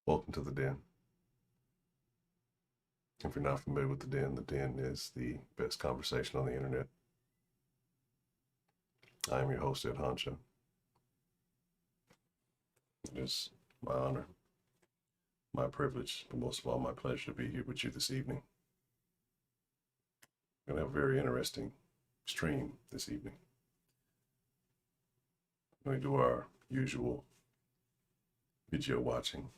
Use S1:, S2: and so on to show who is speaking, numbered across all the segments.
S1: Welcome to the Den. If you're not familiar with the Den is the best conversation on the internet. I am your host, Ed Honcho. It is my honor, my privilege, but most of all, my pleasure to be here with you this evening. We're going to have a very interesting stream this evening. We're going to do our usual video watching,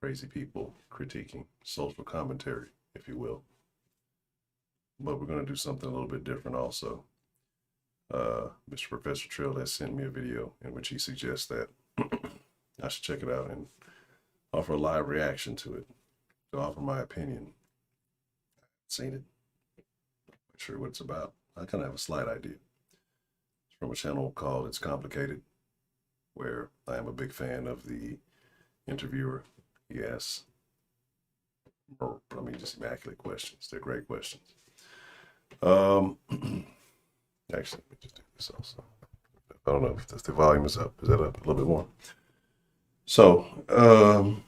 S1: crazy people critiquing, social commentary, if you will. But we're going to do something a little bit different also. Mr. Professor Trill has sent me a video in which he suggests that I should check it out and offer a live reaction to it, to offer my opinion. I haven't seen it. Not sure what it's about. I kind of have a slight idea. It's from a channel called It's Complicated, where I am a big fan of the interviewer. He asks, just immaculate questions. They're great questions. Actually, let me just do this also. I don't know if the volume is up. Is that up a little bit more? So,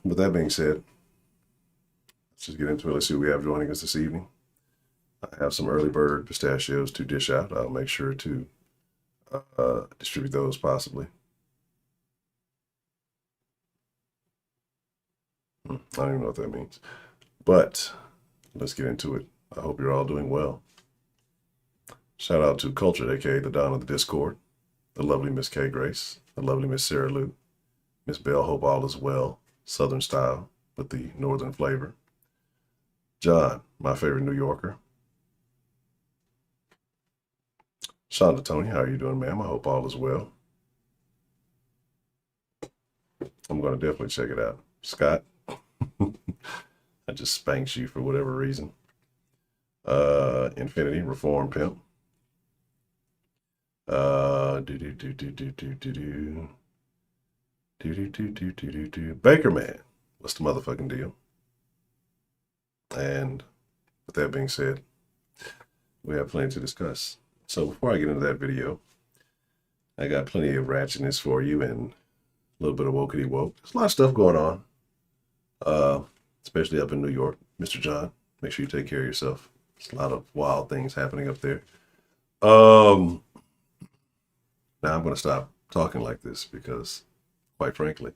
S1: with that being said, let's just get into it. Let's see who we have joining us this evening. I have some early bird pistachios to dish out. I'll make sure to distribute those possibly. I don't even know what that means. But let's get into it. I hope you're all doing well. Shout out to Culture, aka the Dawn of the Discord, the lovely Miss K Grace, the lovely Miss Sarah Lou, Miss Bell, hope all is well, Southern style with the Northern flavor. John, my favorite New Yorker. Shonda Tony, how are you doing, ma'am? I hope all is well. I'm going to definitely check it out. Scott, I just spanked you for whatever reason. Infinity, Reform Pimp. Baker Man, what's the motherfucking deal? And with that being said, we have plenty to discuss. So before I get into that video, I got plenty of ratchetness for you and a little bit of wokety woke. There's a lot of stuff going on, especially up in New York. Mr. John, make sure you take care of yourself. There's a lot of wild things happening up there. Now I'm going to stop talking like this because, quite frankly,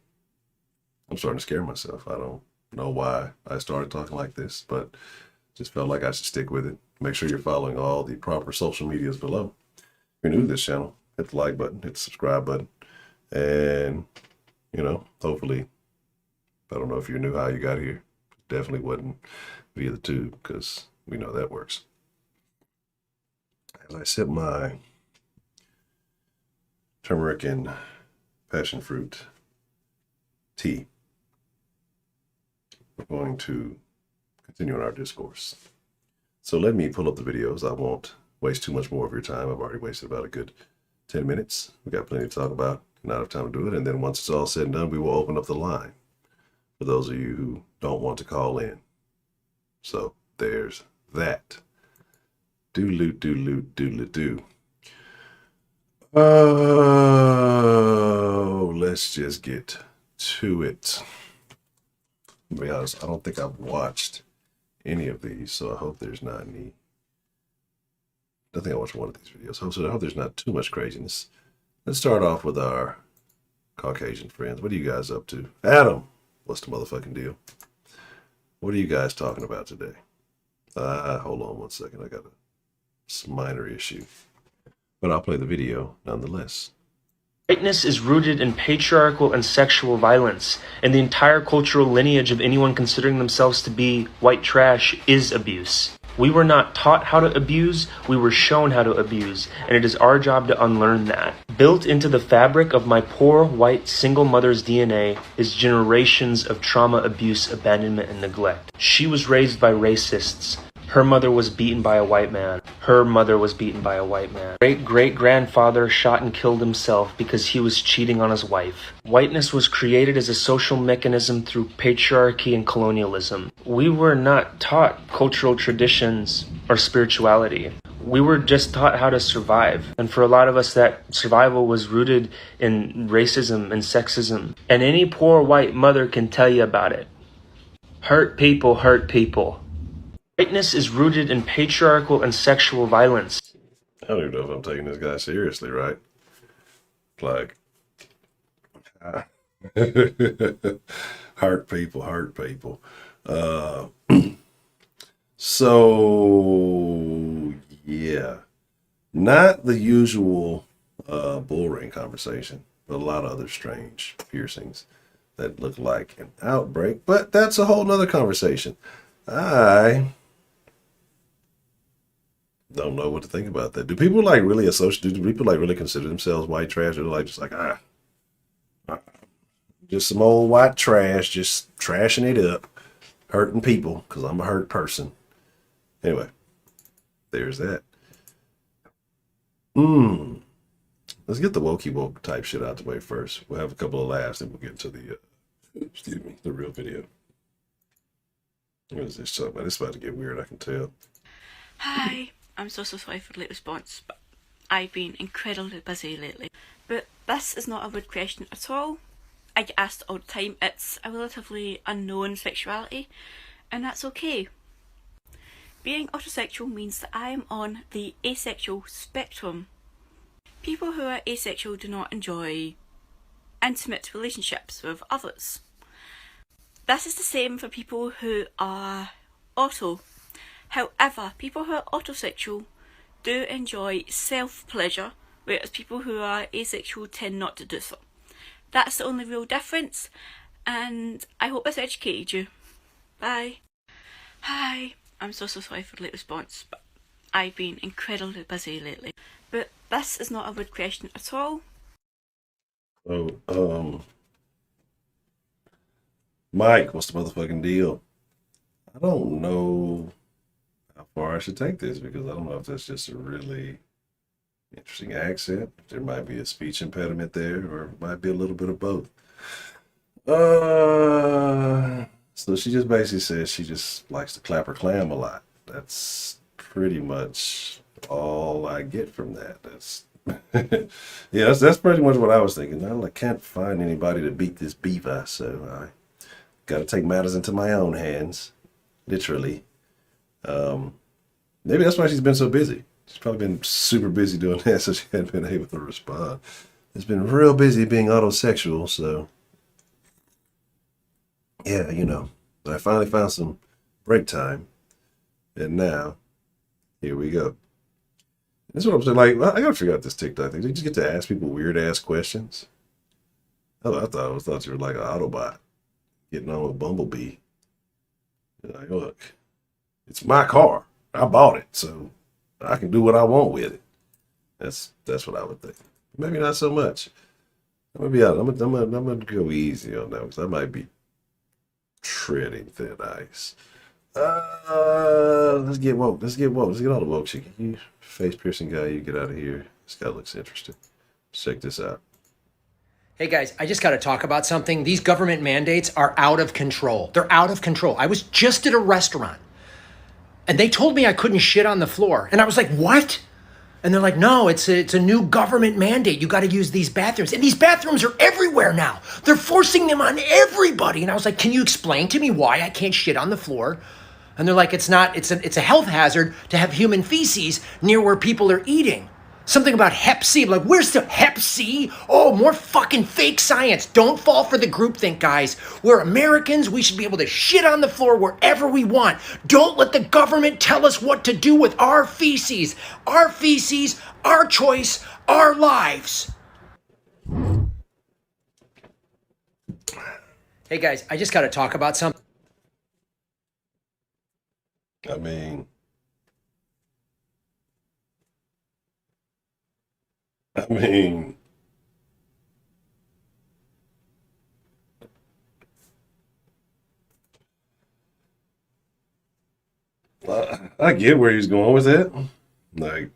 S1: I'm starting to scare myself. I don't know why I started talking like this, but just felt like I should stick with it. Make sure you're following all the proper social medias below. If you're new to this channel, hit the like button, hit the subscribe button, and, hopefully, I don't know if you're new how you got here. Definitely wasn't via the tube because we know that works. As I sip my turmeric and passion fruit tea, we're going to continue on our discourse. So let me pull up the videos. I won't waste too much more of your time. I've already wasted about a good 10 minutes. We got plenty to talk about, not enough time to do it. And then once it's all said and done, we will open up the line for those of you who don't want to call in. So there's that. Do. Oh, let's just get to it. To be honest, I don't think I've watched any of these, so I hope there's not any. I think I watched one of these videos, so I hope there's not too much craziness. Let's start off with our Caucasian friends. What are you guys up to? Adam, what's the motherfucking deal? What are you guys talking about today? Hold on one second. I got a minor issue, but I'll play the video nonetheless.
S2: Whiteness is rooted in patriarchal and sexual violence, and the entire cultural lineage of anyone considering themselves to be white trash is abuse. We were not taught how to abuse, we were shown how to abuse, and it is our job to unlearn that. Built into the fabric of my poor, white, single mother's DNA is generations of trauma, abuse, abandonment, and neglect. She was raised by racists. Her mother was beaten by a white man. Her mother was beaten by a white man. Great-great-grandfather shot and killed himself because he was cheating on his wife. Whiteness was created as a social mechanism through patriarchy and colonialism. We were not taught cultural traditions or spirituality. We were just taught how to survive. And for a lot of us, that survival was rooted in racism and sexism. And any poor white mother can tell you about it. Hurt people hurt people. Whiteness is rooted in patriarchal and sexual violence.
S1: I don't even know if I'm taking this guy seriously, right? Like, hurt people, hurt people. So, yeah, not the usual bull ring conversation, but a lot of other strange piercings that look like an outbreak, but that's a whole nother conversation. I don't know what to think about that. Do people like really associate? Do people like really consider themselves white trash? Or like just like just some old white trash, just trashing it up, hurting people because I'm a hurt person. Anyway, there's that. Let's get the wokey woke type shit out the way first. We'll have a couple of laughs, and we'll get to the the real video. What is this talking about? It's about to get weird, I can tell.
S3: Hi, I'm so sorry for the late response, but I've been incredibly busy lately. But this is not a rude question at all. I get asked all the time. It's a relatively unknown sexuality, and that's okay. Being autosexual means that I am on the asexual spectrum. People who are asexual do not enjoy intimate relationships with others. This is the same for people who are auto. However, people who are autosexual do enjoy self-pleasure, whereas people who are asexual tend not to do so. That's the only real difference, and I hope this educated you. Bye. Hi, I'm so sorry for the late response, but I've been incredibly busy lately. But this is not a rude question at all.
S1: Oh, Mike, what's the motherfucking deal? I don't know how far I should take this because I don't know if that's just a really interesting accent. There might be a speech impediment there, or it might be a little bit of both. So she just basically says she just likes to clap her clam a lot. That's pretty much all I get from that. That's yeah, that's pretty much what I was thinking. I can't find anybody to beat this beaver, so I got to take matters into my own hands, literally. Maybe that's why she's been so busy. She's probably been super busy doing that, so she hadn't been able to respond. It's been real busy being autosexual, so yeah, you know. I finally found some break time, and now here we go. That's what I'm saying. Like, I gotta figure out this TikTok thing. Did you just get to ask people weird ass questions? Oh, I thought you were like an Autobot getting on with Bumblebee. You're like, look, it's my car. I bought it, so I can do what I want with it. That's what I would think. Maybe not so much. I'm gonna go easy on that because I might be treading thin ice. Let's get woke. Let's get woke. Let's get all the woke shit. You face piercing guy, you get out of here. This guy looks interesting. Let's check this out.
S4: Hey guys, I just got to talk about something. These government mandates are out of control. They're out of control. I was just at a restaurant and they told me I couldn't shit on the floor. And I was like, what? And they're like, no, it's a new government mandate. You got to use these bathrooms. And these bathrooms are everywhere now. They're forcing them on everybody. And I was like, can you explain to me why I can't shit on the floor? And they're like, it's a health hazard to have human feces near where people are eating. Something about Hep C. I'm like, where's the Hep C? Oh, more fucking fake science. Don't fall for the groupthink, guys. We're Americans. We should be able to shit on the floor wherever we want. Don't let the government tell us what to do with our feces. Our feces, our choice, our lives. Hey guys, I just got to talk about something.
S1: I mean, I get where he's going with it. Like,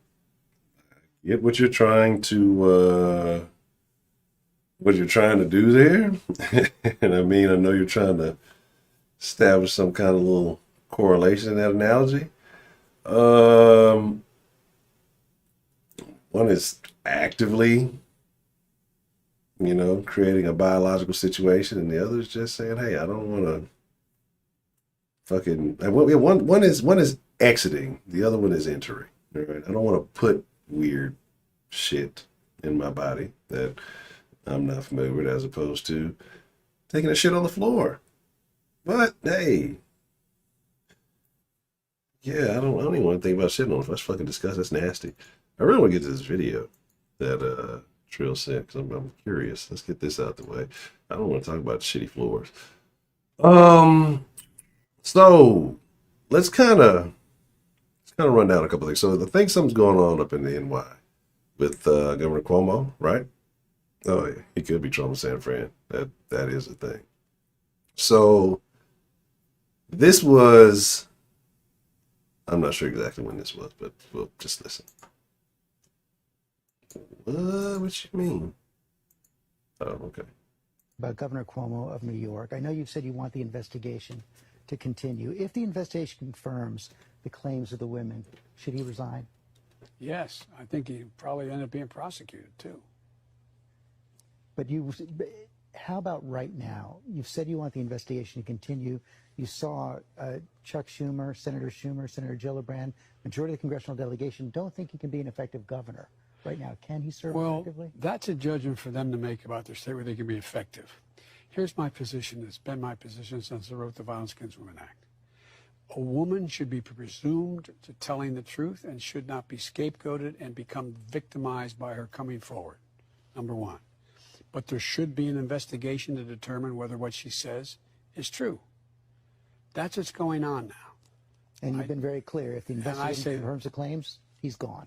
S1: get what you're trying to do there. And I mean, I know you're trying to establish some kind of little correlation in that analogy. One is actively, creating a biological situation, and the other is just saying, hey, I don't want to fucking one is exiting, the other one is entering. All right, I don't want to put weird shit in my body that I'm not familiar with, as opposed to taking a shit on the floor. But hey, yeah, I don't even want to think about shitting on it. Let's fucking discuss. That's nasty. I really want to get to this video that Trill sent because I'm curious. Let's get this out the way. I don't want to talk about shitty floors. So let's kind of run down a couple things. So I think something's going on up in the NY with Governor Cuomo, right? Oh yeah, he could be Trump in San Fran. That is a thing. So this was, I'm not sure exactly when this was, but we'll just listen. What you mean? Oh, okay.
S5: About Governor Cuomo of New York. I know you've said you want the investigation to continue. If the investigation confirms the claims of the women, should he resign?
S6: Yes, I think he'd probably end up being prosecuted too.
S5: But how about right now? You've said you want the investigation to continue. You saw Chuck Schumer, Senator Gillibrand, majority of the congressional delegation don't think he can be an effective governor right now. Can he serve effectively?
S6: That's a judgment for them to make about their state where they can be effective. Here's my position. It's been my position since I wrote the Violence Against Women Act. A woman should be presumed to telling the truth and should not be scapegoated and become victimized by her coming forward, number one. But there should be an investigation to determine whether what she says is true. That's what's going on now.
S5: And you've been very clear. If the investigation confirms the claims, he's gone.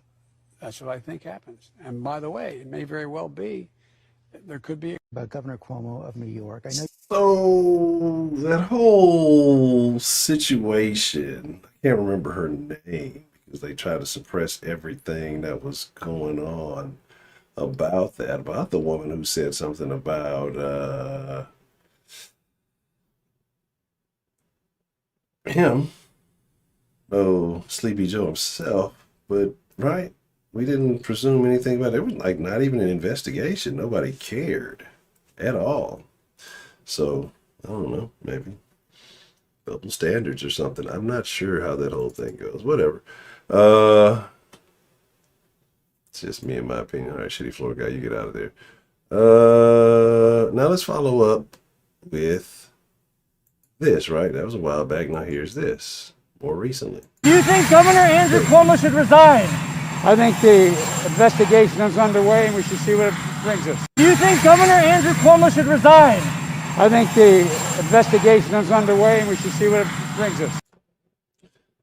S6: That's what I think happens. And by the way, it may very well be, there could be.
S5: About Governor Cuomo of New York. I know.
S1: So that whole situation, I can't remember her name because they tried to suppress everything that was going on about that, about the woman who said something about him. Oh, Sleepy Joe himself, but right? We didn't presume anything about it. It was like not even an investigation. Nobody cared at all. So, I don't know, maybe double standards or something. I'm not sure how that whole thing goes. Whatever. It's just me and my opinion. All right, shitty floor guy, you get out of there. Now let's follow up with this, right? That was a while back. Now here's this, more recently.
S7: Do you think Governor Andrew Cuomo should resign?
S6: I think the investigation is underway and we should see what it brings us.
S7: Do you think Governor Andrew Cuomo should resign?
S6: I think the investigation is underway and we should see what it brings us.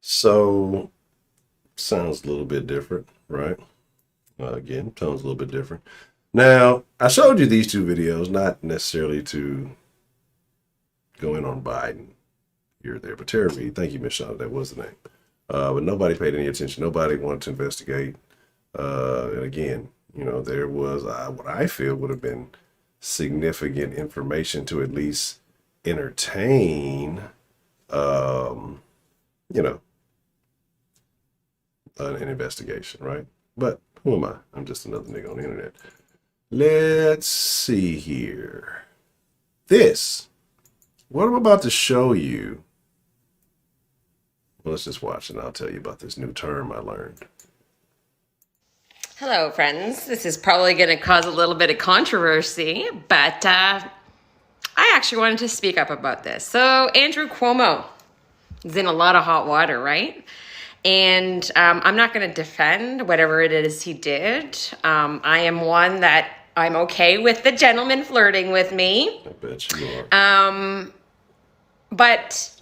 S1: So, sounds a little bit different, right? Again, tone's a little bit different. Now, I showed you these two videos, not necessarily to go in on Biden here or there, but Tara Reid, thank you, Miss Shauna, that was the name. But nobody paid any attention. Nobody wanted to investigate. And again, you know, there was what I feel would have been significant information to at least entertain, you know, an investigation, right? But who am I? I'm just another nigga on the internet. Let's see here. What I'm about to show you. Well, let's just watch and I'll tell you about this new term I learned.
S8: Hello, friends. This is probably going to cause a little bit of controversy, but I actually wanted to speak up about this. So Andrew Cuomo is in a lot of hot water, right? And I'm not going to defend whatever it is he did. I am one that I'm okay with the gentleman flirting with me.
S1: I bet you are.
S8: But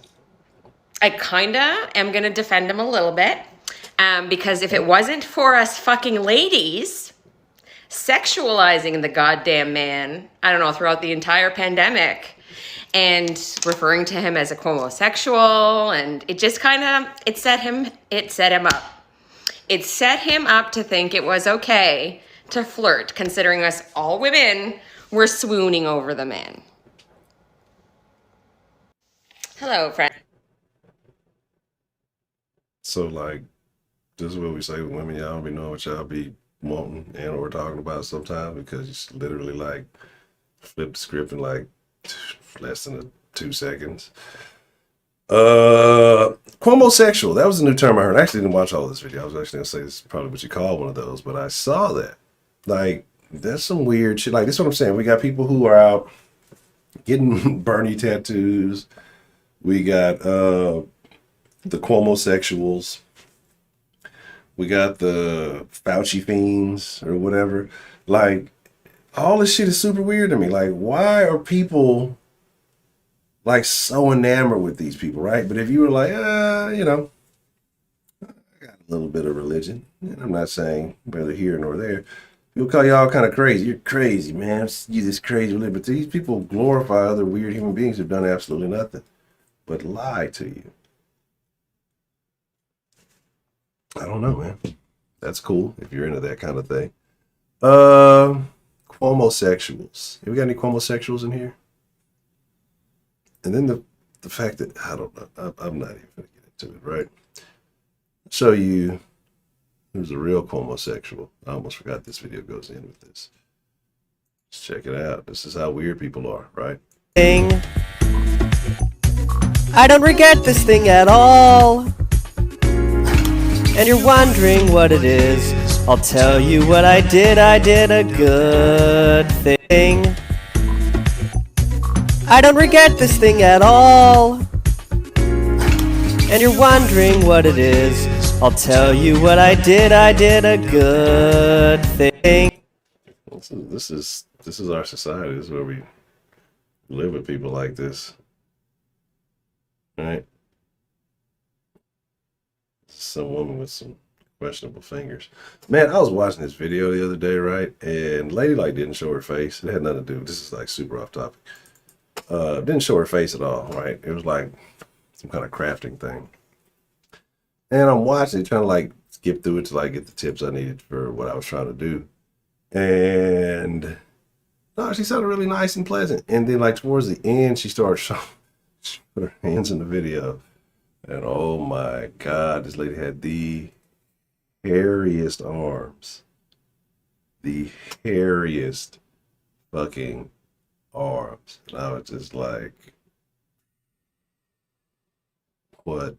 S8: I kind of am going to defend him a little bit. Because if it wasn't for us fucking ladies sexualizing the goddamn man, I don't know, throughout the entire pandemic and referring to him as a homosexual, and it just kind of, it set him up. It set him up to think it was okay to flirt, considering us all women were swooning over the man. Hello, friend.
S1: So, like, this is what we say with women. Y'all don't be knowing what y'all be wanting and or talking about sometimes because it's literally like flip the script in like less than 2 seconds. Cuomo-sexual. That was a new term I heard. I actually didn't watch all of this video. I was actually gonna say this is probably what you call one of those, but I saw that. Like, that's some weird shit. Like, this is what I'm saying. We got people who are out getting Bernie tattoos. We got the Cuomo-sexuals. We got the Fauci fiends or whatever. Like, all this shit is super weird to me. Like, why are people like so enamored with these people, right? But if you were like, you know, I got a little bit of religion, and I'm not saying whether here nor there, people call you all kind of crazy. You're crazy, man. You this crazy religion. But these people glorify other weird human beings who've done absolutely nothing but lie to you. I don't know, man. That's cool if you're into that kind of thing. Cuomo-sexuals. Have we got any Cuomo-sexuals in here? And then the fact that, I don't know, I'm not even going to get into it, right? Show you who's a real Cuomo-sexual. I almost forgot this video goes in with this. Let's check it out. This is how weird people are, right?
S9: I don't regret this thing at all. And you're wondering what it is. I'll tell you what I did a good thing. I don't regret this thing at all. And you're wondering what it is. I'll tell you what I did a good thing.
S1: This is our society. This is where we live with people like this. Right? Some woman with some questionable fingers. Man, I was watching this video the other day, right? And lady like didn't show her face. It had nothing to do. This is like super off topic. Didn't show her face at all, right? It was like some kind of crafting thing. And I'm watching it, trying to like skip through it to like get the tips I needed for what I was trying to do. And no, she sounded really nice and pleasant. And then like towards the end, she started showing, she put her hands in the video. And oh my God, this lady had the hairiest arms. The hairiest fucking arms. And I was just like, what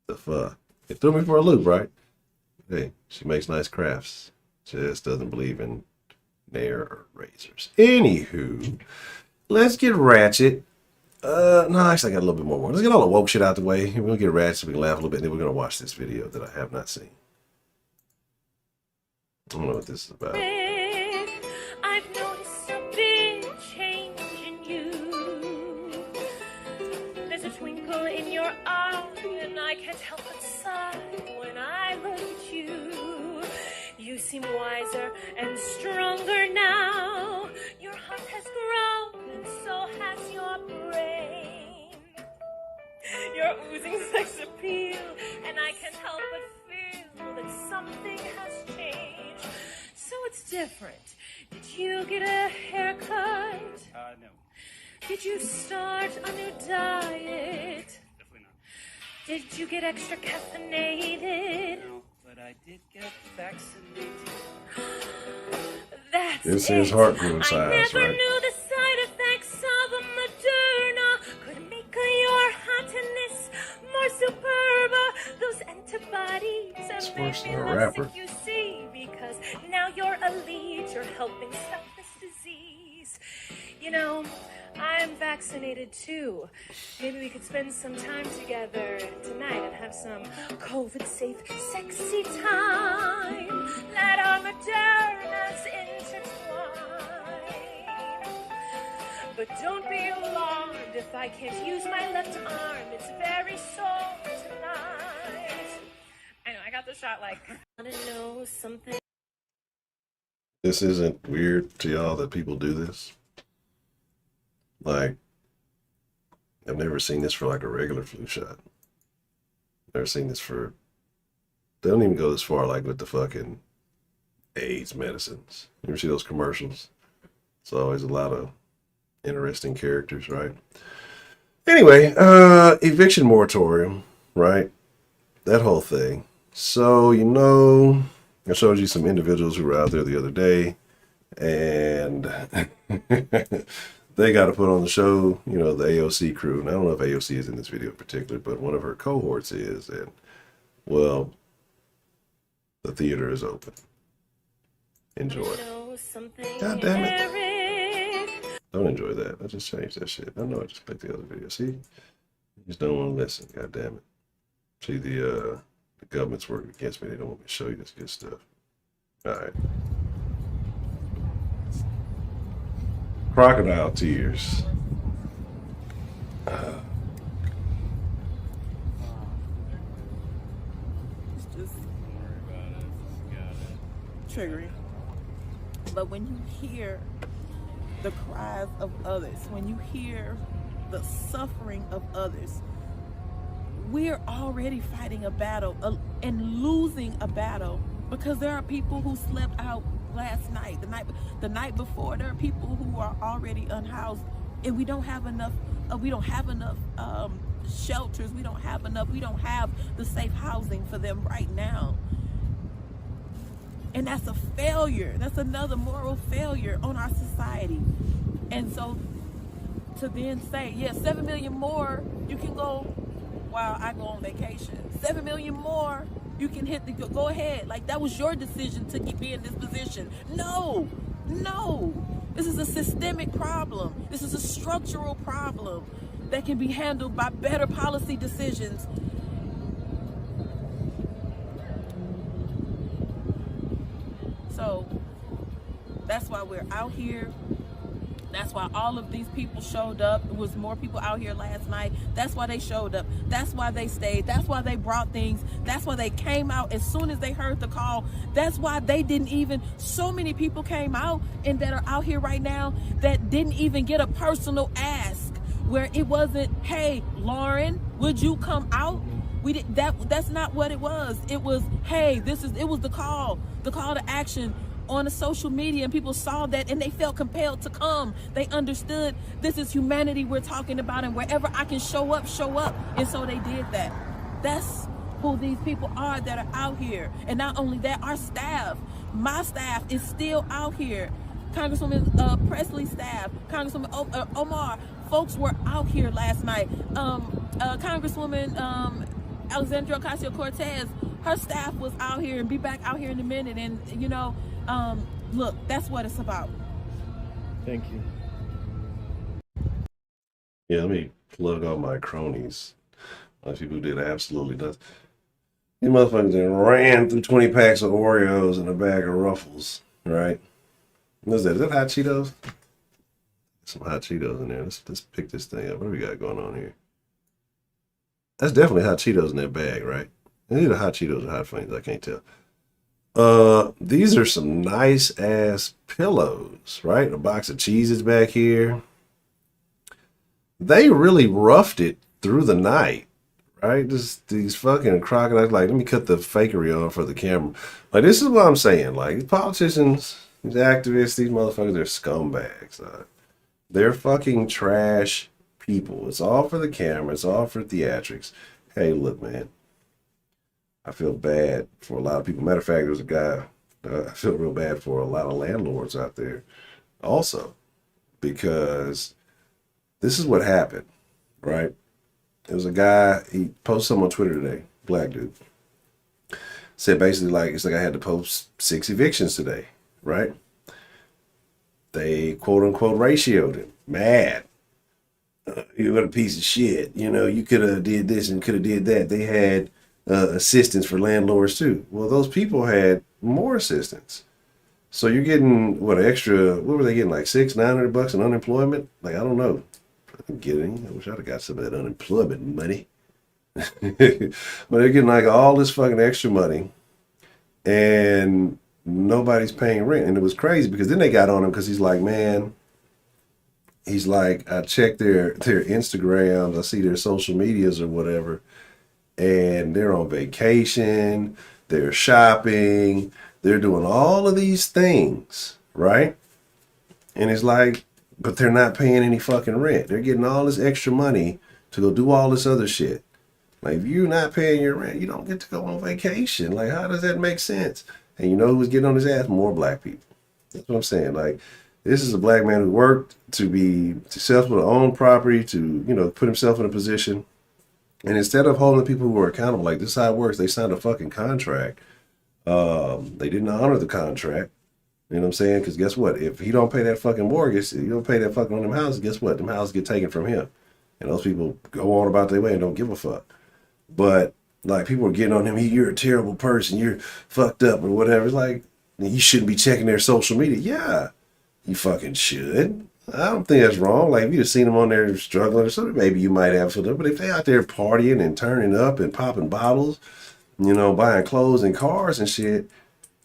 S1: the fuck? It threw me for a loop, right? Hey, she makes nice crafts. Just doesn't believe in nair or razors. Anywho, let's get ratchet. No, actually I got a little bit more. Let's get all the woke shit out the way. We'll get ratchet so we can laugh a little bit, and then we're gonna watch this video that I have not seen. I don't know what this is about.
S10: I've noticed a big change in you. There's a twinkle in your eye, and I can't help but sigh when I look at you. You seem wiser and stronger now. Your heart has grown, and so has your brain. You're oozing sex appeal, and I can't help but feel that something has changed. So it's different. Did you get a haircut?
S11: No.
S10: Did you start a new diet?
S11: Definitely not.
S10: Did you get extra caffeinated?
S11: No, but I did get vaccinated.
S10: That's
S1: This
S10: it.
S1: is heart growing
S10: I
S1: science,
S10: never
S1: right?
S10: knew the side effects of a Moderna could make your hotness more superb. Those antibodies have made
S1: worse
S10: me
S1: than a
S10: love
S1: rapper.
S10: sick, you see, because now you're a lead. You're helping stop this disease. You know, I'm vaccinated too. Maybe we could spend some time together tonight and have some COVID-safe, sexy time. Let our Modernas intertwine. But don't be alarmed if I can't use my left arm. It's very sore tonight. I know, I got the shot like, I want to know something.
S1: This isn't weird to y'all that people do this. Like, I've never seen this for like a regular flu shot. Never seen this for, they don't even go this far like with the fucking AIDS medicines. You ever see those commercials? It's always a lot of interesting characters, right? Anyway, eviction moratorium, right? That whole thing. So, you know, I showed you some individuals who were out there the other day, and they got to put on the show, you know, the AOC crew. And I don't know if AOC is in this video in particular, but one of her cohorts is. And, well, the theater is open. Enjoy. God damn it. Don't enjoy that. I just changed that shit. I know I just clicked the other video. See? You just don't want to listen. God damn it. See, the government's working against me. They don't want me to show you this good stuff. All right. Crocodile tears.
S12: It's just triggering. But when you hear the cries of others, when you hear the suffering of others, we're already fighting a battle and losing a battle because there are people who slept out last night, the night before. There are people who are already unhoused, and we don't have enough. Shelters. We don't have the safe housing for them right now. And that's a failure. That's another moral failure on our society. And so to then say, yeah, 7 million more, you can go while I go on vacation. 7 million more, you can go ahead. Like, that was your decision to be in this position. No. This is a systemic problem. This is a structural problem that can be handled by better policy decisions. So that's why we're out here. That's why all of these people showed up. It was more people out here last night. That's why they showed up. That's why they stayed. That's why they brought things. That's why they came out as soon as they heard the call. That's why they didn't even, so many people came out and that are out here right now that didn't even get a personal ask, where it wasn't, hey, Lauren, would you come out? We did that's not what it was. It was, hey, it was the call to action on the social media, and people saw that and they felt compelled to come. They understood this is humanity we're talking about, and wherever I can show up. And so they did that. That's who these people are that are out here. And not only that, our staff, my staff is still out here. Congresswoman Presley's staff, Congresswoman Omar, folks were out here last night. Congresswoman Alexandria Ocasio-Cortez, her staff was out here, and be back out here in a minute. And, you know, look, that's what it's about.
S9: Thank you.
S1: Yeah, let me plug all my cronies. Like people who did absolutely nothing. These motherfuckers that ran through 20 packs of Oreos and a bag of Ruffles, right? What's that? Is that hot Cheetos? Some hot Cheetos in there. Let's pick this thing up. What do we got going on here? That's definitely hot Cheetos in that bag, right? Either hot Cheetos or hot Flames, I can't tell. These are some nice ass pillows, right? A box of cheeses back here. They really roughed it through the night, right? Just these fucking crocodiles. Like, let me cut the fakery on for the camera. Like, this is what I'm saying. Like, these politicians, these activists, these motherfuckers, they're scumbags. They're fucking trash people. It's all for the camera. It's all for theatrics. Hey, look, man. I feel bad for a lot of people. Matter of fact, there's a guy, I feel real bad for a lot of landlords out there also, because this is what happened, right? There was a guy, he posted something on Twitter today, black dude. Said basically like, it's like I had to post 6 evictions today, right? They quote unquote ratioed him. Mad. You're a piece of shit. You know, you could have did this and could have did that. They had assistance for landlords too. Well, those people had more assistance. So you're getting what were they getting, like $600-900 in unemployment? Like, I don't know. I didn't get any. I wish I'd have got some of that unemployment money. But they're getting like all this fucking extra money and nobody's paying rent. And it was crazy because then they got on him because he's like, man, he's like, I checked their Instagrams, I see their social medias or whatever, and they're on vacation, they're shopping, they're doing all of these things, right? And it's like, but they're not paying any fucking rent. They're getting all this extra money to go do all this other shit. Like, if you're not paying your rent, you don't get to go on vacation. Like, how does that make sense? And you know who was getting on his ass? More black people. That's what I'm saying. Like, This is a black man who worked to be successful, to own property, to, you know, put himself in a position. And instead of holding the people who are accountable, like, this is how it works, they signed a fucking contract. They didn't honor the contract. You know what I'm saying? Because guess what? If he don't pay that fucking mortgage, you don't pay that fucking on them houses, guess what? Them houses get taken from him. And those people go on about their way and don't give a fuck. But, like, people are getting on him, you're a terrible person, you're fucked up or whatever. It's like, you shouldn't be checking their social media. Yeah, you fucking should. I don't think that's wrong. Like, if you'd seen them on there struggling or something, maybe you might have for them. But if they out there partying and turning up and popping bottles, you know, buying clothes and cars and shit,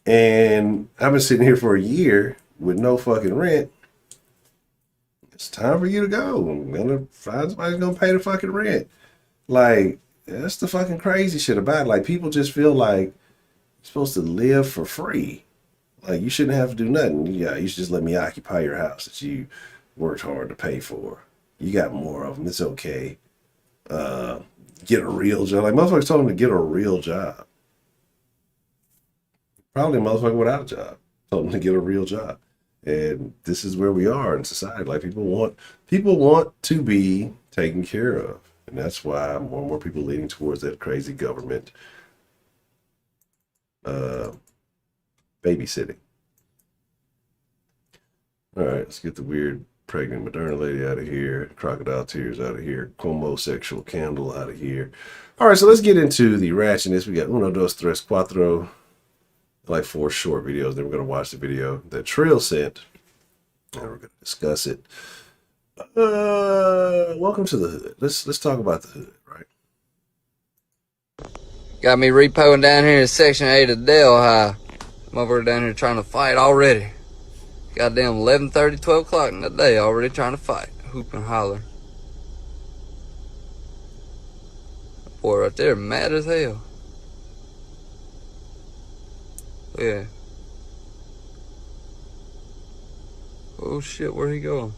S1: and I've been sitting here for a year with no fucking rent, it's time for you to go. I'm gonna find somebody who's gonna pay the fucking rent. Like, that's the fucking crazy shit about it. Like, people just feel like you're supposed to live for free. Like, you shouldn't have to do nothing. Yeah, you should just let me occupy your house that you worked hard to pay for. You got more of them. It's okay. Get a real job. Like, motherfuckers told him to get a real job. Probably a motherfucker without a job told him to get a real job. And this is where we are in society. Like, people want to be taken care of. And that's why more and more people leaning towards that crazy government babysitting. All right, let's get the weird pregnant Moderna lady out of here. Crocodile tears out of here. Homosexual candle out of here. All right, so let's get into the ratchetness. We got uno, dos, tres, cuatro. Like 4 short videos. Then we're going to watch the video that Trill sent. And we're going to discuss it. Welcome to the hood. Let's talk about the hood, right?
S13: Got me repoing down here in Section 8 of Delhi. I'm over down here trying to fight already. Goddamn 11:30, 12 o'clock in the day already trying to fight. Hoop and holler. That boy right there mad as hell. Yeah. Oh shit, where'd he go?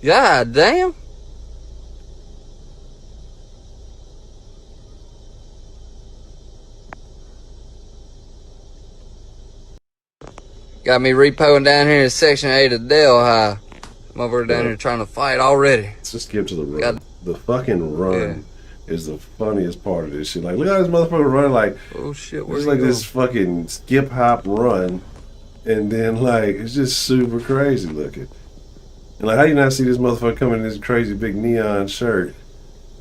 S13: God damn. Got me repoing down here in Section 8 of Delhi. I'm over down here trying to fight already.
S1: Let's just skip to the run. The fucking run is the funniest part of this shit. Like, look how this motherfucker run. Like,
S13: oh shit,
S1: it's like this fucking skip hop run, and then like it's just super crazy looking. And like, how you not see this motherfucker coming in this crazy big neon shirt?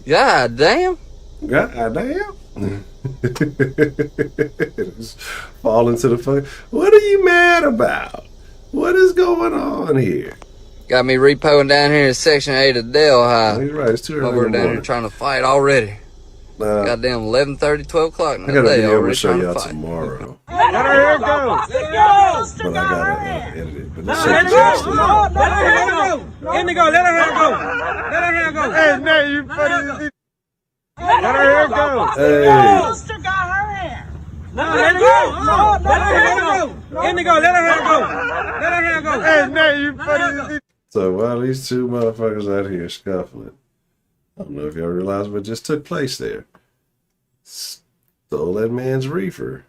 S13: God damn.
S1: God damn. Just fall into the fucking. What are you mad about? What is going on here?
S13: Got me repoing down here in Section 8 of Delhi.
S1: He's right, it's too early
S13: over down here trying to fight already. Goddamn 11:30, 12 o'clock in the day.
S1: I got a video I'm gonna
S13: already
S1: show
S13: trying
S1: y'all
S13: to fight.
S1: tomorrow.
S7: Let her hair go.
S1: But I gotta edit it. But let's
S7: Let
S1: check
S7: her
S1: this out.
S7: go. Let her hair go. Indigo, let her hair go. Let her hair go. Hey, man, you funny. Let her hair go.
S1: Hey.
S7: Sister got her hair. No, let her go. Let her hair go. Indigo, let her hair go. Let her hair go. Hey, man, you funny.
S1: So while these two motherfuckers out here scuffling, I don't know if y'all realize what just took place there. Stole that man's reefer.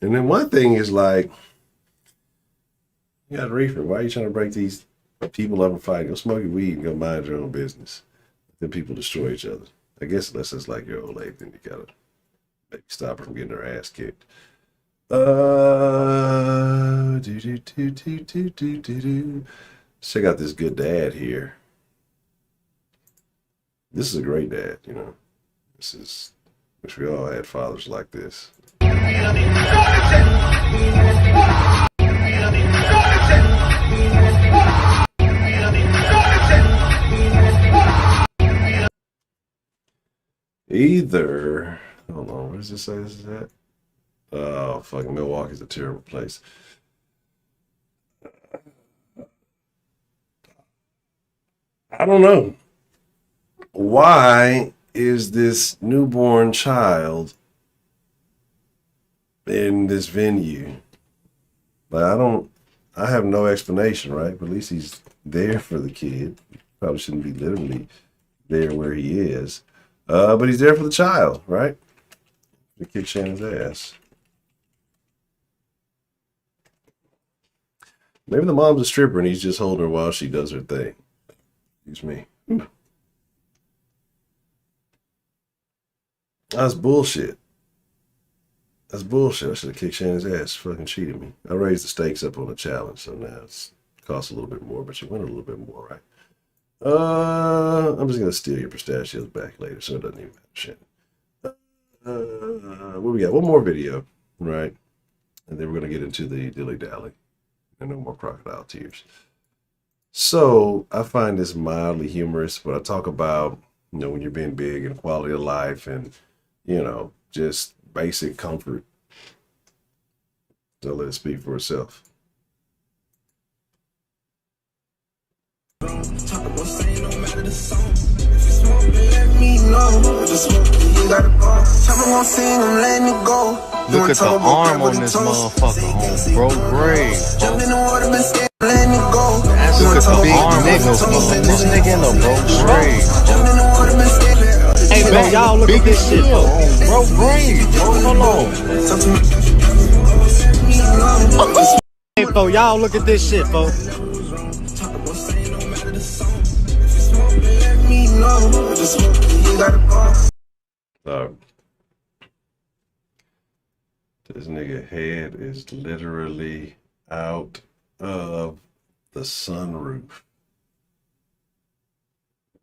S1: And then one thing is like, you got a reefer. Why are you trying to break these people up and fight? Go smoke your weed and go mind your own business. Then people destroy each other. I guess unless it's like your old lady, then you gotta maybe stop her from getting her ass kicked. Check out this good dad here. This is a great dad, you know. This is, wish we all had fathers like this. Either, hold on, where does this say this is at? Oh, fucking Milwaukee's a terrible place. I don't know. Why is this newborn child in this venue? But I have no explanation, right? But at least he's there for the kid. Probably shouldn't be literally there where he is. But he's there for the child, right? To kick Shannon's ass. Maybe the mom's a stripper and he's just holding her while she does her thing. Excuse me. That's bullshit. That's bullshit. I should have kicked Shannon's ass. She fucking cheated me. I raised the stakes up on the challenge, so now it's costs a little bit more, but you win a little bit more, right? I'm just gonna steal your pistachios back later, so it doesn't even matter. Shit. What we got? One more video, right? And then we're gonna get into the dilly dally, and no more crocodile tears. So I find this mildly humorous, but I talk about, you know, when you're being big and quality of life, and you know, just basic comfort. So let it speak for itself.
S14: Look at the arm on this motherfucker on bro grave. Look at the arm on this motherfucker. This nigga in a bro grave. Hey man, y'all look at this shit, bro grave. Hold on. Hey bro, y'all look at this shit, bro.
S1: This nigga head is literally out of the sunroof.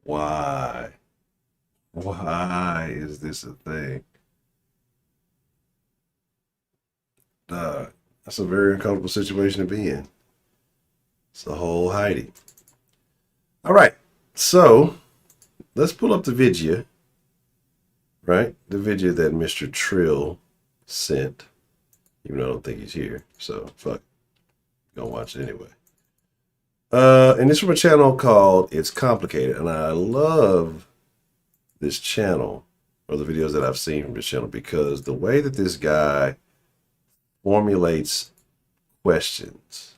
S1: Why? Why is this a thing? That's a very uncomfortable situation to be in. It's the whole Heidi. All right, so let's pull up the video, right? The video that Mr. Trill sent, even though I don't think he's here, so fuck, gonna watch it anyway. And it's from a channel called It's Complicated, and I love this channel, or the videos that I've seen from this channel, because the way that this guy formulates questions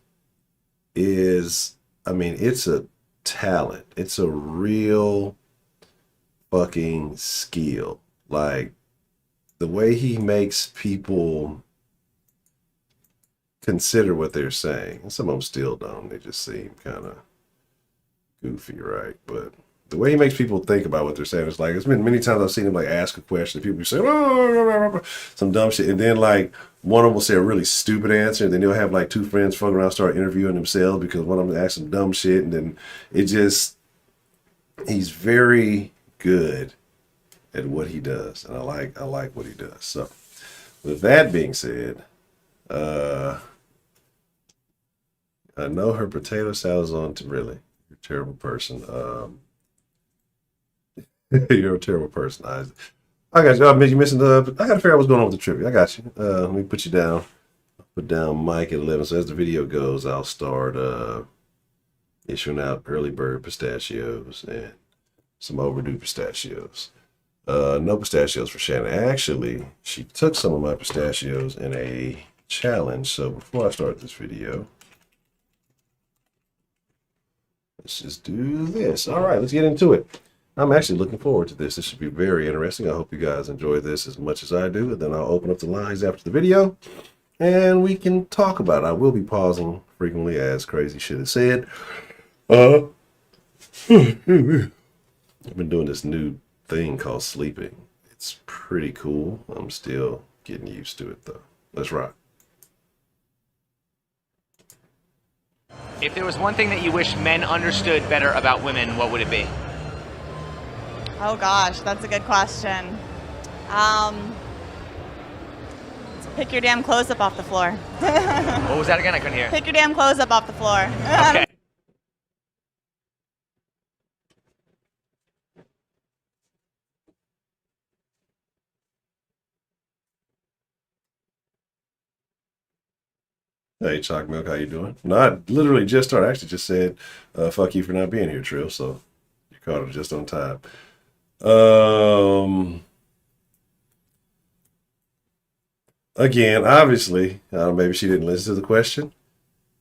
S1: is, I mean, it's a talent. It's a real fucking skill. Like, the way he makes people consider what they're saying. And some of them still don't. They just seem kind of goofy, right? But the way he makes people think about what they're saying, it's like, it's been many times I've seen him like ask a question, people say, oh, some dumb shit, and then like one of them will say a really stupid answer, and then they'll have like two friends fucking around, start interviewing themselves because one of them asks some dumb shit, and then it just, he's very good at what he does, and I like what he does. So with that being said, I know her potato salad's on to really. You're a terrible person. You're a terrible person, Isaac. I got you. I you missing the. I got to figure out what's going on with the trivia. I got you. Let me put you down. Put down Mike at 11. So as the video goes, I'll start issuing out early bird pistachios and some overdue pistachios. No pistachios for Shannon. Actually, she took some of my pistachios in a challenge. So before I start this video, let's just do this. All right, let's get into it. I'm actually looking forward to this. This should be very interesting. I hope you guys enjoy this as much as I do. And then I'll open up the lines after the video and we can talk about it. I will be pausing frequently as crazy shit is said. I've been doing this new thing called sleeping. It's pretty cool. I'm still getting used to it though. Let's rock.
S15: If there was one thing that you wish men understood better about women, what would it be?
S16: Oh gosh, that's a good question. Pick your damn clothes up off the floor.
S15: What was that again? I couldn't hear.
S16: Pick your damn clothes up off the floor.
S15: Okay.
S1: Hey, Chalk Milk, how you doing? No, I literally just started. I actually just said, fuck you for not being here, Trill, so you caught it just on time. Again, obviously, maybe she didn't listen to the question.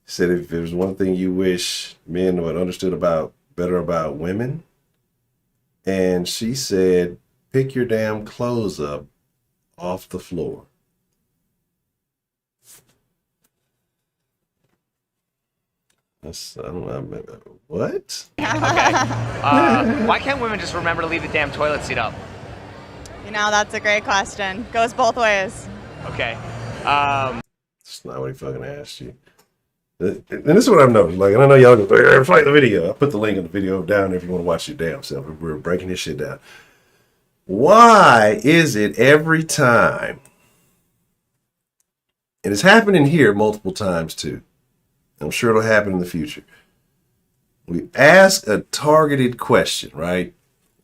S1: Said if there was one thing you wish men would understood better about women, and she said pick your damn clothes up off the floor. That's, I don't know, what?
S15: Okay. Why can't women just remember to leave the damn toilet seat up?
S16: You know, that's a great question. Goes both ways.
S15: Okay.
S1: That's not what he fucking asked you. And this is what I've noticed. Like, and I know y'all go fight the video. I'll put the link in the video down if you want to watch your damn self. We're breaking this shit down. Why is it every time, and it's happening here multiple times too, I'm sure it'll happen in the future, we ask a targeted question, right?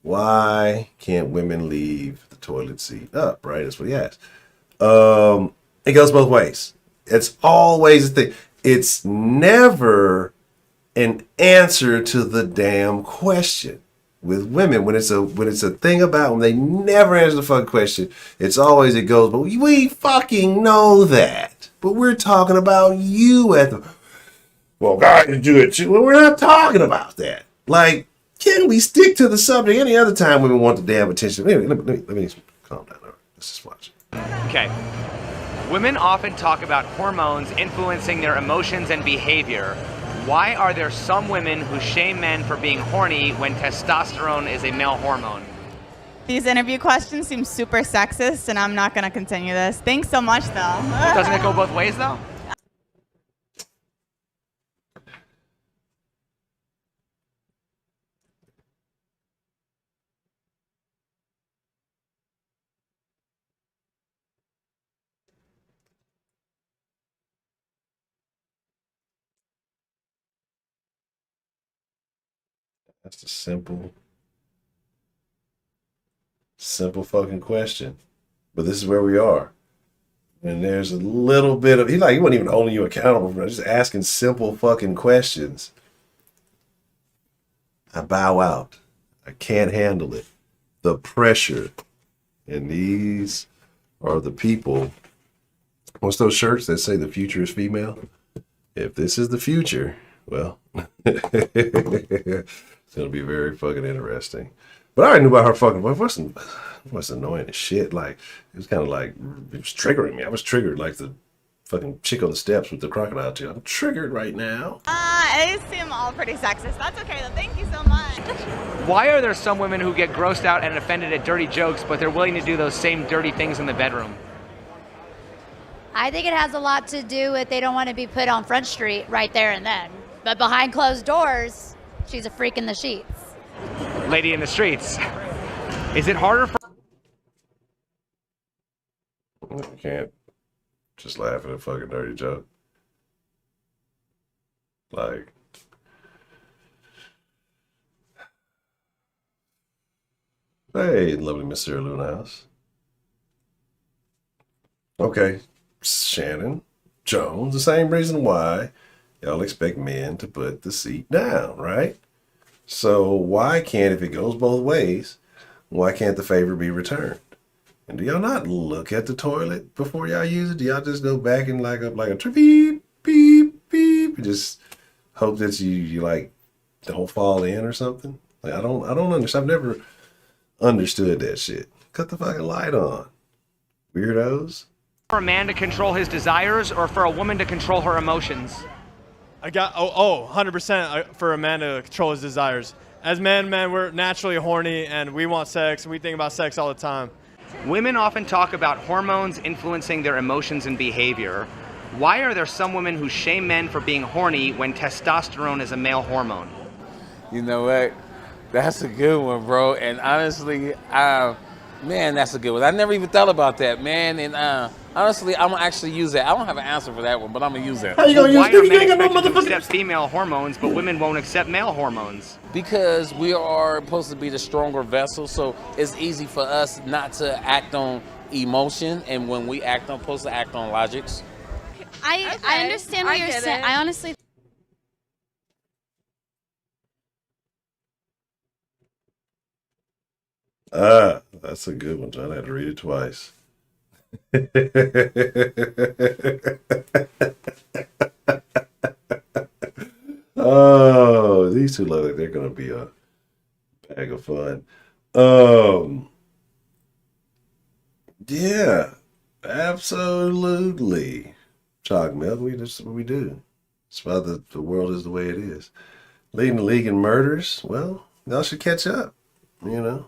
S1: Why can't women leave the toilet seat up, right? That's what he asked. It goes both ways. It's always a thing. It's never an answer to the damn question. With women, when it's a thing about when they never answer the fucking question, it's always it goes, but we fucking know that. But we're talking about you at the, well, guys do it too. Well, we're not talking about that. Like, can we stick to the subject? Any other time women want the damn attention. Anyway, let me calm down. All right, let's just watch.
S15: Okay. Women often talk about hormones influencing their emotions and behavior. Why are there some women who shame men for being horny when testosterone is a male hormone?
S16: These interview questions seem super sexist, and I'm not going to continue this. Thanks so much, though.
S15: Doesn't it go both ways, though?
S1: That's a simple fucking question. But this is where we are. And there's a little bit of, he wasn't even holding you accountable for it, just asking simple fucking questions. I bow out. I can't handle it. The pressure. And these are the people. What's those shirts that say the future is female? If this is the future, well, it's going to be very fucking interesting. But I already knew about her fucking voice. It wasn't annoying as shit. Like, it was kind of like, it was triggering me. I was triggered like the fucking chick on the steps with the crocodile tail. I'm triggered right now.
S16: They seem all pretty sexist. That's okay, though. Thank you so much.
S15: Why are there some women who get grossed out and offended at dirty jokes, but they're willing to do those same dirty things in the bedroom?
S17: I think it has a lot to do with they don't want to be put on Front Street right there and then. But behind closed doors, she's a freak in the sheets.
S15: Lady in the streets. Is it harder for...
S1: You can't just laugh at a fucking dirty joke. Like, hey, lovely Miss Sarah Luna House. Okay, Shannon Jones, the same reason why y'all expect men to put the seat down, right? So why can't, if it goes both ways, why can't the favor be returned? And do y'all not look at the toilet before y'all use it? Do y'all just go back and like a beep, beep, beep, and just hope that you like don't fall in or something? Like, I don't understand. I've never understood that shit. Cut the fucking light on, weirdos.
S15: For a man to control his desires or for a woman to control her emotions?
S18: I got 100% for a man to control his desires. As men, we're naturally horny and we want sex and we think about sex all the time.
S15: Women often talk about hormones influencing their emotions and behavior. Why are there some women who shame men for being horny when testosterone is a male hormone?
S19: You know what? That's a good one, bro. And honestly, man, that's a good one. I never even thought about that, man. And honestly, I'm gonna actually use that. I don't have an answer for that one, but I'm gonna use that.
S15: How you gonna use it? Why are men expected to accept female hormones, but women won't accept male hormones?
S19: Because we are supposed to be the stronger vessel, so it's easy for us not to act on emotion, and when we act on, supposed to act on logics.
S17: I understand what you're saying. I honestly.
S1: That's a good one, John. I had to read it twice. Oh, these two look like they're gonna be a bag of fun. Yeah, absolutely. Chalk milk, that's what we do. That's why the world is the way it is. Leading the league in murders, well, y'all should catch up, you know.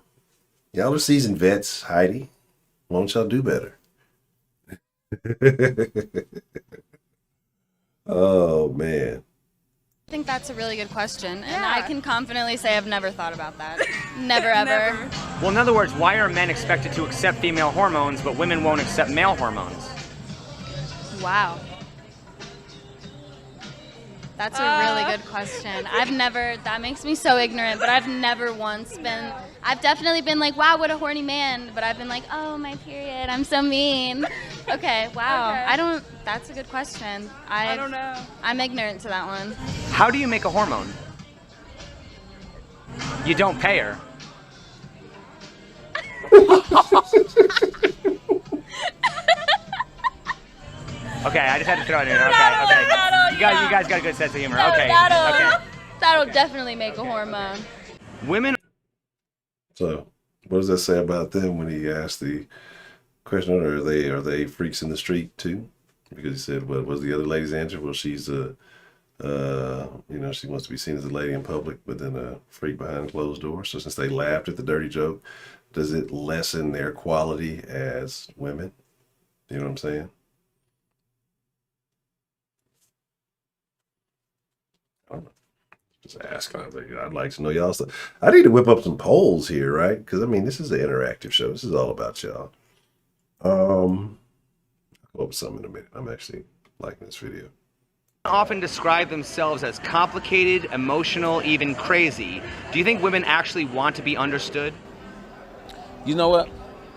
S1: Y'all are seasoned vets, Heidi. Why don't y'all do better? Oh, man.
S20: I think that's a really good question, and I can confidently say I've never thought about that. Never, ever.
S15: Well, in other words, why are men expected to accept female hormones, but women won't accept male hormones?
S20: Wow. That's a really good question. That makes me so ignorant, but I've never once been, I've definitely been like, wow, what a horny man, but I've been like, oh, my period, I'm so mean. Okay, wow.
S16: Okay.
S20: That's a good question.
S16: I don't know.
S20: I'm ignorant to that one.
S15: How do you make a hormone? You don't pay her. Okay, I just had to throw it in. Okay. You guys got a good sense of humor. Okay.
S20: That'll definitely make a hormone.
S15: Women.
S1: So, what does that say about them when he asked the question, are they freaks in the street too? Because he said, what was the other lady's answer? Well, she's she wants to be seen as a lady in public, but then a freak behind closed doors. So since they laughed at the dirty joke, does it lessen their quality as women? You know what I'm saying? I don't know. Just asking. I'd like to know y'all stuff. I need to whip up some polls here, right? Because I mean, this is an interactive show. This is all about y'all. I'll go up with something in a minute. I'm actually liking this video.
S15: Often describe themselves as complicated, emotional, even crazy. Do you think women actually want to be understood?
S19: You know what?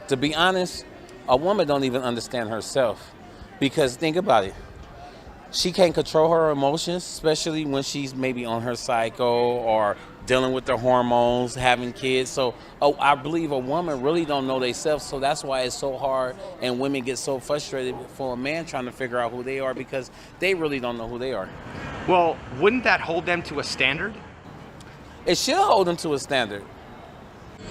S19: To be honest, a woman don't even understand herself. Because think about it. She can't control her emotions, especially when she's maybe on her cycle or dealing with the hormones, having kids. So I believe a woman really don't know themselves. So that's why it's so hard and women get so frustrated for a man trying to figure out who they are because they really don't know who they are.
S15: Well, wouldn't that hold them to a standard?
S19: It should hold them to a standard.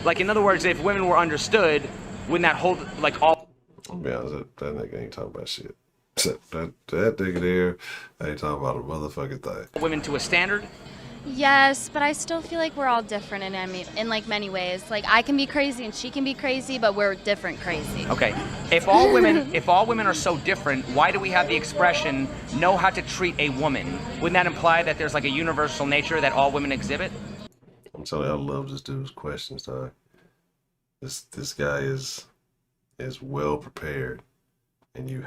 S15: Like, in other words, if women were understood, wouldn't that hold, like, all...
S1: I'll be honest, that nigga ain't talking about shit. That nigga there ain't talking about a motherfucking thing.
S15: Women to a standard?
S20: Yes, but I still feel like we're all different in like many ways. Like I can be crazy and she can be crazy, but we're different crazy.
S15: Okay. If all women are so different, why do we have the expression know how to treat a woman? Wouldn't that imply that there's like a universal nature that all women exhibit?
S1: I'm telling you, I love this dude's questions, dog. This guy is well prepared, and you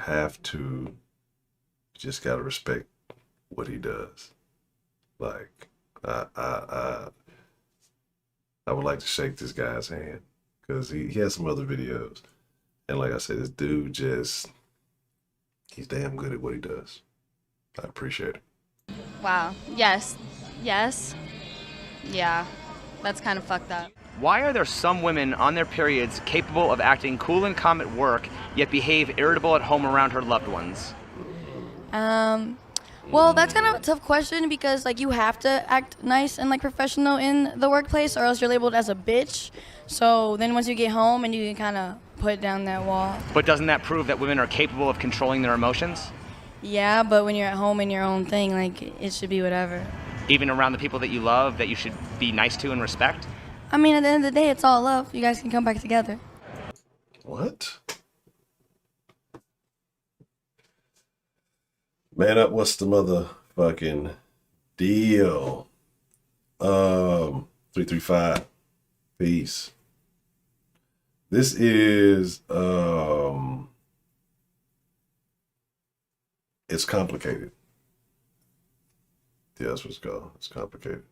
S1: just gotta respect what he does. Like, I would like to shake this guy's hand because he has some other videos, and like I said, this dude he's damn good at what he does. I appreciate it.
S20: Wow. Yes. Yeah. That's kind of fucked up.
S15: Why are there some women on their periods capable of acting cool and calm at work, yet behave irritable at home around her loved ones?
S21: Well, that's kind of a tough question because like you have to act nice and like professional in the workplace or else you're labeled as a bitch. So then once you get home and you can kind of put down that wall.
S15: But doesn't that prove that women are capable of controlling their emotions?
S21: Yeah, but when you're at home in your own thing, like it should be whatever.
S15: Even around the people that you love, that you should be nice to and respect?
S21: I mean, at the end of the day, it's all love. You guys can come back together.
S1: What? Man up, what's the motherfucking deal? 335. Peace. This is it's complicated. Yeah, that's what it's called. It's complicated.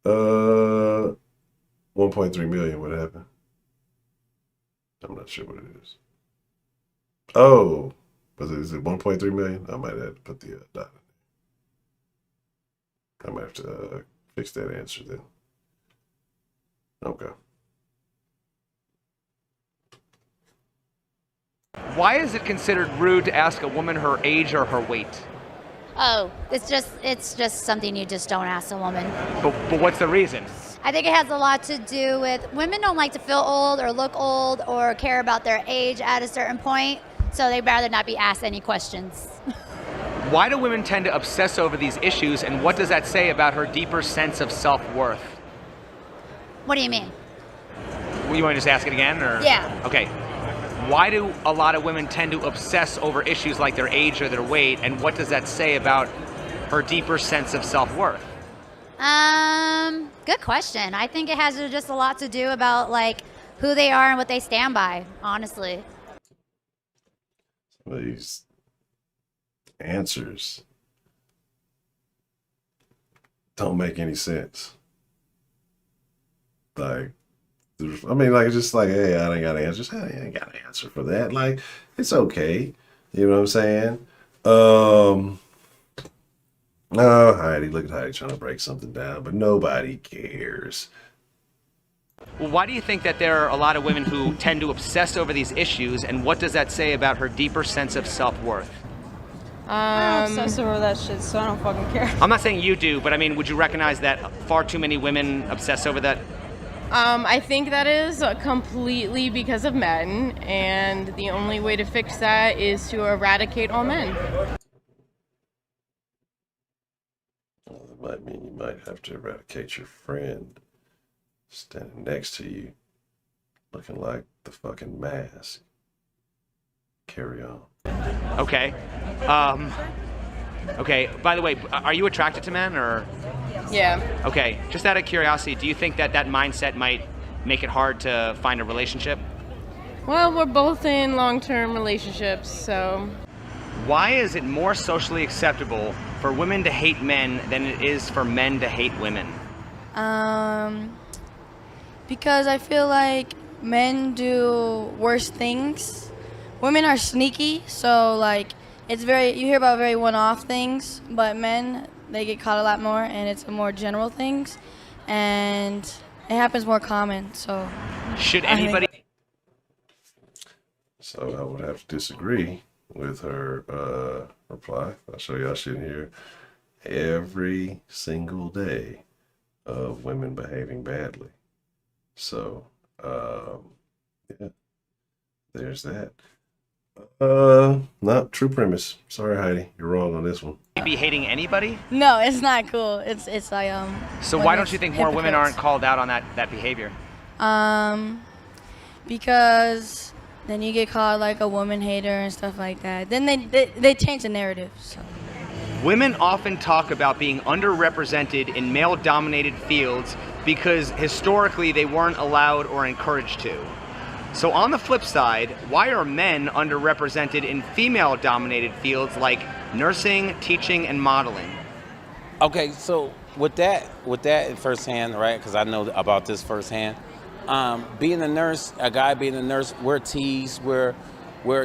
S1: 1.3 million, what happened? I'm not sure what it is. Oh, is it 1.3 million? I might have to put the dot in there. I might have to fix that answer then. Okay.
S15: Why is it considered rude to ask a woman her age or her weight?
S17: Oh, it's just something you just don't ask a woman.
S15: But what's the reason?
S17: I think it has a lot to do with women don't like to feel old or look old or care about their age at a certain point, so they'd rather not be asked any questions.
S15: Why do women tend to obsess over these issues, and what does that say about her deeper sense of self-worth?
S17: What do you mean?
S15: Well, you want to just ask it again, or?
S17: Yeah.
S15: Okay. Why do a lot of women tend to obsess over issues like their age or their weight, and what does that say about her deeper sense of self-worth?
S17: Good question. I think it has just a lot to do about like who they are and what they stand by, honestly.
S1: Some of these answers don't make any sense. Like, I mean, like, it's just like, hey, I ain't got an answer. I ain't got an answer for that. Like, it's okay. You know what I'm saying? Oh, Heidi, look at Heidi trying to break something down, but nobody cares.
S15: Well, why do you think that there are a lot of women who tend to obsess over these issues, and what does that say about her deeper sense of self-worth?
S2: I'm obsessed over that shit, so I don't fucking care.
S15: I'm not saying you do, but I mean, would you recognize that far too many women obsess over that?
S2: I think that is completely because of men, and the only way to fix that is to eradicate all men.
S1: Well, that might mean you might have to eradicate your friend standing next to you, looking like the fucking mask. Carry on.
S15: Okay. Okay, by the way, are you attracted to men, or?
S2: Yeah.
S15: Okay, just out of curiosity, do you think that that mindset might make it hard to find a relationship?
S2: Well, we're both in long-term relationships, so...
S15: Why is it more socially acceptable for women to hate men than it is for men to hate women?
S21: Because I feel like men do worse things. Women are sneaky, so like you hear about very one-off things, but men, they get caught a lot more, and it's more general things, and it happens more common. So
S15: should anybody?
S1: So I would have to disagree with her reply. I'll show y'all shit here. Every single day of women behaving badly. So yeah, there's that. Not true premise. Sorry, Heidi, you're wrong on this one.
S15: Be hating anybody?
S21: no, it's not cool. It's like
S15: So why don't you think more women aren't called out on that behavior?
S21: Because then you get called like a woman hater and stuff like that. Then they change the narrative. So.
S15: Women often talk about being underrepresented in male-dominated fields because historically they weren't allowed or encouraged to. So on the flip side, why are men underrepresented in female-dominated fields like nursing, teaching, and modeling?
S19: Okay, so with that firsthand, right? Because I know about this firsthand. Being a nurse, a guy being a nurse, we're teased, we're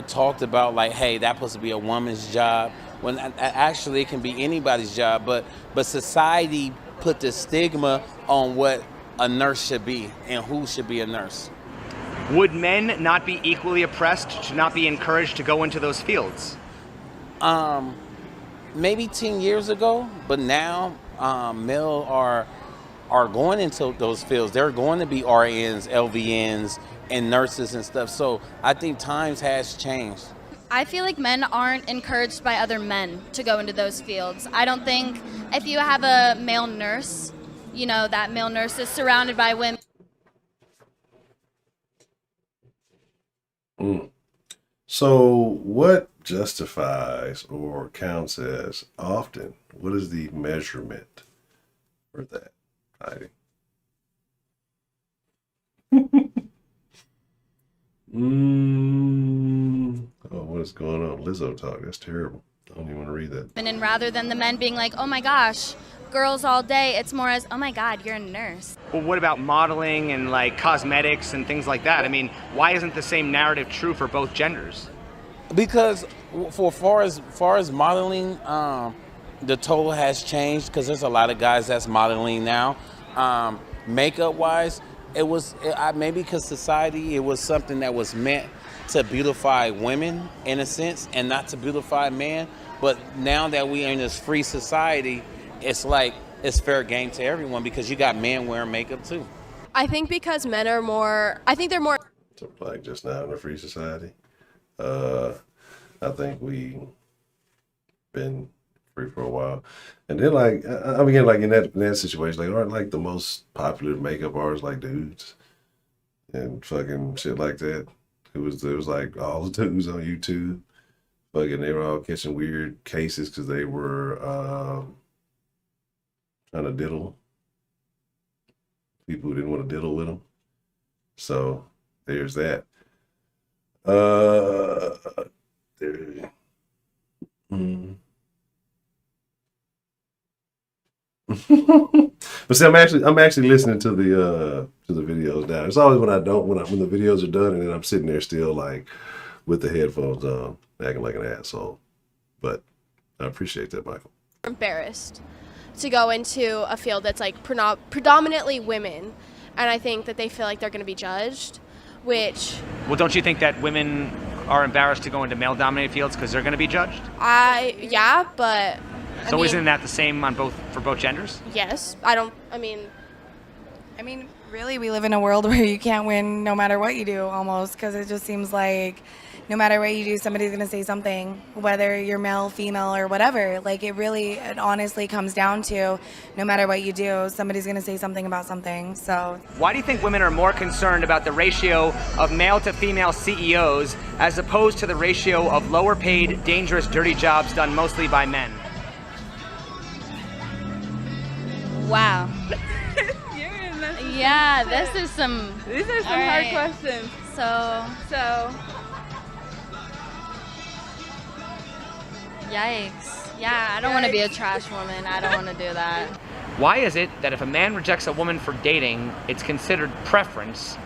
S19: talked about like, hey, that's supposed to be a woman's job. When actually it can be anybody's job, but society put the stigma on what a nurse should be and who should be a nurse.
S15: Would men not be equally oppressed to not be encouraged to go into those fields?
S19: Maybe 10 years ago, but now male are going into those fields. They're going to be RNs, LVNs, and nurses and stuff. So I think times has changed.
S20: I feel like men aren't encouraged by other men to go into those fields. I don't think if you have a male nurse, you know, that male nurse is surrounded by women.
S1: So what justifies or counts as often? What is the measurement for that, Heidi? Oh, what is going on? Lizzo talk. That's terrible. I don't even want to read that.
S20: And rather than the men being like, oh my gosh, girls all day, it's more as, oh my God, you're a nurse.
S15: Well, what about modeling and like cosmetics and things like that? I mean, why isn't the same narrative true for both genders?
S19: Because for far as modeling, the total has changed because there's a lot of guys that's modeling now. Makeup wise, maybe because society, it was something that was meant to beautify women in a sense and not to beautify men. But now that we are in this free society, it's like it's fair game to everyone because you got men wearing makeup too.
S3: I think because men are more, I think they're more.
S1: Like just now in a free society. I think we been free for a while. And then like, I mean, like in that situation, like aren't like the most popular makeup artists like dudes and fucking shit like that. It was like all the dudes on YouTube. Fucking they were all catching weird cases because they were trying to diddle people who didn't want to diddle with them. So there's that. But see, I'm actually listening to the videos now. It's always when the videos are done and then I'm sitting there still like with the headphones on, acting like an asshole. But I appreciate that, Michael.
S3: Embarrassed to go into a field that's like predominantly women, and I think that they feel like they're going to be judged, which.
S15: Well, don't you think that women are embarrassed to go into male-dominated fields because they're going to be judged?
S3: Yeah, but.
S15: So
S3: I mean,
S15: isn't that the same for both genders?
S3: Yes, I mean,
S22: really, we live in a world where you can't win no matter what you do, almost, because it just seems like no matter what you do, somebody's going to say something, whether you're male, female, or whatever. Like, it honestly comes down to no matter what you do, somebody's going to say something about something. So
S15: Why do you think women are more concerned about the ratio of male to female CEOs as opposed to the ratio of lower paid, dangerous, dirty jobs done mostly by men?
S20: Wow. Yeah, this is some.
S23: These are some
S20: all
S23: hard
S20: right.
S23: questions.
S20: So. Yikes. Yeah, I don't want to be a trash woman. I don't want to do that.
S15: Why is it that if a man rejects a woman for dating, it's considered preference,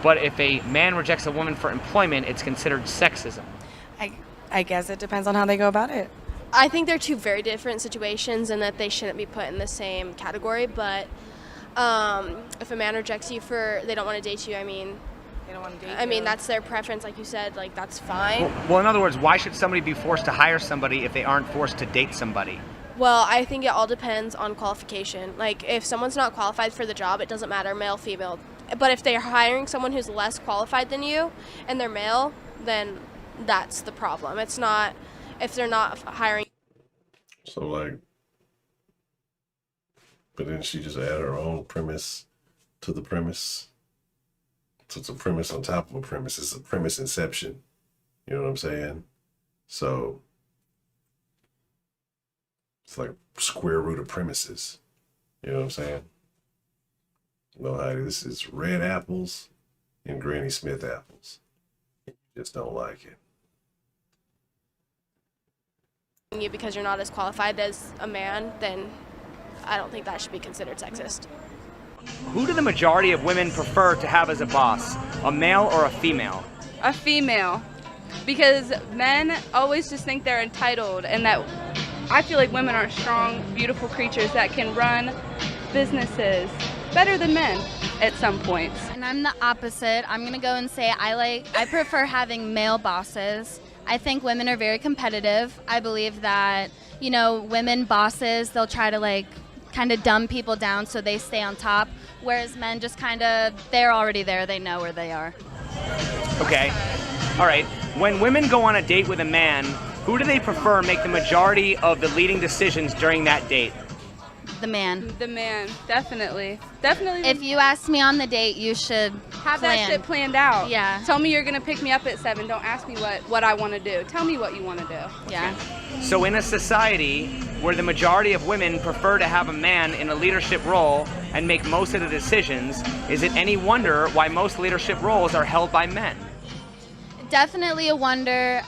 S15: but if a man rejects a woman for employment, it's considered sexism?
S22: I guess it depends on how they go about it.
S3: I think they're two very different situations and that they shouldn't be put in the same category, but if a man rejects you they don't want to date you, I mean,
S22: they don't want to date you.
S3: That's their preference, like you said, like that's fine.
S15: Well, in other words, why should somebody be forced to hire somebody if they aren't forced to date somebody?
S3: Well, I think it all depends on qualification. Like, if someone's not qualified for the job, it doesn't matter, male, female. But if they're hiring someone who's less qualified than you and they're male, then that's the problem. It's not if they're not hiring.
S1: So like, but then she just added her own premise to the premise. So it's a premise on top of a premise. It's a premise inception. You know what I'm saying? So it's like square root of premises. You know what I'm saying? No, Heidi, this is red apples and Granny Smith apples. You just don't like it.
S3: You because you're not as qualified as a man, then I don't think that should be considered sexist.
S15: Who do the majority of women prefer to have as a boss, a male or a female?
S23: A female. Because men always just think they're entitled, and that I feel like women are strong, beautiful creatures that can run businesses better than men at some points.
S20: And I'm the opposite. I'm going to go and say I prefer having male bosses. I think women are very competitive. I believe that, women bosses, they'll try to kind of dumb people down so they stay on top, whereas men just they're already there. They know where they are.
S15: Okay. All right. When women go on a date with a man, who do they prefer make the majority of the leading decisions during that date?
S20: The man.
S23: The man, definitely. Definitely.
S20: If you ask me on the date, you should
S23: have that shit planned out.
S20: Yeah.
S23: Tell me you're going to pick me up at 7. Don't ask me what I want to do. Tell me what you want to do.
S20: Yeah.
S15: So in a society where the majority of women prefer to have a man in a leadership role and make most of the decisions, is it any wonder why most leadership roles are held by men?
S20: Definitely a wonder.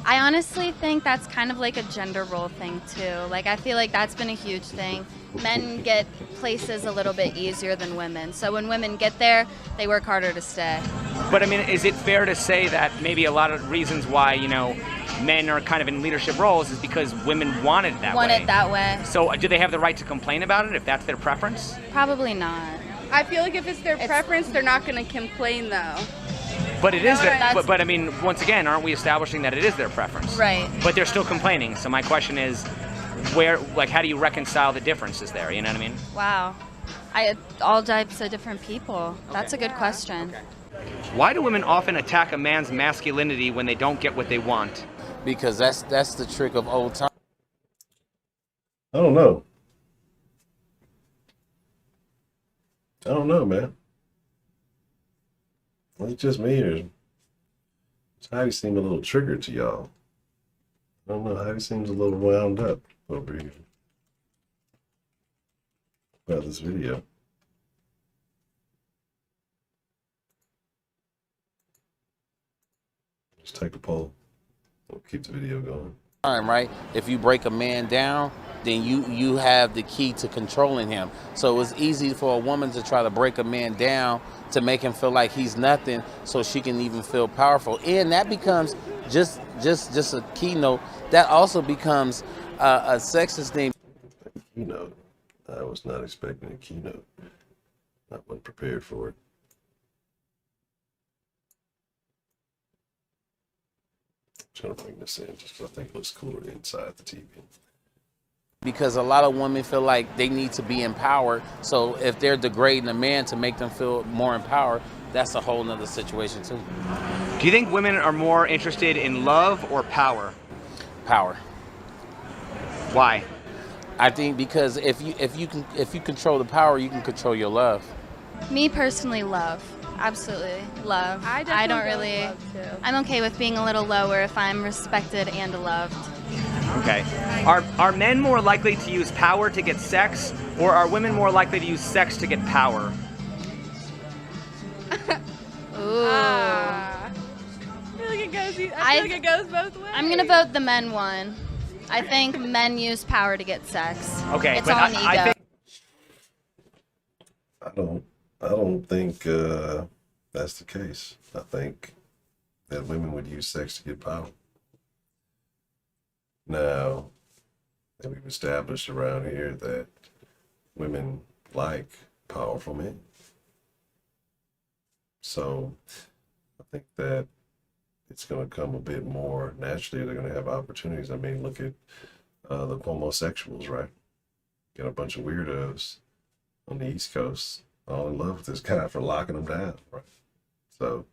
S20: I honestly think that's kind of like a gender role thing too. I feel like that's been a huge thing. Men get places a little bit easier than women. So when women get there, they work harder to stay.
S15: But I mean, is it fair to say that maybe a lot of reasons why, men are kind of in leadership roles is because women want it that way?
S20: Want it that way.
S15: So do they have the right to complain about it if that's their preference?
S20: Probably not.
S23: I feel like if it's their preference, they're not going to complain though.
S15: But it is but I mean, once again, aren't we establishing that it is their preference?
S20: Right.
S15: But they're still complaining. So my question is, how do you reconcile the differences there? You know what I mean?
S20: Wow. All types of different people. That's a good question.
S15: Why do women often attack a man's masculinity when they don't get what they want?
S19: Because that's the trick of old times.
S1: I don't know. I don't know, man. It's just me, or does Heidi seem a little triggered to y'all? I don't know. Heidi seems a little wound up over here about this video. Let's take a poll. We'll keep the video going.
S19: Right? If you break a man down, then you have the key to controlling him. So it's easy for a woman to try to break a man down to make him feel like he's nothing, so she can even feel powerful. And that becomes just a keynote. That also becomes a sexist thing.
S1: Keynote. I was not expecting a keynote. I wasn't prepared for it. Trying to bring this in just because I think it looks cooler inside the TV.
S19: Because a lot of women feel like they need to be empowered. So if they're degrading a man to make them feel more empowered, that's a whole nother situation too.
S15: Do you think women are more interested in love or power?
S19: Power.
S15: Why?
S19: I think because if you control the power, you can control your love.
S20: Me personally, love. Absolutely, love. I don't really. I'm okay with being a little lower if I'm respected and loved.
S15: Okay. Are men more likely to use power to get sex, or are women more likely to use sex to get power?
S20: Ooh.
S3: I feel like it goes both ways.
S20: I'm gonna vote the men one. I think men use power to get sex.
S15: Okay,
S20: it's
S15: but
S20: all an ego.
S1: I don't think that's the case. I think that women would use sex to get power. Now, we've established around here that women like powerful men. So I think that it's going to come a bit more naturally. They're going to have opportunities. I mean, look at the homosexuals, right? Got a bunch of weirdos on the East Coast all in love with this guy for locking them down, right? So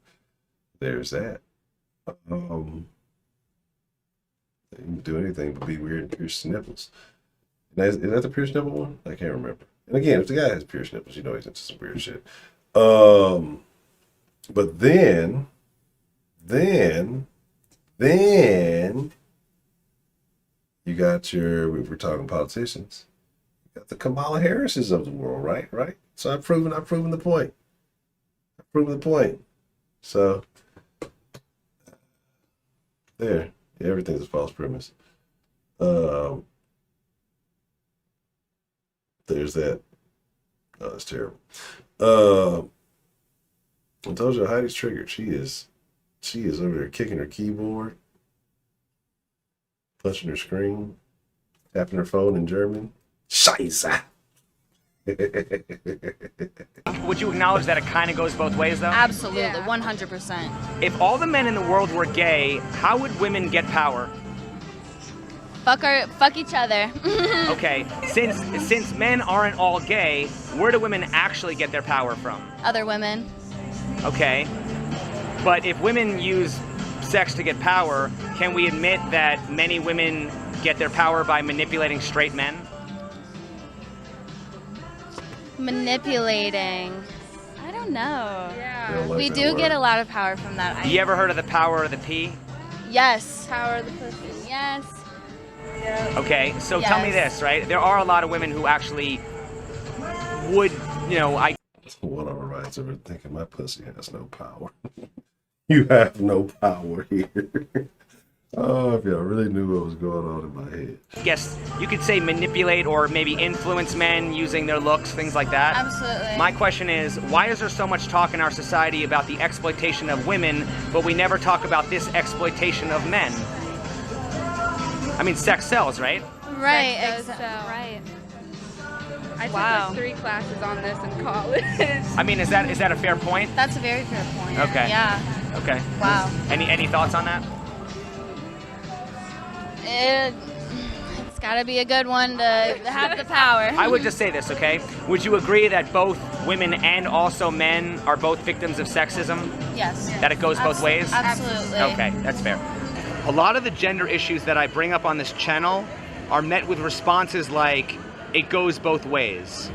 S1: there's that. You can do anything but be weird and pierce nipples. Is that the pierced nipple one? I can't remember. And again, if the guy has pierced nipples, you know he's into some weird shit. But then you got we're talking politicians. You got the Kamala Harrises of the world, right? Right? So I've proven the point. I've proven the point. So there. Yeah, everything's a false premise. There's that. Oh, that's terrible. I told you Heidi's triggered. She is over there kicking her keyboard, punching her screen, tapping her phone in German. Scheiße.
S15: Would you acknowledge that it kind of goes both ways, though?
S20: Absolutely, 100%.
S15: If all the men in the world were gay, how would women get power?
S20: Fuck each other.
S15: Okay, since men aren't all gay, where do women actually get their power from?
S20: Other women.
S15: Okay, but if women use sex to get power, can we admit that many women get their power by manipulating straight men?
S20: Manipulating. I don't know.
S15: Yeah.
S20: We do get a lot of power from that.
S15: You ever heard of the power of the pee?
S20: Yes.
S3: Power of the pussy.
S20: Yes.
S3: Yeah.
S15: Okay, so tell me this, right? There are a lot of women who actually would,
S1: One of our rights ever thinking my pussy has no power. You have no power here. Oh, if y'all really knew what was going on in my head.
S15: Yes, you could say manipulate or maybe influence men using their looks, things like that.
S20: Absolutely.
S15: My question is, why is there so much talk in our society about the exploitation of women, but we never talk about this exploitation of men? I mean, sex sells, right?
S20: Right,
S3: exactly.
S20: Right.
S3: I took
S20: Wow.
S3: like 3 classes on this in college.
S15: I mean, is that a fair point?
S20: That's a very fair point.
S15: Okay.
S20: Yeah.
S15: Okay.
S20: Wow.
S15: Any thoughts on that?
S20: It's Gotta be a good one to have the power.
S15: I would just say this, okay? Would you agree that both women and also men are both victims of sexism?
S20: Yes.
S15: That it goes both ways?
S20: Absolutely.
S15: Okay, that's fair. A lot of the gender issues that I bring up on this channel are met with responses like, it goes both ways.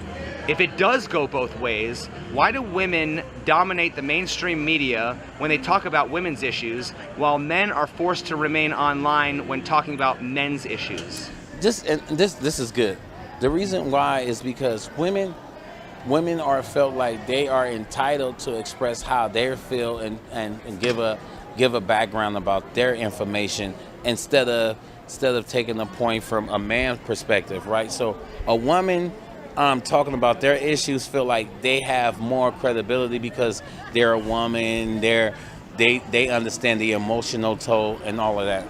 S15: If it does go both ways, why do women dominate the mainstream media when they talk about women's issues, while men are forced to remain online when talking about men's issues?
S19: This is good. The reason why is because women are felt like they are entitled to express how they feel and give a background about their information instead of taking a point from a man's perspective, right? So a woman talking about their issues feel like they have more credibility because they're a woman, they understand the emotional toll and all of that.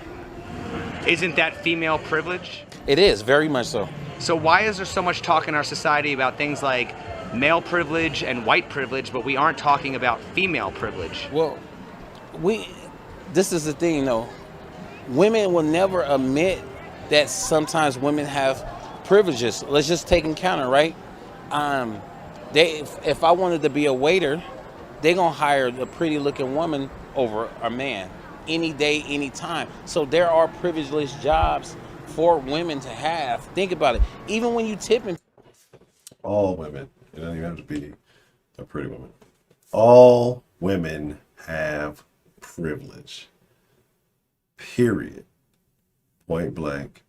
S15: Isn't that female privilege?
S19: It is, very much so.
S15: So why is there so much talk in our society about things like male privilege and white privilege, but we aren't talking about female privilege?
S19: Well, this is the thing though. Women will never admit that sometimes women have privileges. Let's just take encounter, right? If I wanted to be a waiter, they gonna hire a pretty looking woman over a man any day, any time. So there are privileged jobs for women to have. Think about it. Even when you tipping.
S1: All women. It doesn't even have to be a pretty woman. All women have privilege. Period. Point blank.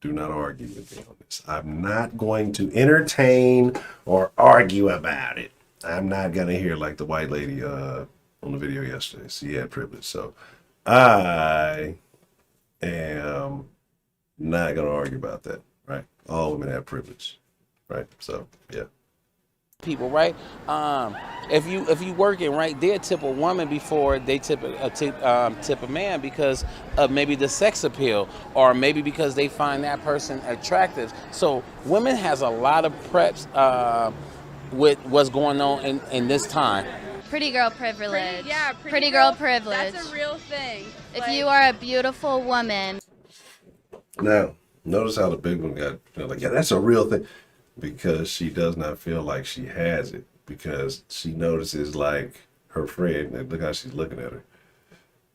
S1: Do not argue with me on this. I'm not going to entertain or argue about it. I'm not going to hear like the white lady on the video yesterday. She had privilege. So I am not going to argue about that, right? All women have privilege, right? So, yeah.
S19: People, right? If you working, right, they'll tip a woman before they tip a man because of maybe the sex appeal or maybe because they find that person attractive. So women has a lot of preps with what's going on in this time.
S20: Pretty girl privilege.
S23: Pretty
S20: girl privilege.
S23: That's a real thing.
S20: If you are a beautiful woman.
S1: Now, notice how the big one got, like, yeah, that's a real thing. Because she does not feel like she has it. Because she notices like her friend, and look how she's looking at her,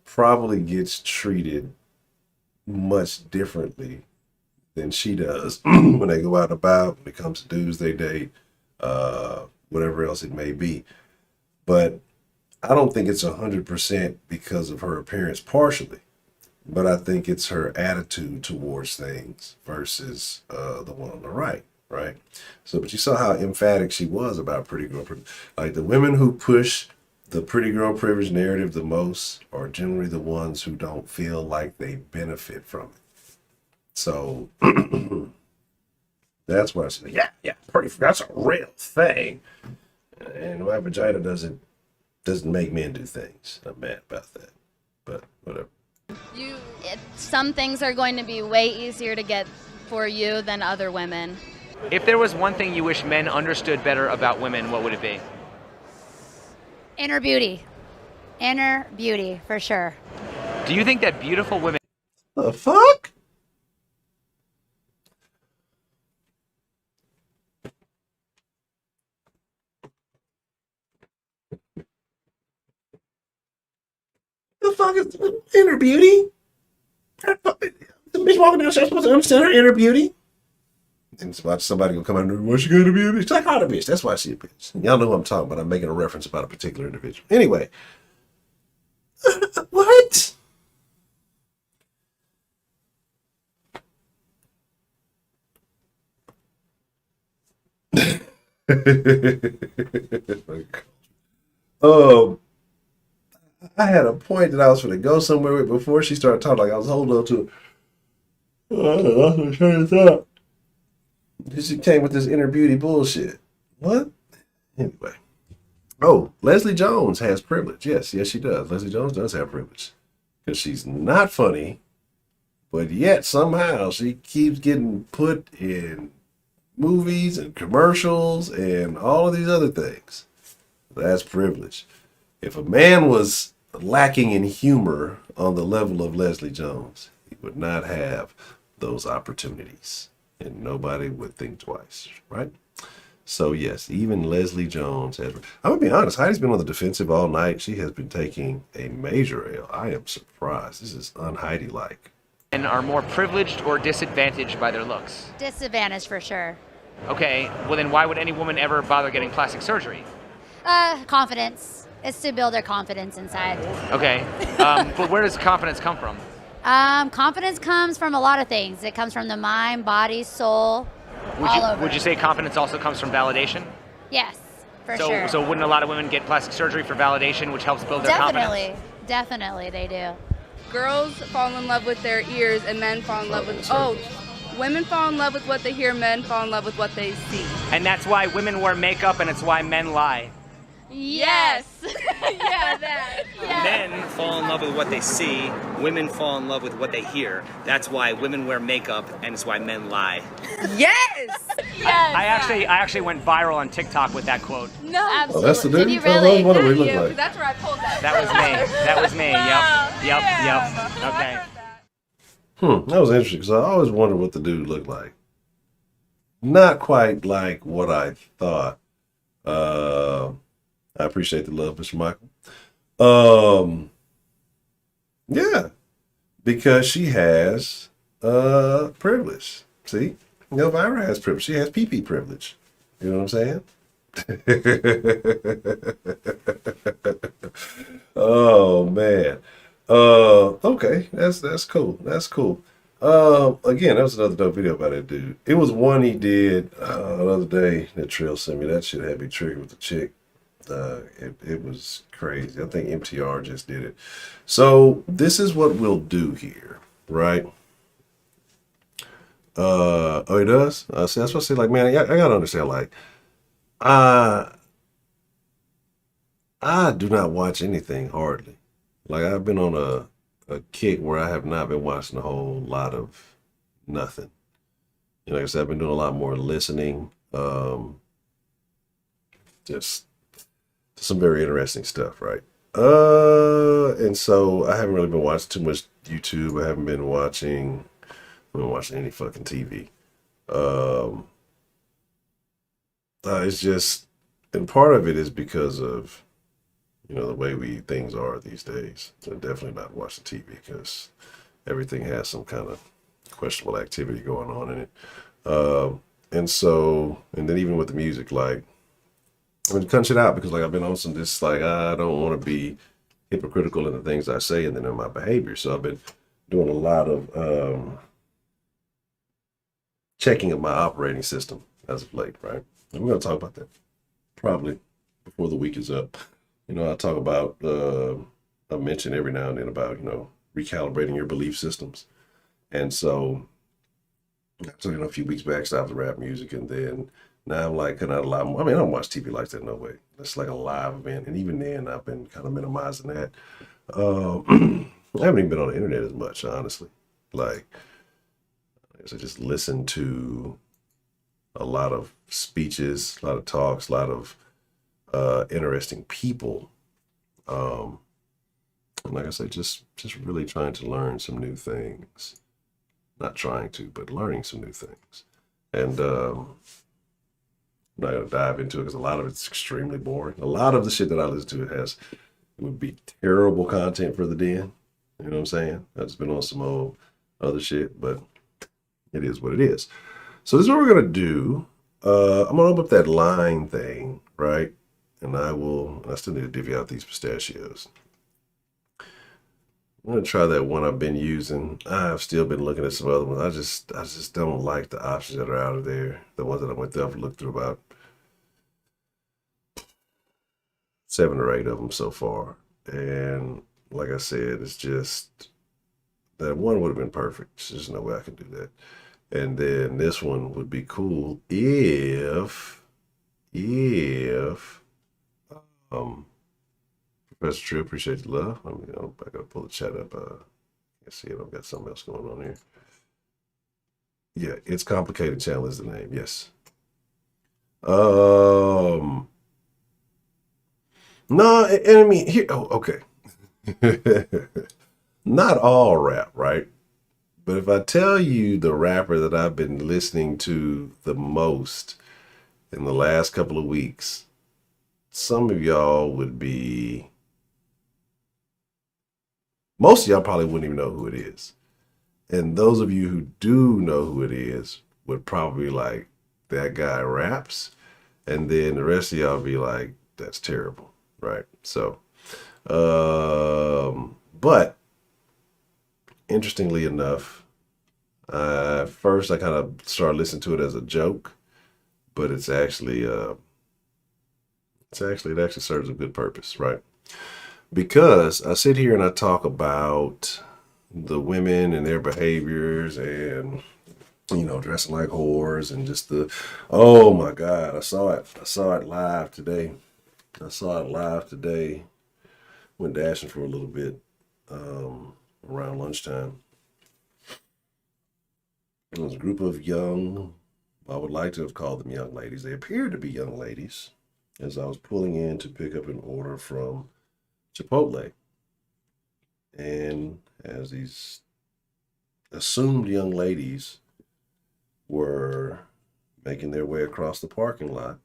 S1: probably gets treated much differently than she does when they go out and about, when it comes to dudes they date, whatever else it may be. But I don't think it's 100% because of her appearance partially. But I think it's her attitude towards things versus the one on the right. Right. So, but you saw how emphatic she was about pretty girl privilege. Like the women who push the pretty girl privilege narrative the most are generally the ones who don't feel like they benefit from it. So that's why I said, yeah, that's a real thing. And my vagina doesn't make men do things. I'm mad about that. But whatever.
S20: Some things are going to be way easier to get for you than other women.
S15: If there was one thing you wish men understood better about women, what would it be?
S17: Inner beauty. Inner beauty, for sure.
S15: Do you think that beautiful women...
S1: The fuck? The fuck is inner beauty? The bitch walking down the street supposed to understand her inner beauty? And somebody gonna come out and go, what's she gonna be a bitch? Check out a bitch. That's why she's a bitch. Y'all know who I'm talking about. I'm making a reference about a particular individual. Anyway. What? I had a point that I was going to go somewhere with before she started talking. Like I was holding on to it. I don't know. I'm going to turn this up. She came with this inner beauty bullshit. What? Anyway. Oh, Leslie Jones has privilege. Yes, she does. Leslie Jones does have privilege. Because she's not funny, but yet somehow she keeps getting put in movies and commercials and all of these other things. That's privilege. If a man was lacking in humor on the level of Leslie Jones, he would not have those opportunities, and nobody would think twice, right? So yes, even Leslie Jones has. I'm gonna be honest. Heidi's been on the defensive all night. She has been taking a major L. I am surprised. This is un-Heidi like.
S15: And are more privileged or disadvantaged by their looks?
S17: Disadvantage for sure.
S15: Okay, well then why would any woman ever bother getting plastic surgery?
S17: Confidence. It's to build their confidence inside.
S15: Okay, but where does confidence come from?
S17: Confidence comes from a lot of things. It comes from the mind, body, soul, all over.
S15: Would you say confidence also comes from validation?
S17: Yes, for sure.
S15: So wouldn't a lot of women get plastic surgery for validation, which helps build their confidence?
S17: Definitely they do.
S23: Girls fall in love with their ears and men fall in love with, women fall in love with what they hear, men fall in love with what they see.
S15: And that's why women wear makeup and it's why men lie.
S23: Yes. Yeah, that. Yeah.
S4: Men fall in love with what they see, women fall in love with what they hear. That's why women wear makeup and it's why men lie.
S23: Yes! Yes!
S15: I actually went viral on TikTok with that quote.
S23: No.
S1: Oh, that's the dude?
S23: Did you
S1: Tell
S23: really?
S1: us what it looked like.
S23: That's where I pulled that.
S15: That was me. That was me. Yep.
S1: That was interesting because I always wondered what the dude looked like. Not quite like what I thought. I appreciate the love, Mr. Michael. Yeah, because she has privilege. See, Elvira has privilege. She has pee-pee privilege. You know what I'm saying? Oh man. Okay, that's cool. That's cool. Again, that was another dope video about that dude. It was one he did the other day that Trill sent me. That shit had me triggered with the chick. It was crazy. I think MTR just did it. So this is what we'll do here, right? Oh, it does? See, that's what I say. Like, man, I gotta understand. Like, I do not watch anything hardly. Like, I've been on a kick where I have not been watching a whole lot of nothing. You know, like I said, I've been doing a lot more listening. Just some very interesting stuff, right? And so I haven't really been watching too much YouTube. I haven't been watching any fucking TV. It's just, and part of it is because of, you know, the way things are these days. So definitely not watching TV because everything has some kind of questionable activity going on in it. And then even with the music, like, I'm gonna cut shit out because like I've been on some this like I don't want to be hypocritical in the things I say and then in my behavior. So I've been doing a lot of checking of my operating system as of late, right? And we're gonna talk about that probably before the week is up. You know, I talk about I mention every now and then about, you know, recalibrating your belief systems. And so you know, a few weeks back stopped the rap music, and then now I'm like cutting out a lot more. I mean, I don't watch TV like that, no way. It's like a live event, and even then I've been kind of minimizing that. I haven't even been on the internet as much, honestly. Like, I just listen to a lot of speeches, a lot of talks, a lot of interesting people. And like I say, just really trying to learn some new things. Not trying to, but learning some new things. And I'm not going to dive into it because a lot of it's extremely boring. A lot of the shit that I listen to would be terrible content for the den. You know what I'm saying? I've just been on some old other shit, but it is what it is. So this is what we're going to do. I'm going to open up that line thing, right? And I still need to divvy out these pistachios. I'm going to try that one I've been using. I've still been looking at some other ones. I just don't like the options that are out of there. The ones that I went through, I've looked through about 7 or 8 of them so far. And like I said, it's just, that one would have been perfect. There's no way I can do that. And then this one would be cool if Professor Trill, appreciate the love. I gotta pull the chat up. Let's see if I've got something else going on here. Yeah, It's Complicated Channel is the name. Yes. No, and I mean here. Oh, okay. Not all rap, right? But if I tell you the rapper that I've been listening to the most in the last couple of weeks, some of y'all would be, most of y'all probably wouldn't even know who it is. And those of you who do know who it is would probably like, that guy raps. And then the rest of y'all be like, that's terrible, right? So, but interestingly enough, first I kind of started listening to it as a joke, but it actually serves a good purpose, right? Because I sit here and I talk about the women and their behaviors and, you know, dressing like whores and just oh my God, I saw it live today. Went dashing for a little bit around lunchtime. There was a group of young, I would like to have called them young ladies. They appeared to be young ladies as I was pulling in to pick up an order from Chipotle. And as these assumed young ladies were making their way across the parking lot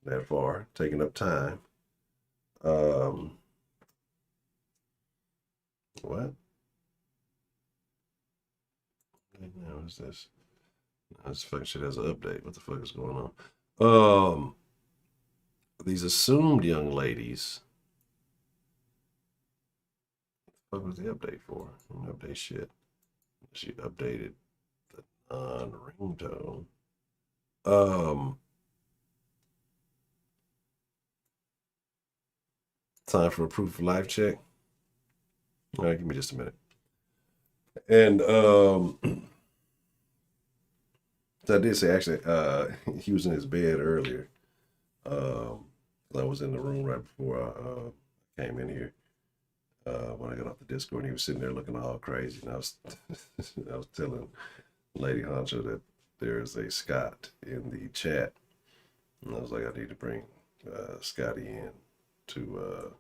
S1: that far, taking up time, what? Now is this? This fucking shit has an update. What the fuck is going on? These assumed young ladies. What was the update for? Update shit. She updated the non-ringtone. Time for a proof of life check. All right, give me just a minute. And so I did say actually he was in his bed earlier. I was in the room right before I came in here. When I got off the Discord, and he was sitting there looking all crazy. And I was telling Lady Honcho that there's a Scott in the chat. And I was like, I need to bring Scotty in to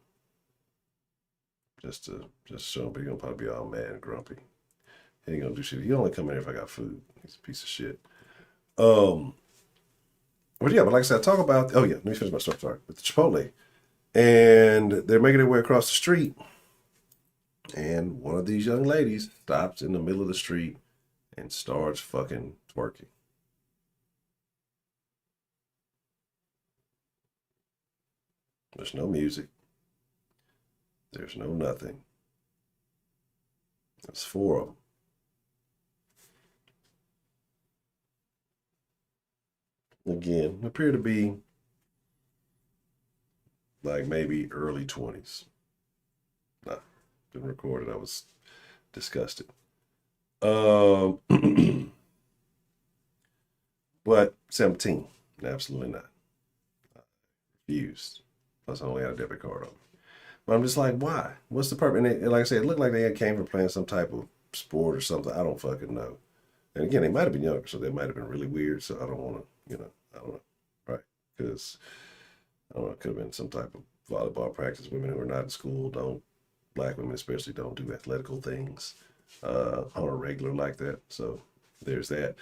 S1: just show him, but he's gonna probably be all mad and grumpy. He ain't gonna do shit. He only come in here if I got food. He's a piece of shit. But yeah, but like I said, I talk about, let me finish my story, sorry, with the Chipotle. And they're making their way across the street. And one of these young ladies stops in the middle of the street and starts fucking twerking. There's no music. There's no nothing. There's four of them. Again, appear to be like maybe early 20s. Nah, didn't record it. I was disgusted. But 17, absolutely not. Refused. Plus, I only had a debit card on me. But I'm just like, why? What's the purpose? And like I said, it looked like they came from playing some type of sport or something. I don't fucking know. And again, they might have been younger, so they might have been really weird. So I don't want to, I don't know, right? Because I don't know, it could have been some type of volleyball practice. Women who are not in school black women especially don't do athletical things on a regular like that. So there's that.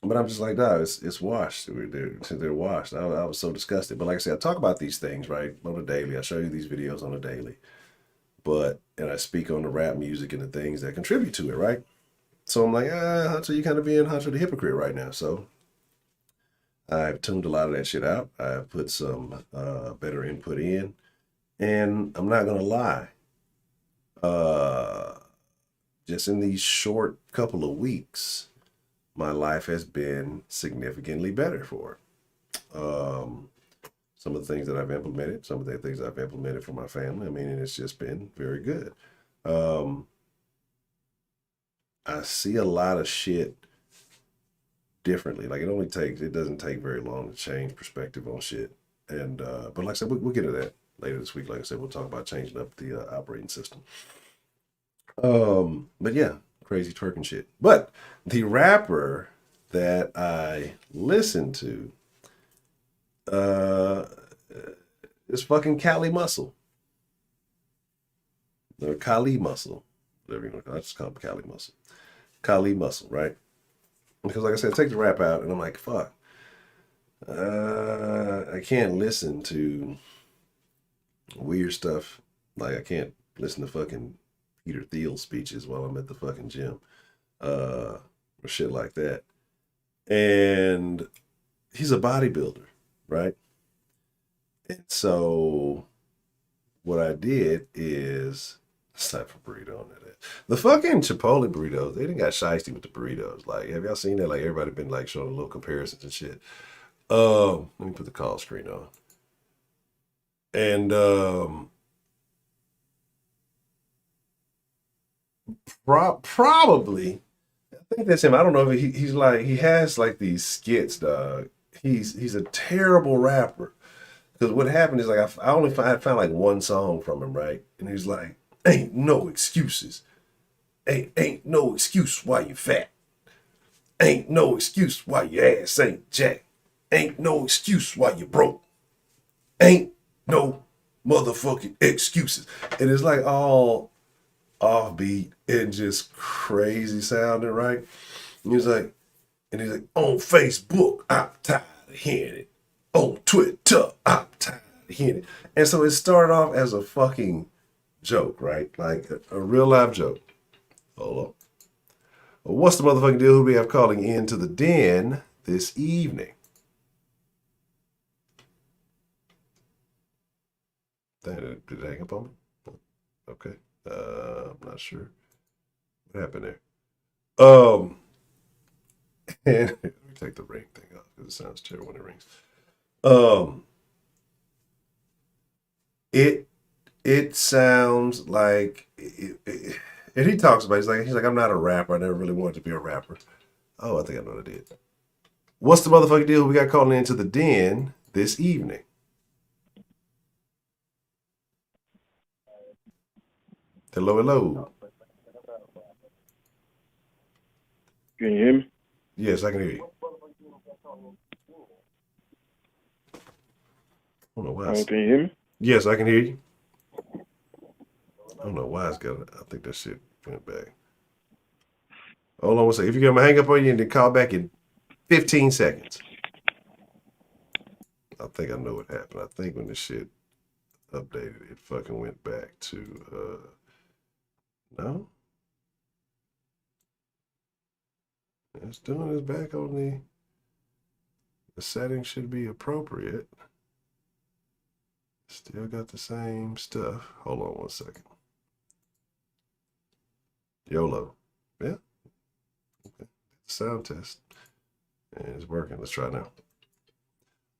S1: But I'm just like, no, it's washed. They're washed. I was so disgusted. But like I said, I talk about these things, right, on a daily. I show you these videos on a daily. And I speak on the rap music and the things that contribute to it, right? So I'm like, Honcho, you kind of being Honcho the hypocrite right now. So I've tuned a lot of that shit out. I've put some better input in. And I'm not going to lie. Just in these short couple of weeks, my life has been significantly better for it. Some of the things that I've implemented, some of the things I've implemented for my family, I mean, and it's just been very good. I see a lot of shit differently. Like it doesn't take very long to change perspective on shit. And, but like I said, we'll get to that later this week. Like I said, we'll talk about changing up the operating system. But yeah, crazy twerking shit. But the rapper that I listen to is fucking Cali Muscle. Or Kali Muscle. whatever you want to call it. I just call him Kali Muscle. Kali Muscle, right? Because like I said, take the rap out, and I'm like, fuck. I can't listen to weird stuff. Like I can't listen to fucking Peter Thiel speeches while I'm at the fucking gym. Or shit like that. And he's a bodybuilder, right? And so what I did is it's time for burrito on that. The fucking Chipotle burritos, they didn't got shiesty with the burritos. Like, have y'all seen that? Like everybody been like showing little comparisons and shit. Let me put the call screen on. And probably I think that's him. I don't know if he's like he has like these skits, dog. He's a terrible rapper. Because what happened is like I only found like one song from him, right? And he's like, "Ain't no excuses. Ain't no excuse why you fat. Ain't no excuse why your ass ain't jack. Ain't no excuse why you broke. Ain't no motherfucking excuses." And it's like all offbeat and just crazy sounding, right? And he's like, on Facebook, I'm tired of hearing it. On Twitter, I'm tired of hearing it. And so it started off as a fucking joke, right? Like a real life joke. Hold on. Well, what's the motherfucking deal? Who we have calling into the den this evening? Did it hang up on me? Okay. I'm not sure what happened there. And let me take the ring thing off because it sounds terrible when it rings. It sounds like and he talks about he's like I'm not a rapper. I never really wanted to be a rapper. Oh, I think I know what I did. What's the motherfucking deal? We got calling into the den this evening. Hello, hello.
S5: Can you hear me?
S1: Yes, I can hear you. I don't know why.
S5: Can you hear me?
S1: Yes, I can hear you. I don't know why it's got. I think that shit went back. Hold on one second. If you're gonna hang up on you and then call back in 15 seconds. I think I know what happened. I think when the shit updated, it fucking went back to no. It's doing this back on the settings should be appropriate. Still got the same stuff. Hold on one second. YOLO. Yeah. Okay. Sound test. And it's working. Let's try now.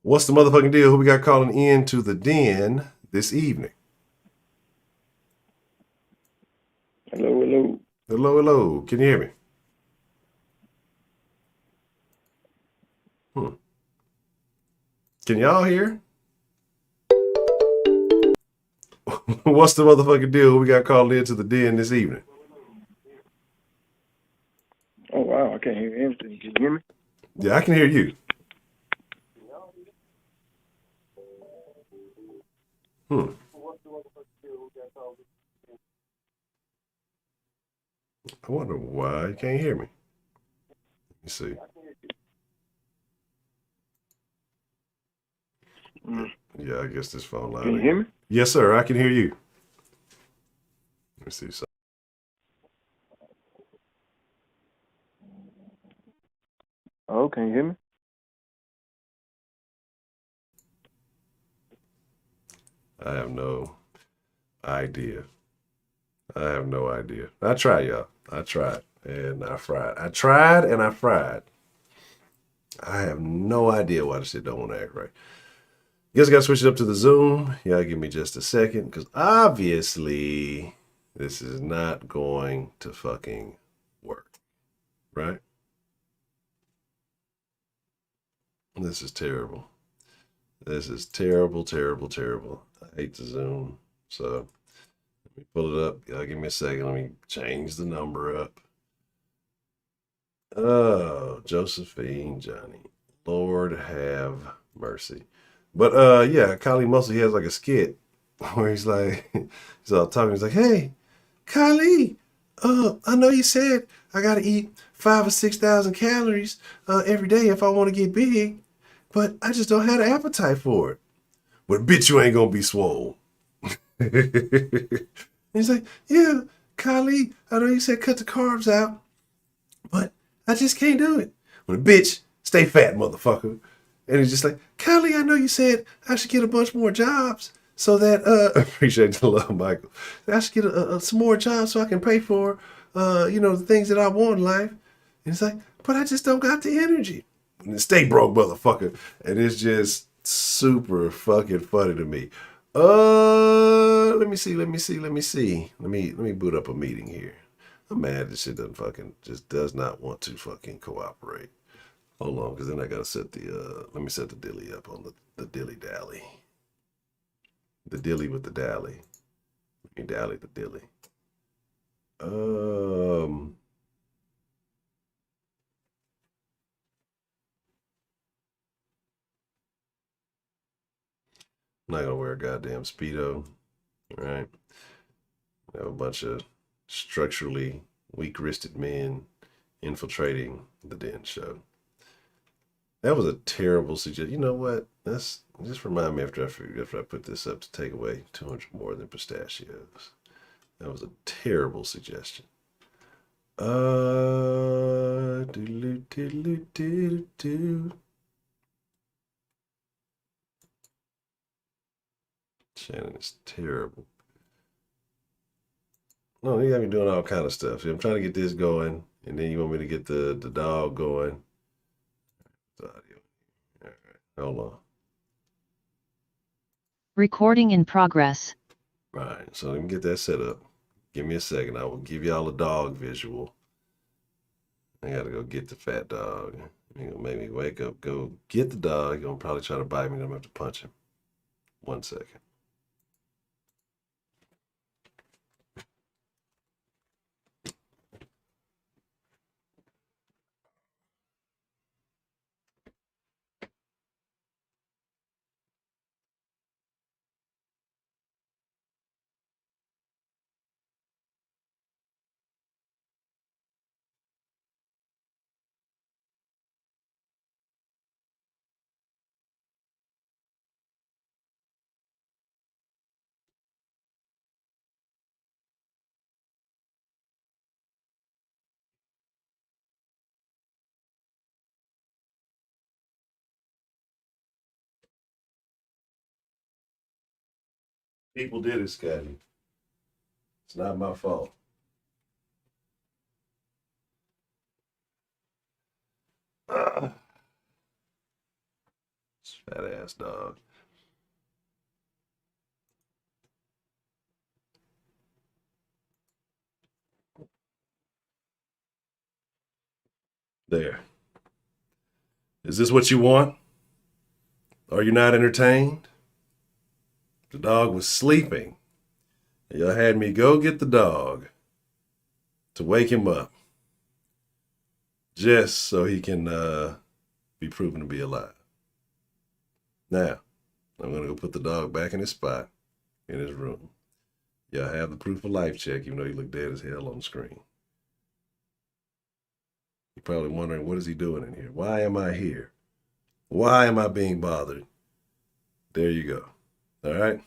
S1: What's the motherfucking deal? Who we got calling in to the den this evening?
S5: Hello, hello.
S1: Hello, hello. Can you hear me? Can y'all hear? What's the motherfucking deal? Who we got called into the den this evening?
S5: Oh, wow. I can't hear anything. Can you hear me?
S1: Yeah, I can hear you. I wonder why you can't hear me. Let me see. Yeah, I guess this phone line.
S5: Can you hear me?
S1: Yes, sir. I can hear you. Let me see.
S5: Oh, can you hear me?
S1: I have no idea. I have no idea. I tried, y'all. I tried and I fried. I tried and I fried. I have no idea why this shit don't want to act right. Guess I got to switch it up to the Zoom. Y'all give me just a second because obviously this is not going to fucking work. Right? This is terrible. This is terrible, terrible, terrible. I hate the Zoom. So let me pull it up. Y'all give me a second. Let me change the number up. Oh, Josephine, Johnny. Lord have mercy. But yeah, Kali Muscle, he has like a skit where he's like, he's all talking. He's like, "Hey, Kali, I know you said I gotta eat 5 or 6,000 calories every day if I want to get big, but I just don't have the appetite for it. But bitch, you ain't gonna be swole. He's like, yeah, Kylie, I know you said cut the carbs out, but I just can't do it. Well, bitch, stay fat, motherfucker. And he's just like, Kylie, I know you said I should get a bunch more jobs so that, appreciate the love, Michael. I should get some more jobs so I can pay for, the things that I want in life. And he's like, but I just don't got the energy. And stay broke, motherfucker. And it's just super fucking funny to me. Let me see. Let me boot up a meeting here. I'm mad this shit does not want to fucking cooperate. Hold on, because then I gotta set let me set the dilly up on the dilly dally. The dilly with the dally. Let me dally the dilly. I'm not gonna wear a goddamn Speedo. All right. I have a bunch of structurally weak-wristed men infiltrating the Den show. That was a terrible suggestion. You know what? That's just remind me after I put this up to take away 200 more than pistachios. That was a terrible suggestion. Shannon is terrible. No, you got me doing all kind of stuff. See, I'm trying to get this going, and then you want me to get the dog going. The audio. All right, hold on.
S6: Recording in progress.
S1: Right, so let me get that set up. Give me a second. I will give y'all a dog visual. I gotta go get the fat dog. You're gonna make me wake up, go get the dog. You're gonna probably try to bite me, and I'm gonna have to punch him. 1 second. People did it, Scotty. It's not my fault. Fat ass dog. There. Is this what you want? Are you not entertained? The dog was sleeping. Y'all had me go get the dog to wake him up just so he can be proven to be alive. Now, I'm going to go put the dog back in his spot in his room. Y'all have the proof of life check, even though he looked dead as hell on the screen. You're probably wondering, what is he doing in here? Why am I here? Why am I being bothered? There you go. All right?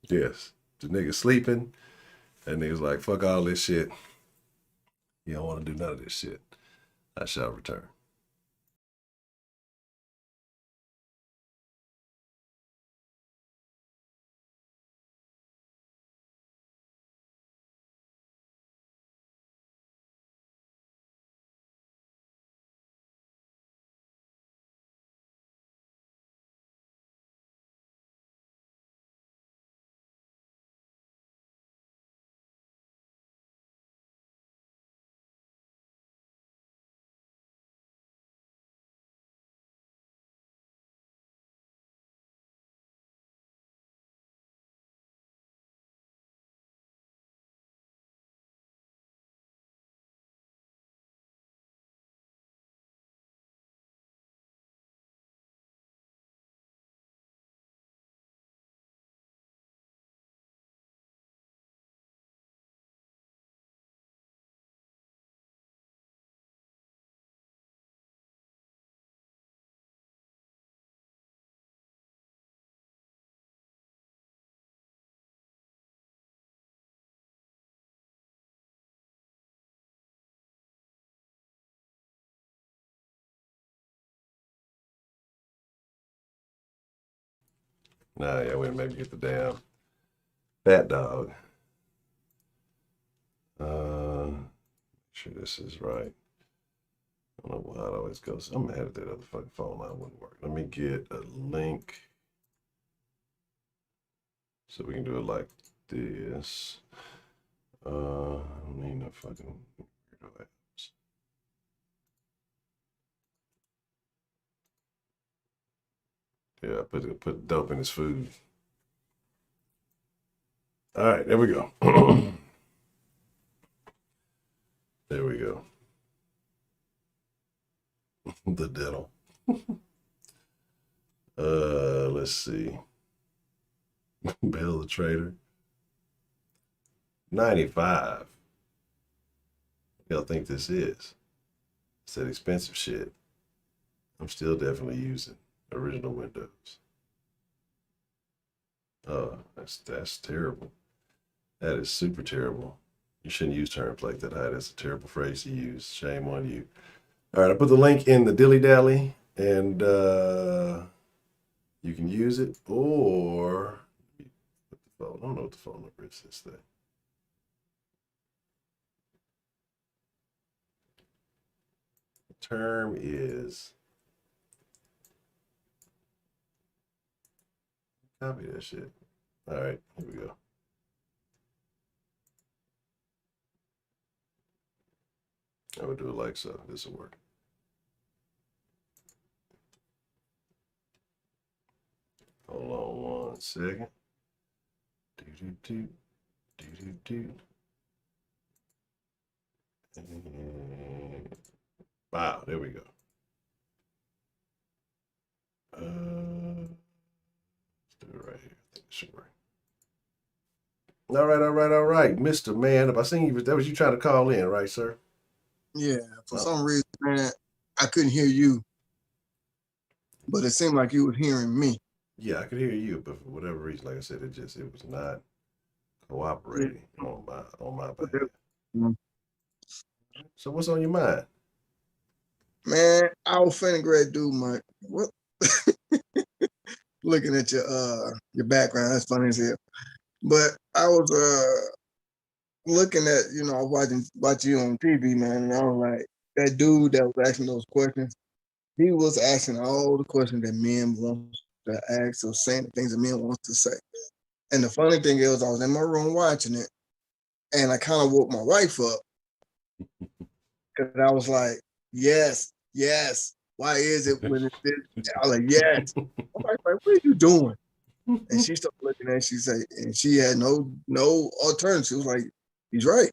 S1: Yes. The nigga sleeping. That nigga's like, fuck all this shit. You don't want to do none of this shit. I shall return. Nah, yeah, wait, maybe get the damn fat dog. Make sure this is right. I don't know why it always goes. I'm mad at that other fucking phone line wouldn't work. Let me get a link so we can do it like this. I don't need no fucking weirdo apps. Yeah, put dope in his food. All right, there we go. There we go. The dental. Let's see. Bill the Trader. 95. Y'all think this is? It's that expensive shit. I'm still definitely using original Windows. Oh, that's terrible. That is super terrible. You shouldn't use terms like that. That's a terrible phrase to use. Shame on you. All right, I put the link in the dilly dally, and you can use it, or put the phone. I don't know what the phone number is. This thing. The term is. Copy that shit. All right, here we go. I would do it like so. This will work. Hold on 1 second. Wow, there we go. Let's do it right here. I think it should work. All right. Mr. Man, if I seen you, that was you trying to call in, right, sir?
S8: Yeah, for some reason, man, I couldn't hear you, but it seemed like you were hearing me.
S1: Yeah, I could hear you, but for whatever reason, like I said, it was not cooperating on my behalf. So what's on your mind?
S8: Man, I was finna grad dude, Mike. What? Looking at your background, that's funny as hell. But I was looking at, watching you on TV, man, and I was like, that dude that was asking those questions, he was asking all the questions that men want to ask or saying the things that men want to say. And the funny thing is, I was in my room watching it, and I kind of woke my wife up because I was like, yes. Why is it when it's this? I was like, yes. My wife's like, what are you doing? And she started looking at it, she said, and she had no alternative. She was like, he's right.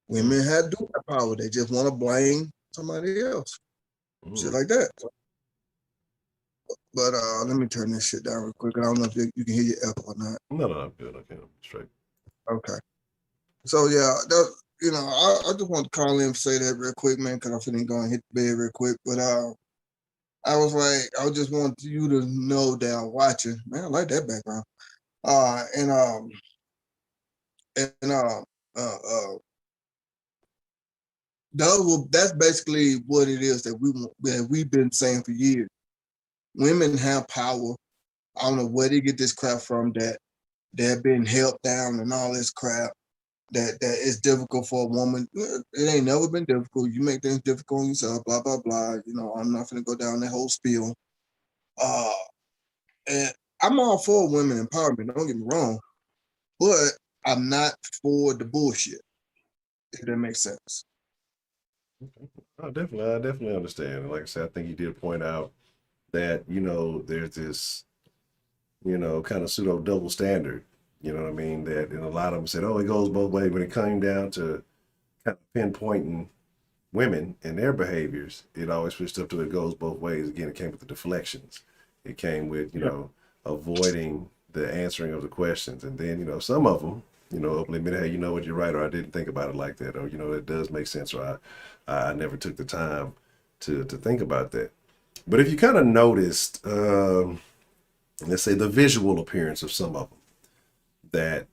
S8: Women do have power. They just want to blame somebody else. Shit like that. But let me turn this shit down real quick. I don't know if you can hear your echo or not.
S1: No, I'm good. Okay, I'm straight.
S8: Okay. So yeah, I just want to call in and say that real quick, man, because I'm finna go and hit the bed real quick. But I was like, I just want you to know that I'm watching. Man, I like that background. That's basically what it is that we've been saying for years. Women have power. I don't know where they get this crap from, that they're being held down and all this crap. That it's difficult for a woman. It ain't never been difficult. You make things difficult on yourself, blah, blah, blah. I'm not gonna go down that whole spiel. And I'm all for women empowerment, don't get me wrong, but I'm not for the bullshit, if that makes sense.
S1: I definitely understand. And like I said, I think you did point out that, there's this, kind of pseudo double standard. You know what I mean? That, and a lot of them said, oh, it goes both ways. When it came down to kind of pinpointing women and their behaviors, it always switched up to it goes both ways. Again, it came with the deflections. It came with, avoiding the answering of the questions. And then, some of them, openly admit, hey, you know what, you're right, or I didn't think about it like that, or, it does make sense, or I never took the time to think about that. But if you kind of noticed, let's say the visual appearance of some of them, that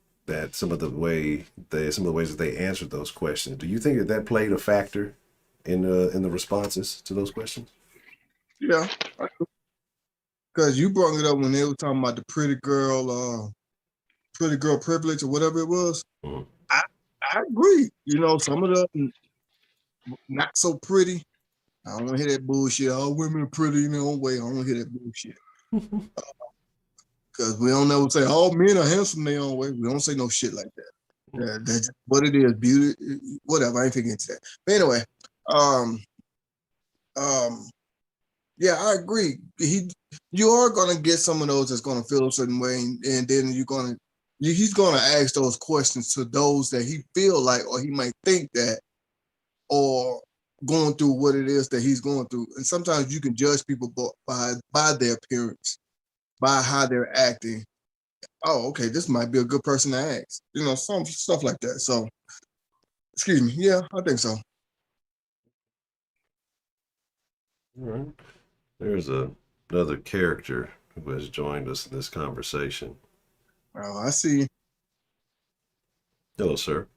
S1: some of the ways that they answered those questions, do you think that played a factor in the responses to those questions?
S8: Yeah. because you brought it up when they were talking about the pretty girl privilege or whatever it was.
S1: Mhm.
S8: I agree. You know, some of the not so pretty. I don't want to hear that bullshit. All women are pretty in their own way. I don't want to hear that bullshit. Because we don't never say all men are handsome in their own way. We don't say no shit like that. That's what it is. Beauty, whatever. I ain't thinking into that. But anyway, yeah, I agree. You are gonna get some of those that's gonna feel a certain way, and then he's gonna ask those questions to those that he feel like, or he might think that, or going through what it is that he's going through. And sometimes you can judge people by their appearance, by how they're acting. Oh, okay, this might be a good person to ask. You know, some stuff like that. So, excuse me. Yeah, I think so.
S1: All right. There's another character who has joined us in this conversation.
S8: Oh, I see.
S1: Hello, sir.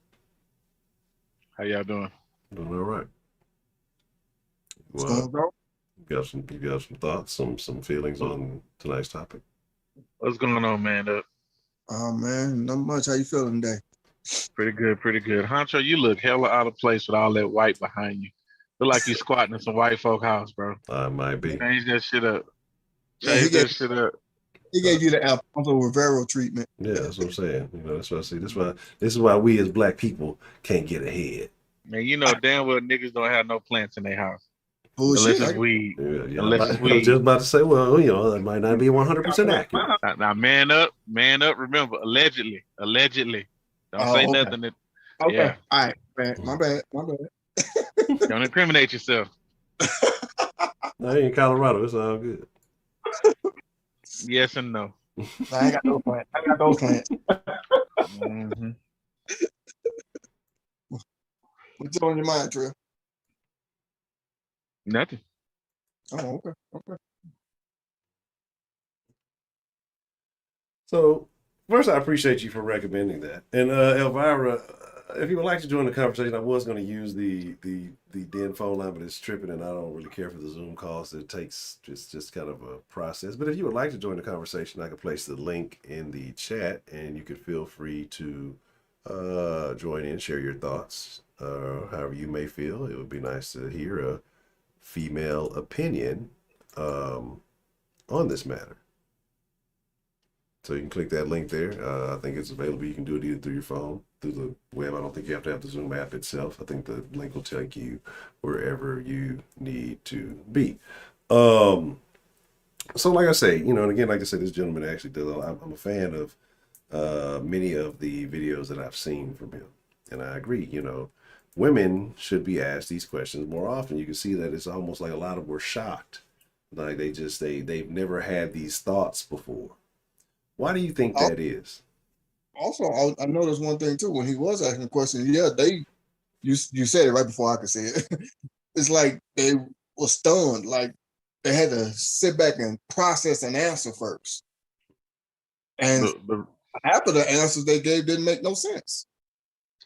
S10: How y'all doing?
S1: Doing all right.
S8: What's going on?
S1: You got some thoughts, some feelings on tonight's topic?
S10: What's going on, man?
S8: Oh man, not much. How you feeling today?
S10: Pretty good, pretty good. Honcho, you look hella out of place with all that white behind you. Look like you squatting in some white folk house, bro.
S1: I might be.
S10: Change that shit up.
S8: He gave you the Alfonso Rivero treatment.
S1: Yeah, that's what I'm saying. You know, that's what I see. This is why we as black people can't get ahead.
S10: Man, you know damn well niggas don't have no plants in their house.
S8: Bullshit.
S10: Unless it's weed.
S1: Yeah,
S10: Unless it's weed.
S1: I was just about to say, well, you know, that might not be 100% accurate.
S10: Now, man up. Remember, allegedly. Don't say nothing.
S8: Okay.
S10: Yeah.
S8: All right, man. My bad.
S10: Don't incriminate yourself.
S1: I ain't in Colorado. It's all good.
S10: Yes and no.
S8: I ain't got no plants.
S10: Mm-hmm.
S8: What's on your mind, Trill?
S10: Nothing.
S8: Oh, okay.
S1: So, first, I appreciate you for recommending that. And Elvira, if you would like to join the conversation, I was going to use the den phone line, but it's tripping, and I don't really care for the Zoom calls. It takes just kind of a process. But if you would like to join the conversation, I can place the link in the chat, and you could feel free to join in, share your thoughts, however you may feel. It would be nice to hear a female opinion on this matter. So you can click that link there. I think it's available. You can do it either through your phone, through the web. I don't think you have to have the Zoom app itself. I think the link will take you wherever you need to be. So like I say, you know, and again, like I said, this gentleman actually does. I'm a fan of many of the videos that I've seen from him. And I agree, you know, women should be asked these questions more often. You can see that it's almost like a lot of them were shocked. Like they've never had these thoughts before. Why do you think that is?
S8: Also, I noticed one thing too. When he was asking the question, you said it right before I could say it. It's like they were stunned. Like they had to sit back and process an answer first. And half of the answers they gave didn't make no sense.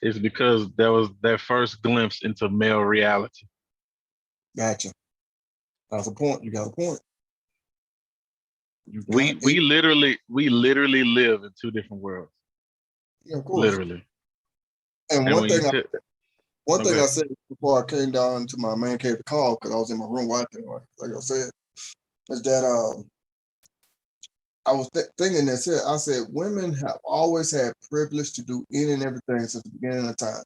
S10: It's because that was their first glimpse into male reality.
S8: Gotcha. That's a point. You got a point.
S10: We literally live in two different worlds.
S8: Yeah, of course.
S10: Literally.
S8: And one thing I said before I came down to my man cave to call, because I was in my room watching, like I said, is that I was thinking that I said women have always had privilege to do any and everything since the beginning of time.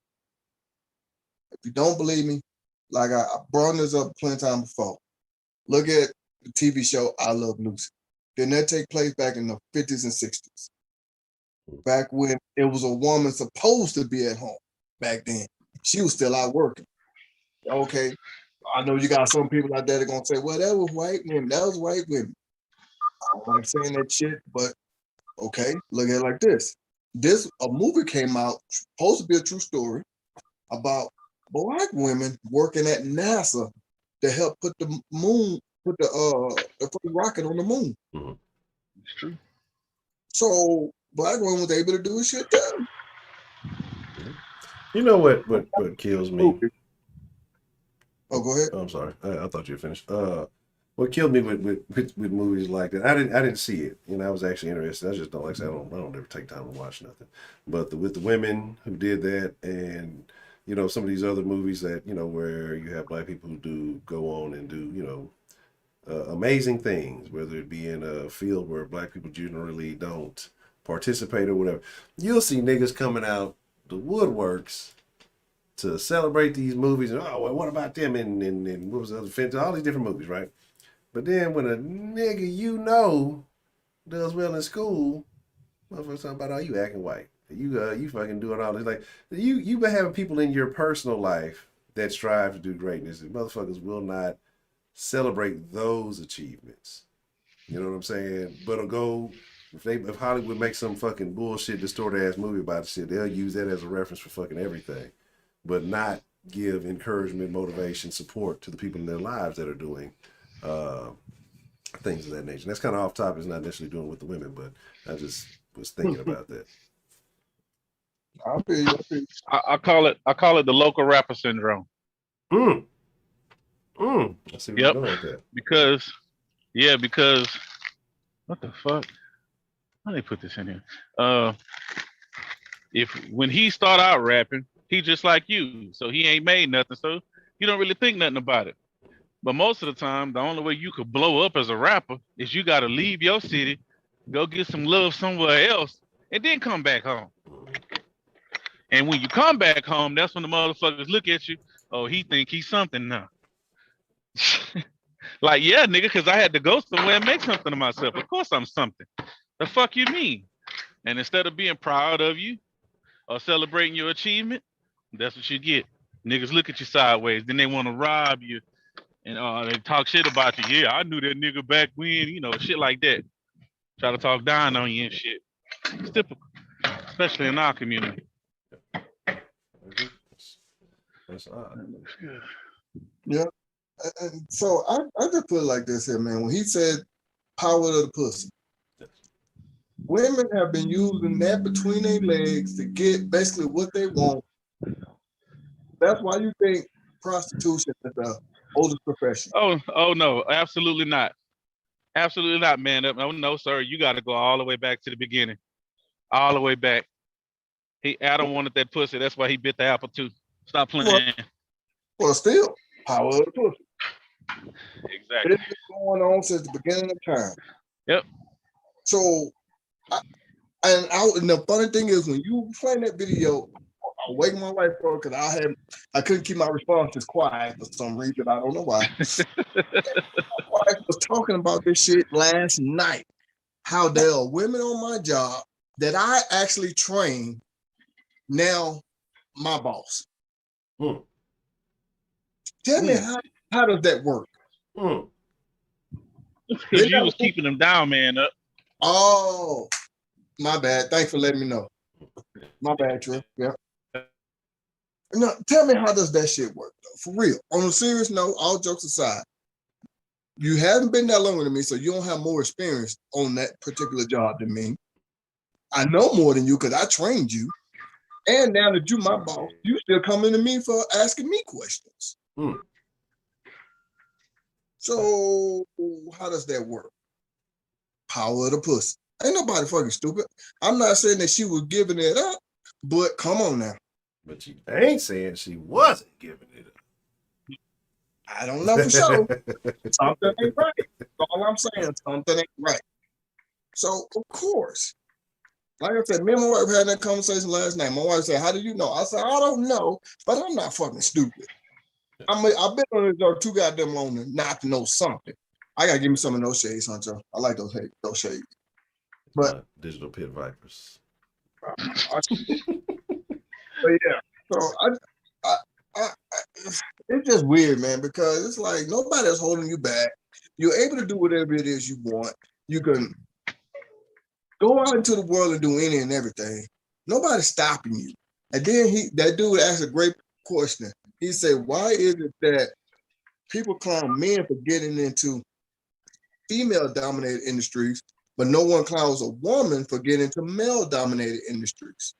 S8: If you don't believe me, like I brought this up plenty of times before. Look at the TV show I Love Lucy. Didn't that take place back in the 50s and 60s? Back when it was a woman supposed to be at home back then. She was still out working. Okay, I know you got some people out there that are going to say, well, that was white women. That was white women. I don't like saying that shit, but okay, look at it like this. A movie came out, supposed to be a true story, about black women working at NASA to help put the first rocket on the moon.
S1: Mm-hmm.
S10: It's true.
S8: So black women was able to do shit too.
S1: You know what kills me?
S8: Oh, go ahead.
S1: Oh, I'm sorry. I thought you were finished. what killed me with movies like that, I didn't see it. You know, I was actually interested. I just don't like I said, I don't ever take time to watch nothing. But with the women who did that, and you know, some of these other movies that you know where you have black people who do go on and do amazing things, whether it be in a field where black people generally don't participate or whatever. You'll see niggas coming out the woodworks to celebrate these movies, and oh, well, what about them? And what was the other? All these different movies, right? But then when a nigga you know does well in school, motherfuckers talking about, oh, you acting white. You fucking doing all this. Like you been having people in your personal life that strive to do greatness, and motherfuckers will not celebrate those achievements. You know what I'm saying? But it'll go if Hollywood makes some fucking bullshit distorted ass movie about the shit, they'll use that as a reference for fucking everything. But not give encouragement, motivation, support to the people in their lives that are doing things of that nature. And that's kind of off topic. It's not necessarily doing with the women, but I just was thinking about that.
S10: I call it the local rapper syndrome.
S1: I see where you're going with that.
S10: Because what the fuck? How do they put this in here? When he start out rapping, he just like you, so he ain't made nothing, so you don't really think nothing about it. But most of the time, the only way you could blow up as a rapper is you got to leave your city, go get some love somewhere else, and then come back home. And when you come back home, that's when the motherfuckers look at you. Oh, he think he's something now. Like, yeah, nigga, because I had to go somewhere and make something of myself. Of course I'm something. The fuck you mean? And instead of being proud of you or celebrating your achievement, that's what you get. Niggas look at you sideways. Then they want to rob you. And they talk shit about you. Yeah, I knew that nigga back when, you know, shit like that. Try to talk down on you and shit. It's typical, especially in our community.
S1: That's odd.
S8: Yeah. And so I just put it like this here, man. When he said power of the pussy, women have been using that between their legs to get basically what they want. That's why you think prostitution is the oldest profession.
S10: Oh no, absolutely not. Absolutely not, man. No, sir. You got to go all the way back to the beginning. All the way back. Adam wanted that pussy. That's why he bit the apple too. Stop playing.
S8: Well, still, power of the pussy.
S10: Exactly.
S8: It's been going on since the beginning of time.
S10: Yep.
S8: So, and the funny thing is, when you playing that video, I wake my wife up because I couldn't keep my responses quiet for some reason. I don't know why. My wife was talking about this shit last night. How there are women on my job that I actually train. Now, my boss. Tell me how does that work?
S10: Because you was keeping them down, man.
S8: Oh, my bad. Thanks for letting me know. My bad, Trill. Yeah. Now, tell me, how does that shit work, though? For real. On a serious note, all jokes aside, you haven't been that longer than me, so you don't have more experience on that particular job than me. I know more than you because I trained you. And now that you're my boss, you still coming to me for asking me questions. So how does that work? Power of the pussy. Ain't nobody fucking stupid. I'm not saying that she was giving it up, but come on now.
S1: But you ain't saying she wasn't giving it up.
S8: I don't know for sure. Something ain't right. That's all I'm saying. Something ain't right. So, of course, like I said, me and my wife had that conversation last night. My wife said, how do you know? I said, I don't know, but I'm not fucking stupid. I've been on this door too goddamn long not to know something. I gotta give me some of those shades, Honcho. I like those shades. But
S1: digital pit vipers.
S8: But yeah, so I it's just weird, man, because it's like nobody's holding you back. You're able to do whatever it is you want. You can go out into the world and do any and everything. Nobody's stopping you. And then that dude asked a great question. He said, why is it that people clown men for getting into female-dominated industries, but no one clowns a woman for getting into male-dominated industries?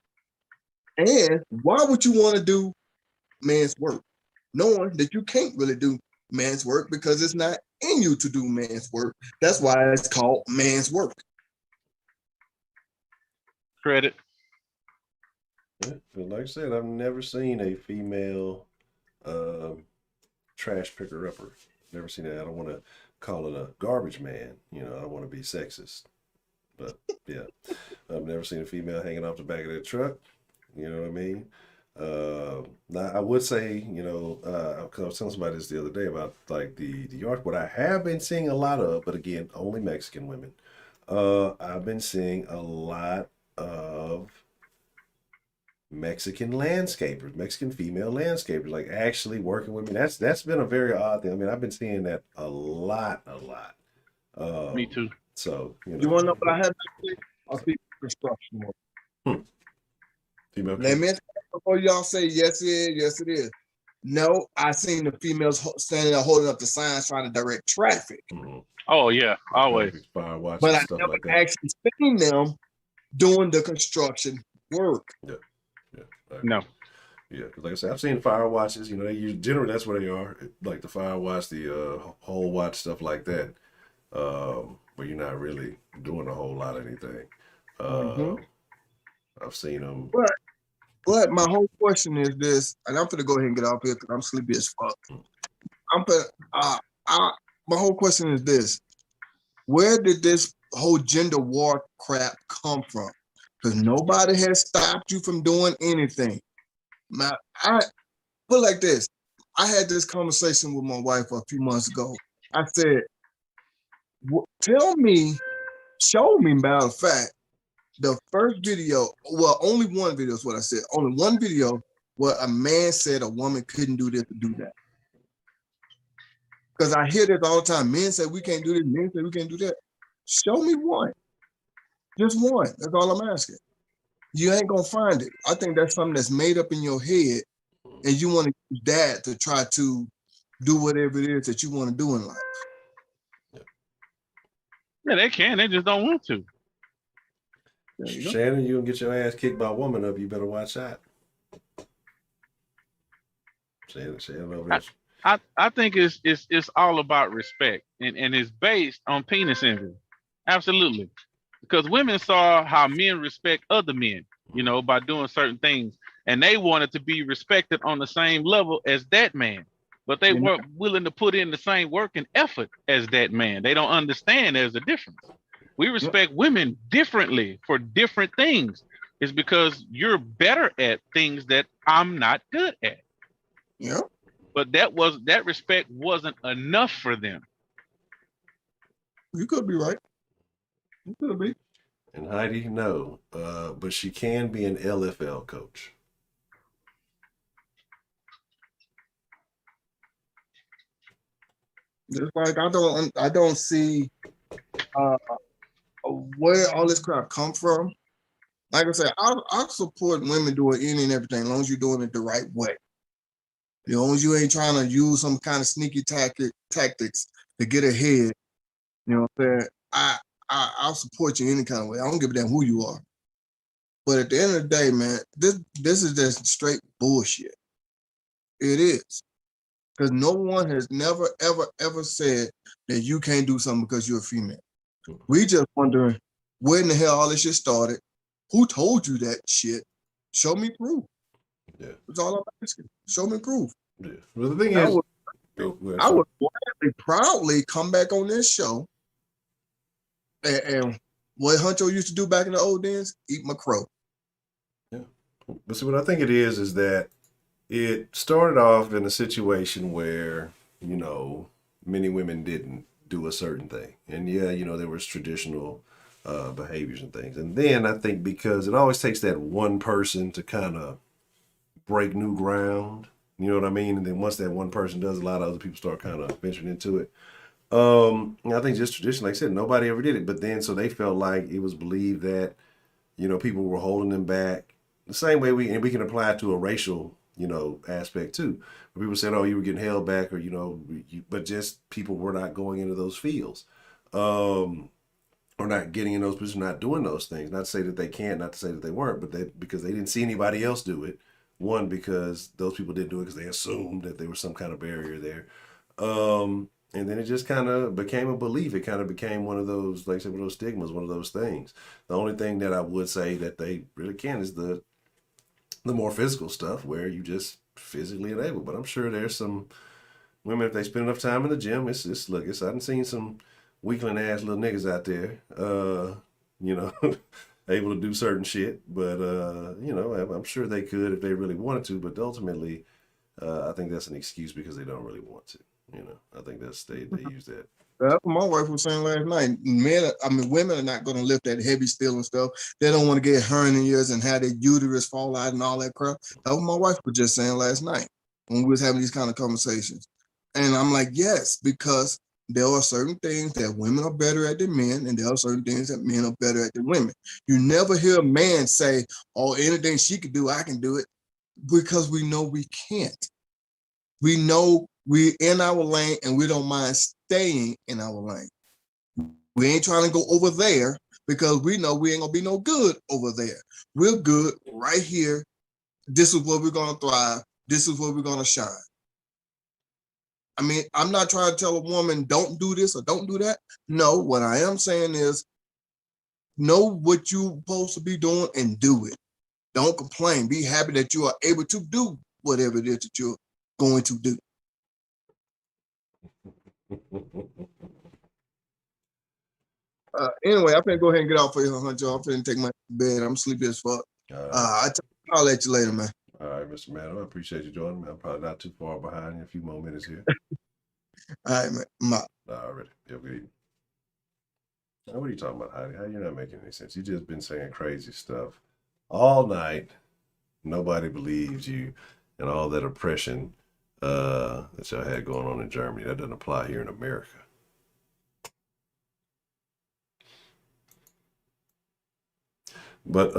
S8: And why would you want to do man's work, knowing that you can't really do man's work because it's not continue to do man's work. That's why it's called man's work.
S10: Credit.
S1: Yeah, but like I said, I've never seen a female trash picker upper. Never seen that. I don't want to call it a garbage man. You know, I don't want to be sexist. But yeah, I've never seen a female hanging off the back of their truck. You know what I mean? Now I would say, you know, because I was telling somebody this the other day about like the yard. What I have been seeing a lot of, but again, only Mexican women. I've been seeing a lot of Mexican landscapers, Mexican female landscapers, like actually working with me. That's been a very odd thing. I mean, I've been seeing that a lot.
S10: Me too.
S1: So
S8: You want to know what I have to say? I'll speak construction work.
S1: Female
S8: Let me before y'all say yes it is. No, I seen the females standing there holding up the signs trying to direct traffic.
S10: Oh yeah, always.
S1: Fire watch
S8: But
S1: and
S8: I
S1: stuff
S8: never
S1: like that.
S8: actually seen them doing the construction work.
S1: Yeah.
S10: No.
S1: Yeah, because like I said, I've seen fire watches. You know, they use generally that's what they are, like the fire watch, the hole watch, stuff like that. But you're not really doing a whole lot of anything. I've seen them.
S8: But my whole question is this, and I'm gonna go ahead and get off here because I'm sleepy as fuck. My whole question is this: where did this whole gender war crap come from? Because nobody has stopped you from doing anything. Now, I put it like this. I had this conversation with my wife a few months ago. I said, show me, matter of fact, the first video, well, only one video is what I said. Only one video where a man said a woman couldn't do this or do that. Because I hear this all the time. Men say we can't do this, men say we can't do that. Show me one. Just one. That's all I'm asking. You ain't gonna find it. I think that's something that's made up in your head, and you want to use that to try to do whatever it is that you want to do in life.
S10: Yeah, they can. They just don't want to.
S1: Shannon, you can get your ass kicked by a woman up. You better watch out. Shannon over there.
S10: I think it's all about respect, and it's based on penis envy. Absolutely. Because women saw how men respect other men, you know, by doing certain things. And they wanted to be respected on the same level as that man. But they weren't willing to put in the same work and effort as that man. They don't understand there's a difference. We respect women differently for different things. It's because you're better at things that I'm not good at.
S8: Yeah.
S1: But
S10: that respect wasn't enough for them.
S8: You could be right. You could be.
S1: And Heidi, no, but she can be an LFL coach.
S8: Just like I don't see where all this crap come from. Like I said, I support women doing any and everything, as long as you're doing it the right way. As long as you ain't trying to use some kind of sneaky tactics to get ahead. You know what I'm saying? I'll support you any kind of way. I don't give a damn who you are. But at the end of the day, man, this is just straight bullshit. It is. Because no one has never, ever, ever said that you can't do something because you're a female. We just wondering where in the hell all this shit started. Who told you that shit? Show me proof.
S1: Yeah.
S8: That's all I'm asking. Show me proof.
S1: Yeah. Well, the thing is,
S8: I would gladly, proudly come back on this show and what Honcho used to do back in the old days, eat my crow.
S1: Yeah. But see, what I think it is that it started off in a situation where, you know, many women didn't do a certain thing. And yeah, you know, there was traditional behaviors and things. And then I think because it always takes that one person to kind of break new ground, you know what I mean? And then once that one person does, a lot of other people start kind of venturing into it. I think just tradition, like I said, nobody ever did it. But then, so they felt like it was believed that, you know, people were holding them back. The same way we can apply it to a racial, you know, aspect too. Where people said, oh, you were getting held back, or, you know, but just people were not going into those fields. Or not getting in those positions, not doing those things. Not to say that they can't, not to say that they weren't, but because they didn't see anybody else do it. One, because those people didn't do it because they assumed that there was some kind of barrier there. And then it just kind of became a belief. It kind of became one of those, like I said, one of those stigmas, one of those things. The only thing that I would say that they really can is the more physical stuff where you just physically unable. But I'm sure there's some women, if they spend enough time in the gym, I've seen some weakling ass little niggas out there, able to do certain shit. But, I'm sure they could if they really wanted to. But ultimately, I think that's an excuse because they don't really want to. I think they use that.
S8: That's what my wife was saying last night. Women are not going to lift that heavy steel and stuff. They don't want to get hernias and have their uterus fall out and all that crap. That's what my wife was just saying last night when we was having these kind of conversations. And I'm like, yes, because there are certain things that women are better at than men, and there are certain things that men are better at than women. You never hear a man say, oh, anything she could do, I can do it, because we know we can't. We know we're in our lane and we don't mind staying in our lane. We ain't trying to go over there because we know we ain't gonna be no good over there. We're good right here. This is where we're gonna thrive. This is where we're gonna shine. I mean, I'm not trying to tell a woman don't do this or don't do that. No, what I am saying is know what you're supposed to be doing and do it. Don't complain. Be happy that you are able to do whatever it is that you're going to do. Anyway, I'm finna go ahead and get off for you, Honcho. I'm finna take my bed. I'm sleepy as fuck. I'll let you later, man.
S1: All right, Mr. Maddow, I appreciate you joining me. I'm probably not too far behind you. A few more minutes here.
S8: All right, man.
S1: All right. You have a good evening. Now, what are you talking about, Heidi? How you're not making any sense? You just been saying crazy stuff all night. Nobody believes you, and all that oppression that y'all had going on in Germany, that doesn't apply here in America. But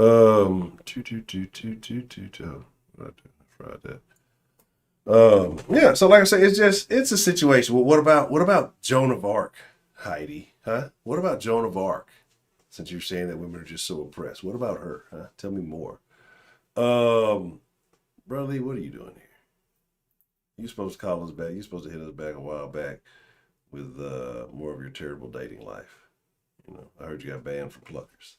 S1: yeah, so like I say, it's a situation. Well, what about Joan of Arc, Heidi? Huh? What about Joan of Arc? Since you're saying that women are just so oppressed, what about her? Huh? Tell me more. Brother, what are you doing here? You're supposed to call us back. You're supposed to hit us back a while back with more of your terrible dating life. I heard you got banned from Pluckers.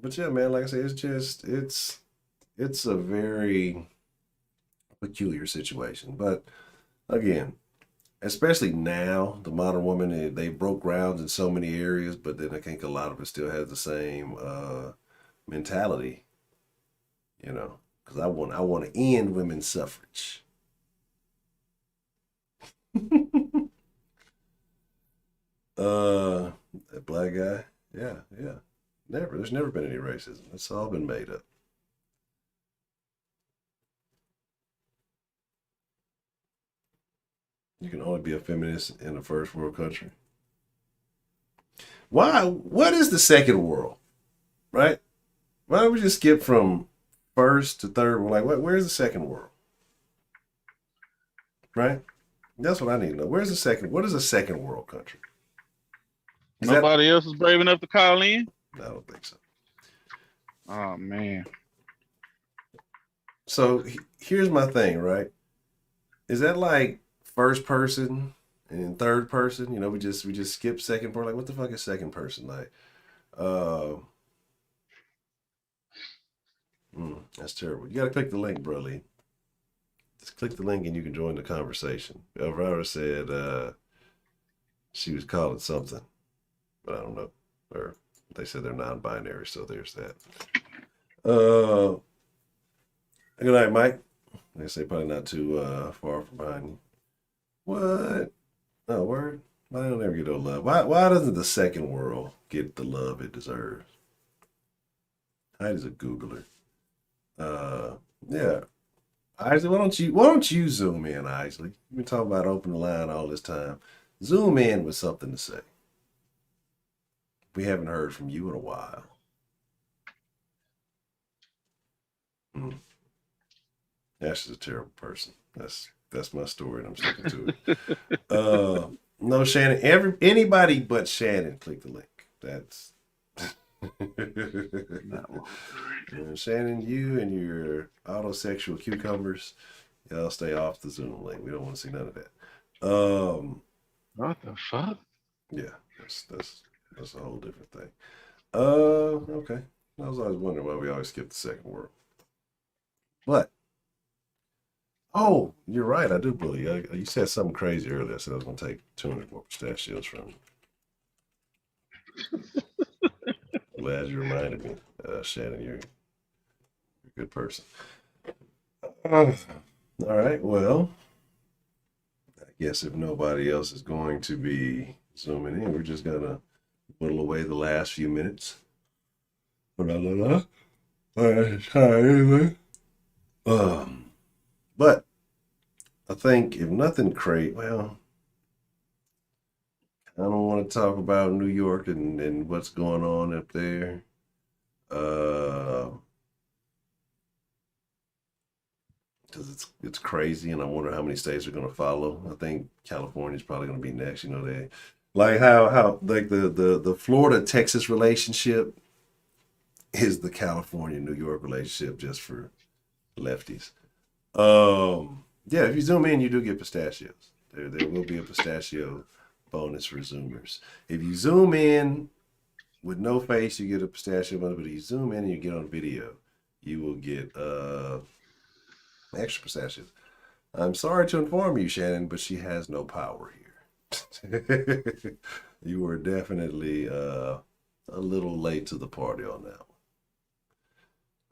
S1: But yeah, man, like I say, it's a very peculiar situation. But again, especially now, the modern woman, they broke grounds in so many areas, but then I think a lot of it still has the same mentality, because I want to end women's suffrage. That black guy, yeah. There's never been any racism. It's all been made up. You can only be a feminist in a first world country. Why? What is the second world? Right? Why don't we just skip from first to third world? Like, where's the second world? Right? That's what I need to know. What is a second world country?
S10: Nobody else is brave enough to call in?
S1: I don't think so.
S10: Oh, man.
S1: So here's my thing, right? Is that like first person and third person? We just skip second part. Like, what the fuck is second person? Like, that's terrible. You gotta click the link, bro Lee. Just click the link and you can join the conversation. Elvira said she was calling something, but I don't know. Or they said they're non-binary, so there's that. Good night, Mike. They say probably not too far from behind you. What? Oh, word? Why don't they ever get no love? Why doesn't the second world get the love it deserves? Heidi's a Googler. Yeah. Isley, why don't you zoom in, Isley? You've been talking about open the line all this time. Zoom in with something to say. We haven't heard from you in a while. Ashley's a terrible person. That's my story, and I'm sticking to it. No, Shannon. Anybody but Shannon, click the link. That's Shannon. You and your autosexual cucumbers, y'all stay off the Zoom link. We don't want to see none of that.
S10: What the fuck?
S1: Yeah, that's a whole different thing. Okay. I was always wondering why we always skip the second word. But oh, you're right. I do believe you said something crazy earlier. I said I was gonna take 200 more pistachios from you. Glad you reminded me, Shannon. You're a good person. All right. Well, I guess if nobody else is going to be zooming in, we're just gonna whittle away the last few minutes. But I think if nothing crazy, well, I don't want to talk about New York and what's going on up there. Because it's crazy, and I wonder how many states are going to follow. I think California's probably going to be next. You know, they like how like the Florida Texas relationship is the California New York relationship just for lefties. Yeah, if you zoom in, you do get pistachios. There will be a pistachio bonus for Zoomers. If you zoom in with no face, you get a pistachio bonus. But if you zoom in and you get on video, you will get extra pistachios. I'm sorry to inform you, Shannon, but she has no power here. You were definitely a little late to the party on that one.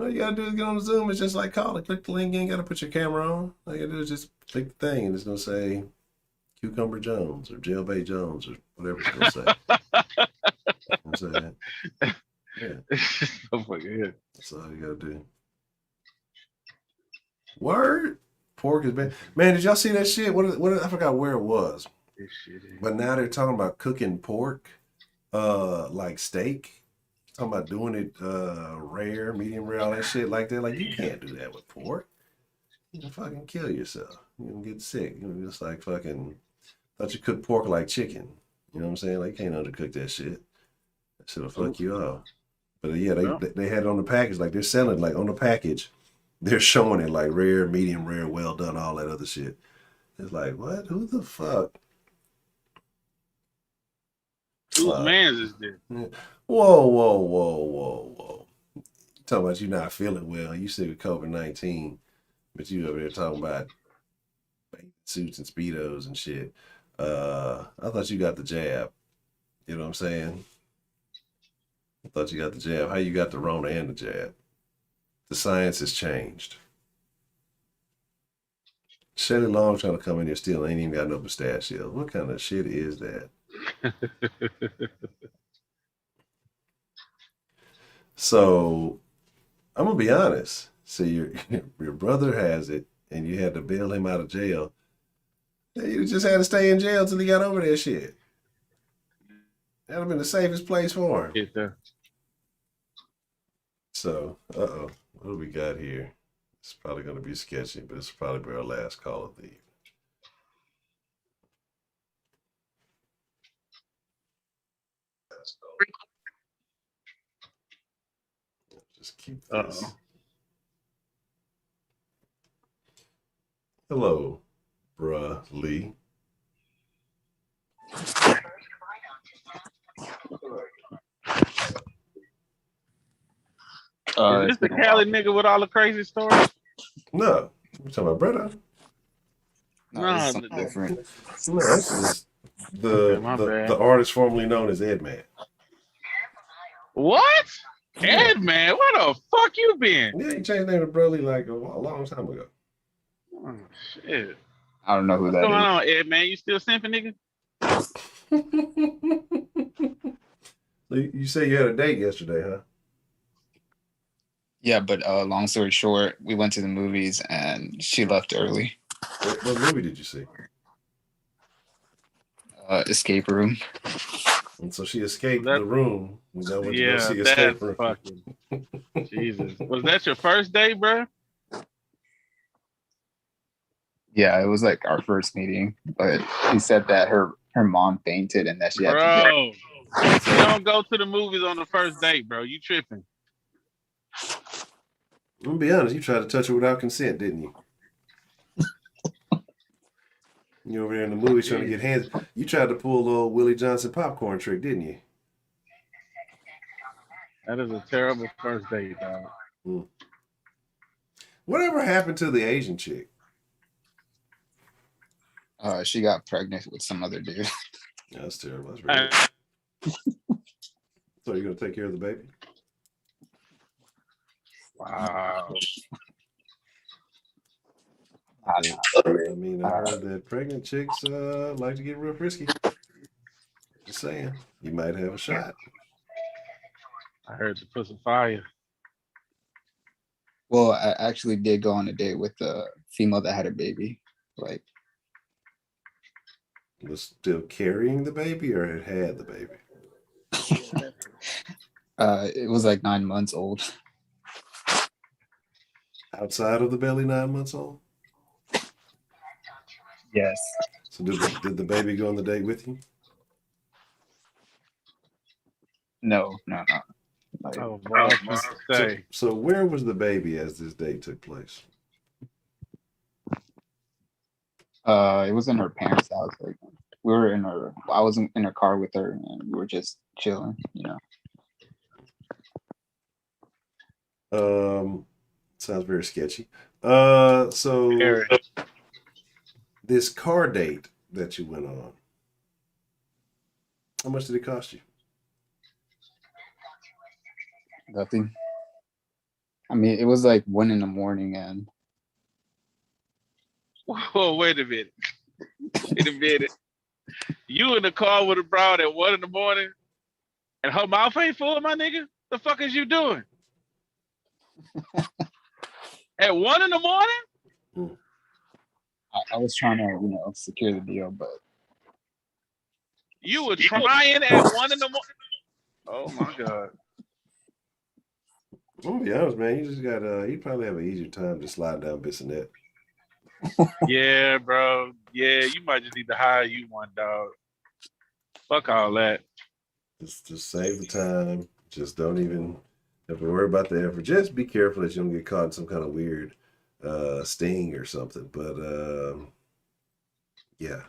S1: All you gotta do is get on the Zoom. It's just like calling. Click the link. You ain't gotta put your camera on. All you gotta do is just click the thing, and it's gonna say Cucumber Jones or Jailbait Jones or whatever it's gonna say. I'm saying, yeah.
S10: Oh my God.
S1: That's all you gotta do. Word. Pork is bad. Man, did y'all see that shit? What I forgot where it was. But now they're talking about cooking pork, like steak. Talking about doing it rare, medium rare, all that shit like that. Like, you can't do that with pork. You can fucking kill yourself. You can get sick. You know, just like fucking thought you cooked pork like chicken. You know what I'm saying? Like, you can't undercook that shit. That shit'll fuck you up. But yeah, they had it on the package, like they're selling like on the package. They're showing it like rare, medium rare, well done, all that other shit. It's like, what? Who the fuck?
S10: Whose man's is this?
S1: Whoa. Talking about you not feeling well. You sick with COVID-19, but you over there talking about suits and Speedos and shit. I thought you got the jab. You know what I'm saying? I thought you got the jab. How you got the Rona and the jab? The science has changed. Shelly Long trying to come in here still ain't even got no pistachios. What kind of shit is that? So I'm gonna be honest. See, your brother has it, and you had to bail him out of jail. You just had to stay in jail till he got over that shit. That'd have been the safest place for him. So, what do we got here? It's probably gonna be sketchy, but it's probably be our last call of the evening. Just keep this. Hello, bruh Lee.
S10: Is this the Cali nigga with all the crazy stories?
S1: No, we're talking about brother.
S10: No,
S1: different. No, this is the artist formerly known as Ed Man.
S10: What? Ed Man, where the fuck you been?
S1: Yeah, he changed his name to Broly like a long time ago.
S10: Oh shit.
S9: I don't know who
S10: What's
S9: that
S10: going
S9: is.
S10: on, Ed Man? You still simping,
S1: nigga? You say you had a date yesterday, huh?
S9: Yeah, but long story short, we went to the movies and she left early.
S1: What movie did you see?
S9: Escape Room.
S1: And so she escaped the room.
S10: Yeah, that's fucking Jesus. Was that your first date, bro?
S9: Yeah, it was like our first meeting, but she said that her mom fainted and that she had to get.
S10: You don't go to the movies on the first date, bro. You tripping.
S1: I'm gonna be honest, you tried to touch her without consent, didn't you? You over there in the movie trying to get hands. You tried to pull the old Willie Johnson popcorn trick, didn't you?
S10: That is a terrible first date, dog.
S1: Whatever happened to the Asian chick?
S9: She got pregnant with some other dude.
S1: Yeah, that's terrible. That's really So you're gonna take care of the baby?
S10: Wow.
S1: I mean, I heard that pregnant chicks like to get real frisky. Just saying, you might have a shot.
S10: I heard the pussy fire.
S9: Well, I actually did go on a date with a female that had a baby. Like,
S1: Was still carrying the baby or had the baby?
S9: it was like 9 months old.
S1: Outside of the belly, 9 months old?
S9: Yes.
S1: So did the baby go on the date with you?
S9: No. Like,
S10: Oh, boy,
S1: so where was the baby as this date took place?
S9: it was in her parents' house. Like, I was in her car with her, and we were just chilling,
S1: Sounds very sketchy. So this car date that you went on, how much did it cost you?
S9: Nothing. I mean, it was like 1 a.m, and
S10: Whoa, wait a minute. Wait a minute. You in the car with a broad at 1 a.m, and her mouth ain't full, my nigga? The fuck is you doing? At 1 a.m?
S9: I was trying to, secure the deal, but
S10: You were trying at 1 a.m? Oh my God.
S1: I'm gonna be honest, man. You just got you probably have an easier time just sliding down Bissonnette.
S10: Yeah, bro. Yeah, you might just need to hire you one, dog. Fuck all that.
S1: Just save the time. Just don't even have to worry about the effort. Just be careful that you don't get caught in some kind of weird sting or something. But yeah.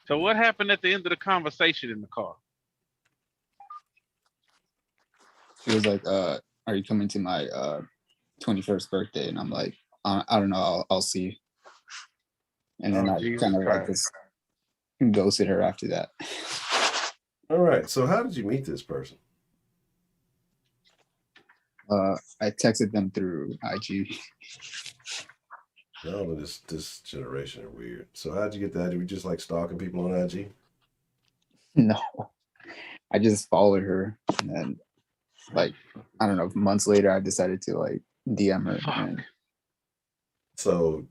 S10: So what happened at the end of the conversation in the car?
S9: she was like, "Are you coming to my 21st birthday?" And I'm like, "I don't know. I'll see." And then I kind of like just ghosted her after that.
S1: All right. So how did you meet this person?
S9: I texted them through IG.
S1: No, but this generation are weird. So how'd you get that? Did you just like stalking people on IG?
S9: No, I just followed her, and then like I don't know, months later, I decided to like DM her. And
S1: So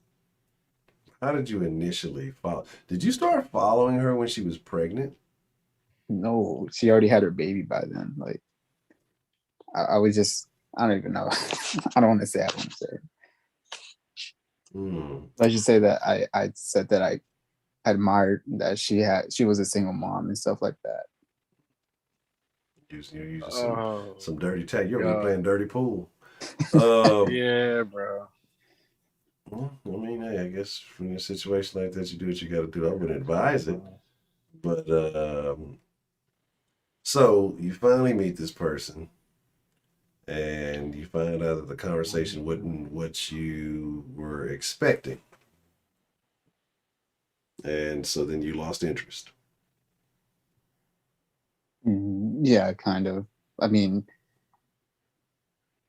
S1: how did you initially follow? Did you start following her when she was pregnant?
S9: no, she already had her baby by then. Like I was just, I don't even know. I don't want to say. I want to say. Let's just say that I said that I admired that she was a single mom and stuff like that.
S1: Using some dirty tech. You're
S10: God.
S1: playing dirty pool.
S10: Yeah, bro.
S1: Well, I mean, hey, I guess in a situation like that, you do what you got to do. I wouldn't advise it, but so you finally meet this person, and you find out that the conversation wasn't what you were expecting, and so then you lost interest.
S9: Yeah, kind of. I mean,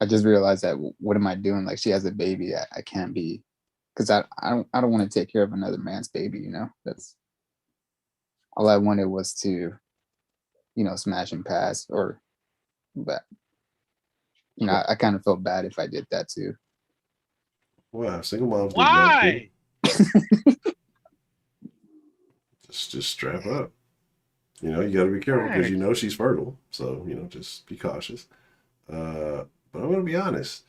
S9: I just realized that what am I doing? Like, she has a baby. I can't be, because I don't want to take care of another man's baby. That's all I wanted was to, smash and pass. But I kind of felt bad if I did that too.
S1: Wow, single moms.
S10: Why?
S1: Just strap up. You got to be careful because she's fertile. So just be cautious. But I'm gonna be honest.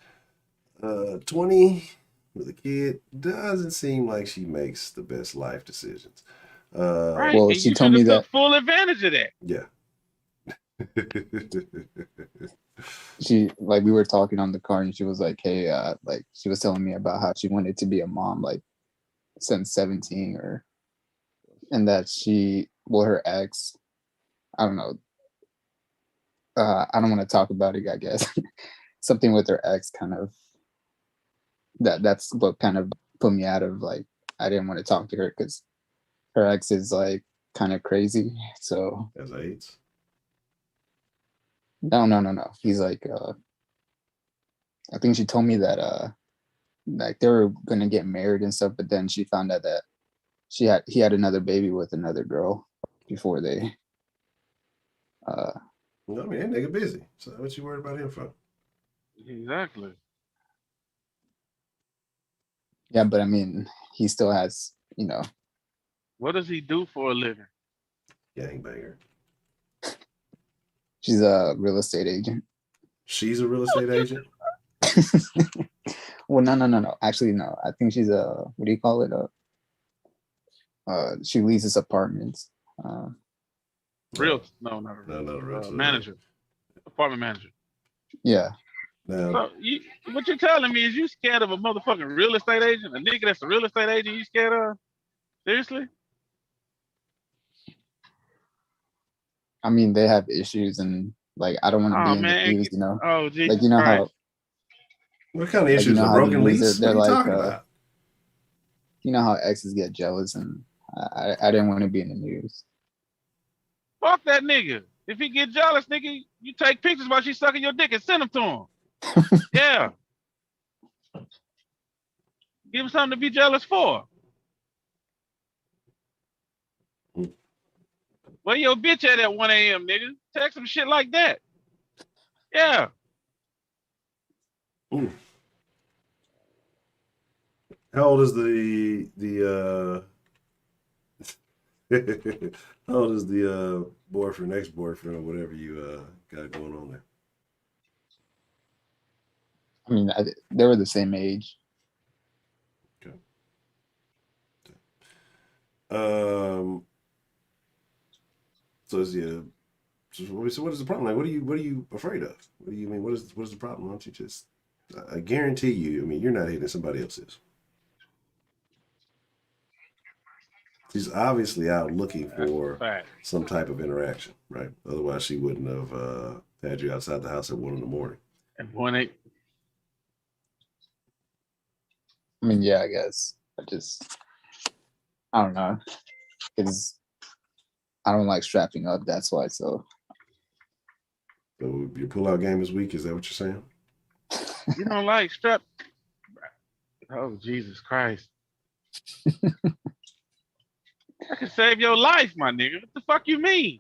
S1: 20 with a kid doesn't seem like she makes the best life decisions.
S10: Right.
S9: Well,
S10: and
S9: she
S10: you
S9: told me
S10: should've took
S9: that
S10: full advantage of that.
S1: Yeah.
S9: we were talking on the car, and she was like, "Hey, like she was telling me about how she wanted to be a mom like since 17 or and that her ex, I don't know. I don't want to talk about it, I guess. Something with her ex kind of that's what kind of put me out of like I didn't want to talk to her because her ex is like kind of crazy. So
S1: As AIDS.
S9: No. He's like I think she told me that like they were gonna get married and stuff, but then she found out that he had another baby with another girl before they
S1: No, I mean, that nigga busy. So what you worried about him for?
S10: Exactly.
S9: yeah, but I mean he still has, you know.
S10: What does he do for a living?
S1: Gangbanger.
S9: She's a real estate agent.
S1: She's a real estate agent?
S9: Well, no. Actually, no. I think she's a, what do you call it? She leases apartments.
S10: Real? No, not a real. Manager, apartment manager.
S9: Yeah.
S10: So what you're telling me is you scared of a motherfucking real estate agent? A nigga that's a real estate agent you scared of? Seriously?
S9: I mean, they have issues, and like I don't want to be in the news, you know.
S10: Oh, Jesus
S9: like you know
S10: Christ.
S9: how.
S1: What kind of issues? You know, a broken lease? What are you talking about?
S9: You know how exes get jealous, and I didn't want to be in the news.
S10: Fuck that nigga. If he get jealous, nigga, you take pictures while she's sucking your dick and send them to him. Yeah. Give him something to be jealous for. Where your bitch at 1 a.m., nigga? Text some shit like that. Yeah.
S1: Ooh. How old is the how old is the boyfriend, ex-boyfriend, or whatever you got going on there?
S9: I mean, they were the same age.
S1: Okay. So is the so what is the problem? Like, what are you afraid of? What do you mean? What is the problem? Why don't you just? I guarantee you. I mean, you're not hitting somebody else's. She's obviously out looking for some type of interaction, right? Otherwise, she wouldn't have had you outside the house at 1 a.m.
S10: At 1 a.m.
S9: I mean, yeah, I guess. I don't know. Because I don't like strapping up. That's why. So
S1: your pull-out game is weak. Is that what you're saying?
S10: You don't like strap? Oh, Jesus Christ. I can save your life, my nigga. What the fuck you mean?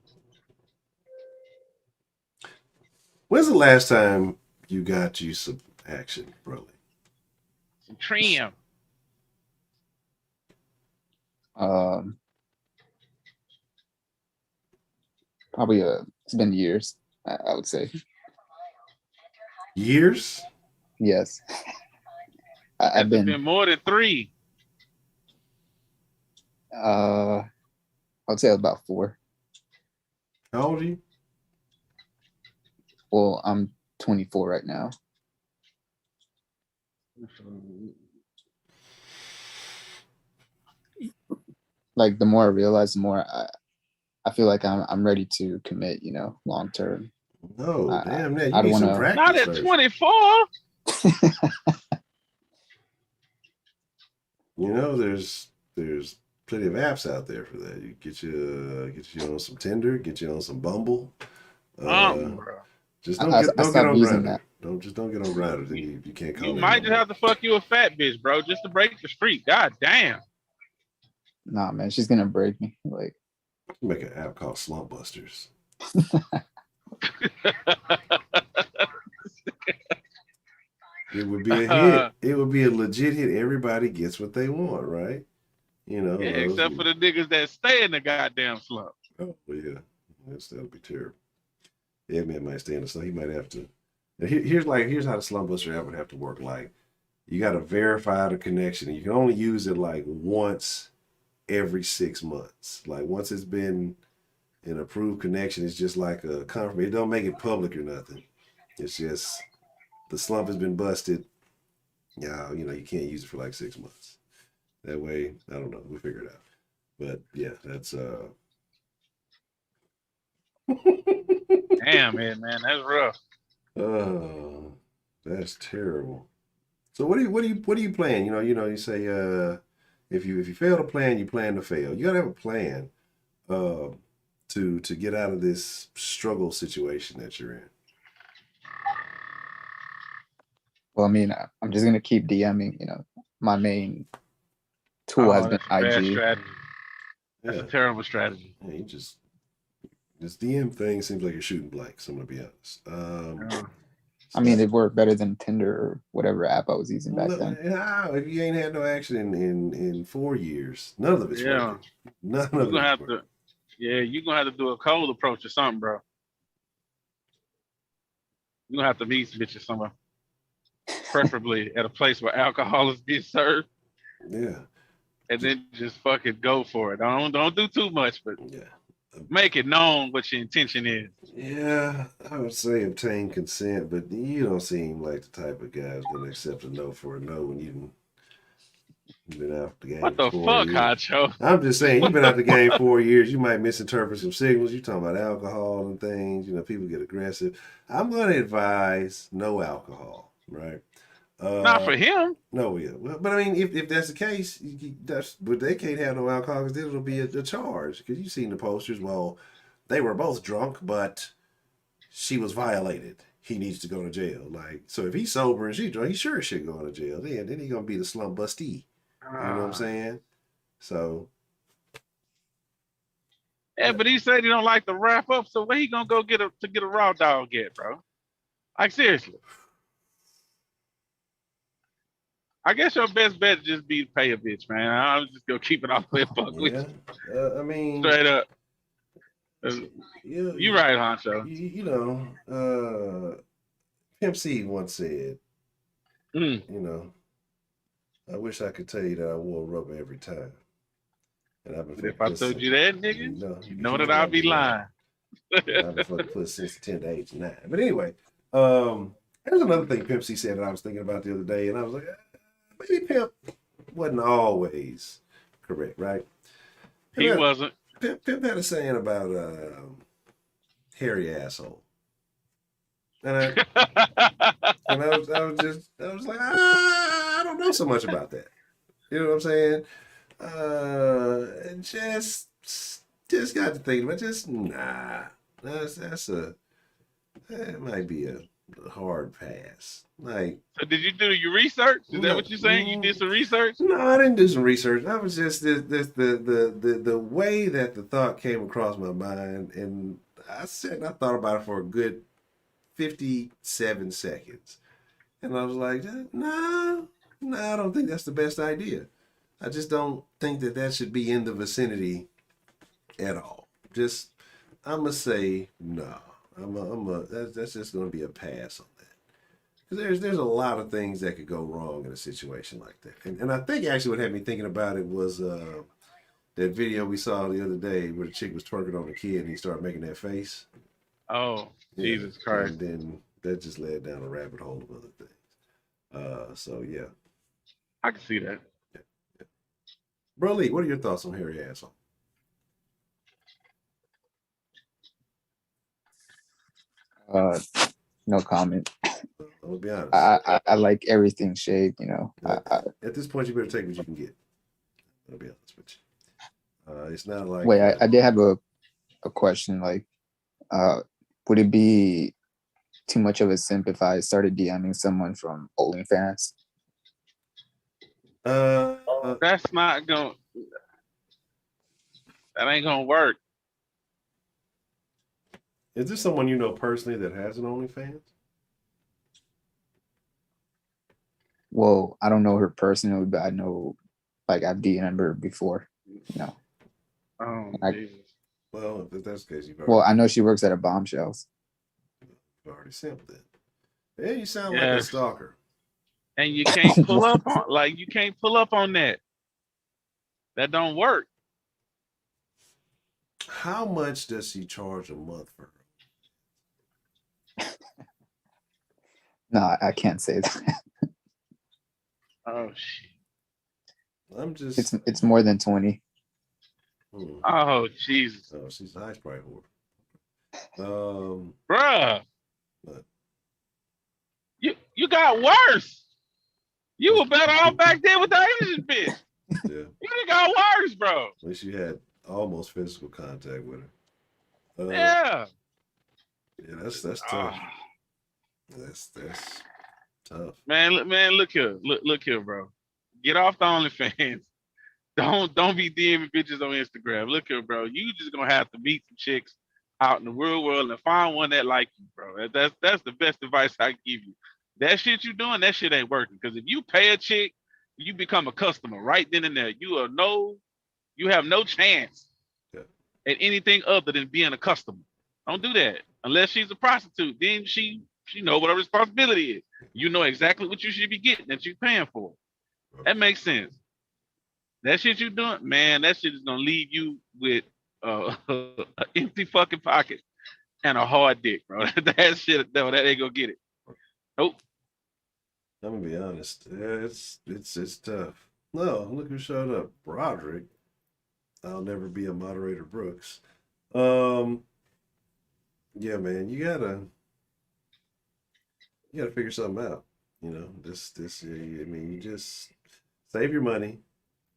S1: When's the last time you got you some action, Broly?
S10: Some trim.
S9: Probably it's been years, I would say.
S1: Years?
S9: Yes. I've
S10: been more than 3.
S9: I would say about 4.
S1: How old are you?
S9: Well, I'm 24 right now. Like the more I realize, the more I feel like I'm ready to commit, you know, long term.
S1: No, damn that.
S9: I don't want to.
S10: Not at 24.
S1: You know, there's plenty of apps out there for that. You get you on some Tinder, get you on some Bumble. Just don't get on Grindr. Don't get on Grindr. Then you can't call.
S10: You might just have to fuck you a fat bitch, bro, just to break the streak. God damn.
S9: Nah, man, she's gonna break me. Like,
S1: make an app called Slump Busters. It would be a hit. It would be a legit hit. Everybody gets what they want, right? You know.
S10: Yeah, except for the niggas that stay in the goddamn slump.
S1: Oh yeah, that'll be terrible. Yeah, man might stay in the slump. He might have to. Here's how the Slump Buster app would have to work. Like, you got to verify the connection. And you can only use it like once every 6 months. Like once it's been an approved connection, it's just like a confirmation. It don't make it public or nothing. It's just the slump has been busted. Yeah, you know, you can't use it for like 6 months. That way, I don't know. We'll figure it out. But yeah, that's
S10: Damn it, man, that's rough.
S1: oh, that's terrible. So what do you plan? You say if you fail to plan, you plan to fail. You gotta have a plan uh to get out of this struggle situation that you're in.
S9: Well, I mean, I'm just gonna keep DMing. My main tool has
S10: Oh,
S9: been
S10: that's a bad
S9: IG.
S10: strategy. That's
S1: Yeah.
S10: a terrible strategy.
S1: Yeah, this DM thing seems like you're shooting blanks. I'm gonna be honest.
S9: I mean, it worked better than Tinder or whatever app I was using back
S1: No,
S9: then.
S1: if you ain't had no action in 4 years, none of it's
S10: Yeah.
S1: working. None
S10: You're
S1: of
S10: gonna
S1: it's
S10: have
S1: working.
S10: to. Yeah, you're gonna have to do a cold approach or something, bro. You're gonna have to meet some bitches somewhere, preferably at a place where alcohol is being served,
S1: Yeah.
S10: and then just fucking go for it. Don't do too much, but
S1: Yeah.
S10: make it known what your intention is.
S1: Yeah, I would say obtain consent, but you don't seem like the type of guy who's gonna accept a no for a no when you've been out the game
S10: What the
S1: 4
S10: fuck,
S1: years.
S10: Honcho?
S1: I'm just saying, you've been out the game 4 years. You might misinterpret some signals. You're talking about alcohol and things. People get aggressive. I'm gonna advise no alcohol, right?
S10: Not for him.
S1: No, yeah. Well, but I mean, if that's the case, but they can't have no alcohol because then it'll be a charge. Because you've seen the posters. Well, they were both drunk, but she was violated. He needs to go to jail. Like, so if he's sober and she's drunk, he sure should go to jail. Then he's gonna be the slum bustee. You know what I'm saying? So
S10: Yeah, but he said he don't like to wrap up. So where he gonna go get a raw dog at, bro? Like seriously. I guess your best bet is just be pay a bitch, man. I'm just gonna keep it off the fuck with you.
S1: I mean,
S10: Straight up.
S1: Yeah,
S10: You right, Honcho.
S1: Pimp C once said, I wish I could tell you that I wore rubber every time. And I've been
S10: If I told you that, nigga, you know that I'll be lying.
S1: I've been fucking pussy since the 10 to age 9. But anyway, there's another thing Pimp C said that I was thinking about the other day, and I was like, maybe Pimp wasn't always correct, right?
S10: He wasn't.
S1: Pimp had a saying about hairy asshole. And I was like, I don't know so much about that. You know what I'm saying? Just got to think about that might be a hard pass. Like,
S10: so did you do your research? Is that what you're saying? You did some research?
S1: No, I didn't do some research. I was just the way that the thought came across my mind, and I thought about it for a good 57 seconds, and I was like, no, I don't think that's the best idea. I just don't think that should be in the vicinity at all. Just, I'm gonna say no. That's just gonna be a pass on that. Because there's a lot of things that could go wrong in a situation like that. And I think actually what had me thinking about it was that video we saw the other day where the chick was twerking on the kid and he started making that face.
S10: Oh, yeah. Jesus Christ.
S1: And then that just led down a rabbit hole of other things. So yeah.
S10: I can see that.
S1: Yeah. Bro Lee, what are your thoughts on hairy asshole?
S9: No comment.
S1: I'll be honest.
S9: I like everything shaved,
S1: At this point, you better take what you can get. I'll be honest with you. It's not like.
S9: Wait, I did have a question. Like, would it be too much of a simp if I started DMing someone from OnlyFans?
S10: That's not going. That ain't gonna work.
S1: Is this someone you know personally that has an OnlyFans?
S9: Well, I don't know her personally, but I know, like, I've DM'd her before,
S10: Oh, Jesus.
S1: Well, if that's the case,
S9: I know she works at a Bombshells.
S1: You've already simped it. Yeah, you sound like a stalker.
S10: And you can't pull up on that. That don't work.
S1: How much does she charge a month for her?
S9: No, I can't say that.
S10: Oh shit!
S1: I'm just.
S9: It's more than 20.
S10: Oh Jesus.
S1: Oh, she's a high sprite whore.
S10: Bruh.
S1: What?
S10: You got worse. You were better off back then with the Asian bitch.
S1: Yeah.
S10: You got worse, bro.
S1: At least you had almost physical contact with her.
S10: Yeah.
S1: Yeah, that's tough. That's tough.
S10: Man, look here. Look here, bro. Get off the OnlyFans. Don't be DMing bitches on Instagram. Look here, bro. You just gonna have to meet some chicks out in the real world and find one that like you, bro. That's the best advice I can give you. That shit you doing, that shit ain't working. Because if you pay a chick, you become a customer right then and there. You have no chance at anything other than being a customer. Don't do that. Unless she's a prostitute. Then she know what her responsibility is. You know exactly what you should be getting that you're paying for. That makes sense. That shit you doing, man, that shit is gonna leave you with an empty fucking pocket and a hard dick, bro. That shit, no, that ain't gonna get it. Nope.
S1: I'm gonna be honest. Yeah, it's tough. No, look who showed up. Broderick. I'll never be a moderator Brooks. Yeah, man, you gotta figure something out. You know, I mean, you just save your money,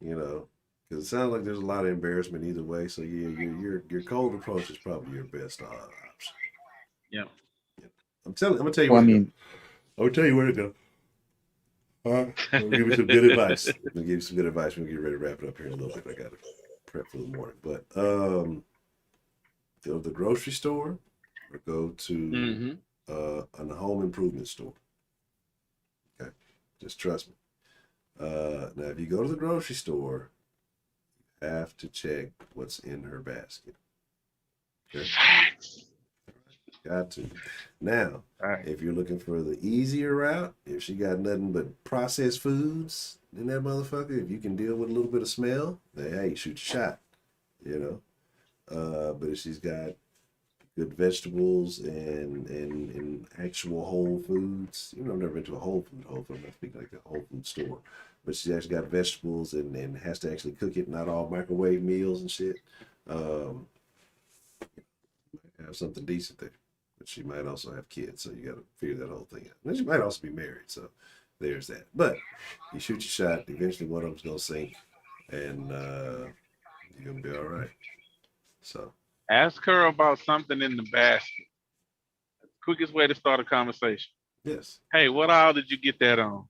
S1: you know, because it sounds like there's a lot of embarrassment either way. So your cold approach is probably your best option.
S10: Yeah.
S1: I'm gonna tell you
S9: Well,
S1: where
S9: I
S1: to
S9: mean,
S1: go. I'm gonna tell you where to go. I'm gonna give you some good advice. I'm gonna give you some good advice. We'll get ready to wrap it up here in a little bit. I gotta prep for the morning. But go to the grocery store or go to a home improvement store. Okay. Just trust me. Now if you go to the grocery store, you have to check what's in her basket. Okay. Got to. Now, if you're looking for the easier route, if she got nothing but processed foods in that motherfucker, if you can deal with a little bit of smell, then hey, shoot your shot, you know. But if she's got good vegetables and actual whole foods, you know, I've never been to a whole food, I'm not speaking like a whole food store, but she's actually got vegetables and has to actually cook it, not all microwave meals and shit. Have something decent there. But she might also have kids, so you got to figure that whole thing out. And she might also be married, so there's that. But you shoot your shot, eventually one of them's going to sink, and you're going to be all right. So
S10: ask her about something in the basket. That's the quickest way to start a conversation.
S1: Yes.
S10: Hey, what aisle did you get that on?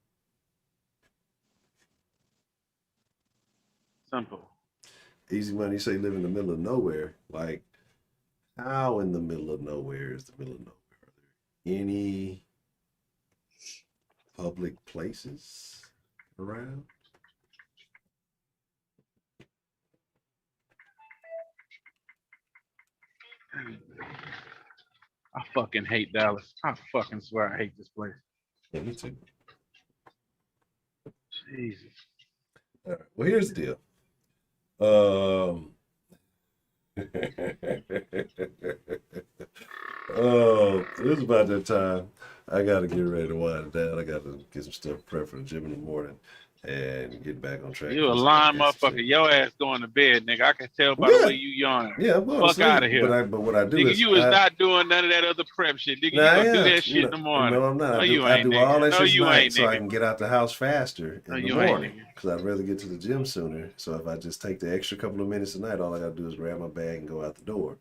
S10: Simple.
S1: Easy money, you say you live in the middle of nowhere. Like, how in the middle of nowhere is the middle of nowhere? Are there any public places around?
S10: I fucking hate Dallas. I fucking swear I hate this place.
S1: Yeah, me too.
S10: Jesus.
S1: All right. Well, here's the deal. Oh, it's about that time. I gotta get ready to wind it down. I gotta get some stuff prepped for the gym in the morning and get back on track.
S10: You a lying motherfucker. Your ass going to bed, nigga. I can tell by the way you yawn.
S1: Yeah, I'm going
S10: Fuck
S1: to sleep.
S10: out of here.
S1: But what I do
S10: nigga,
S1: is
S10: you was not doing none of that other prep shit. Nigga,
S1: Nah,
S10: you gonna do that shit in the morning.
S1: No, I'm not.
S10: No,
S1: I
S10: you
S1: do
S10: ain't,
S1: all
S10: nigga.
S1: that
S10: No,
S1: shit
S10: you
S1: tonight
S10: ain't,
S1: so I
S10: nigga.
S1: can get out the house faster
S10: No,
S1: in the
S10: you ain't,
S1: morning.
S10: nigga.
S1: Because I'd rather get to the gym sooner. So if I just take the extra couple of minutes tonight, all I gotta do is grab my bag and go out the door.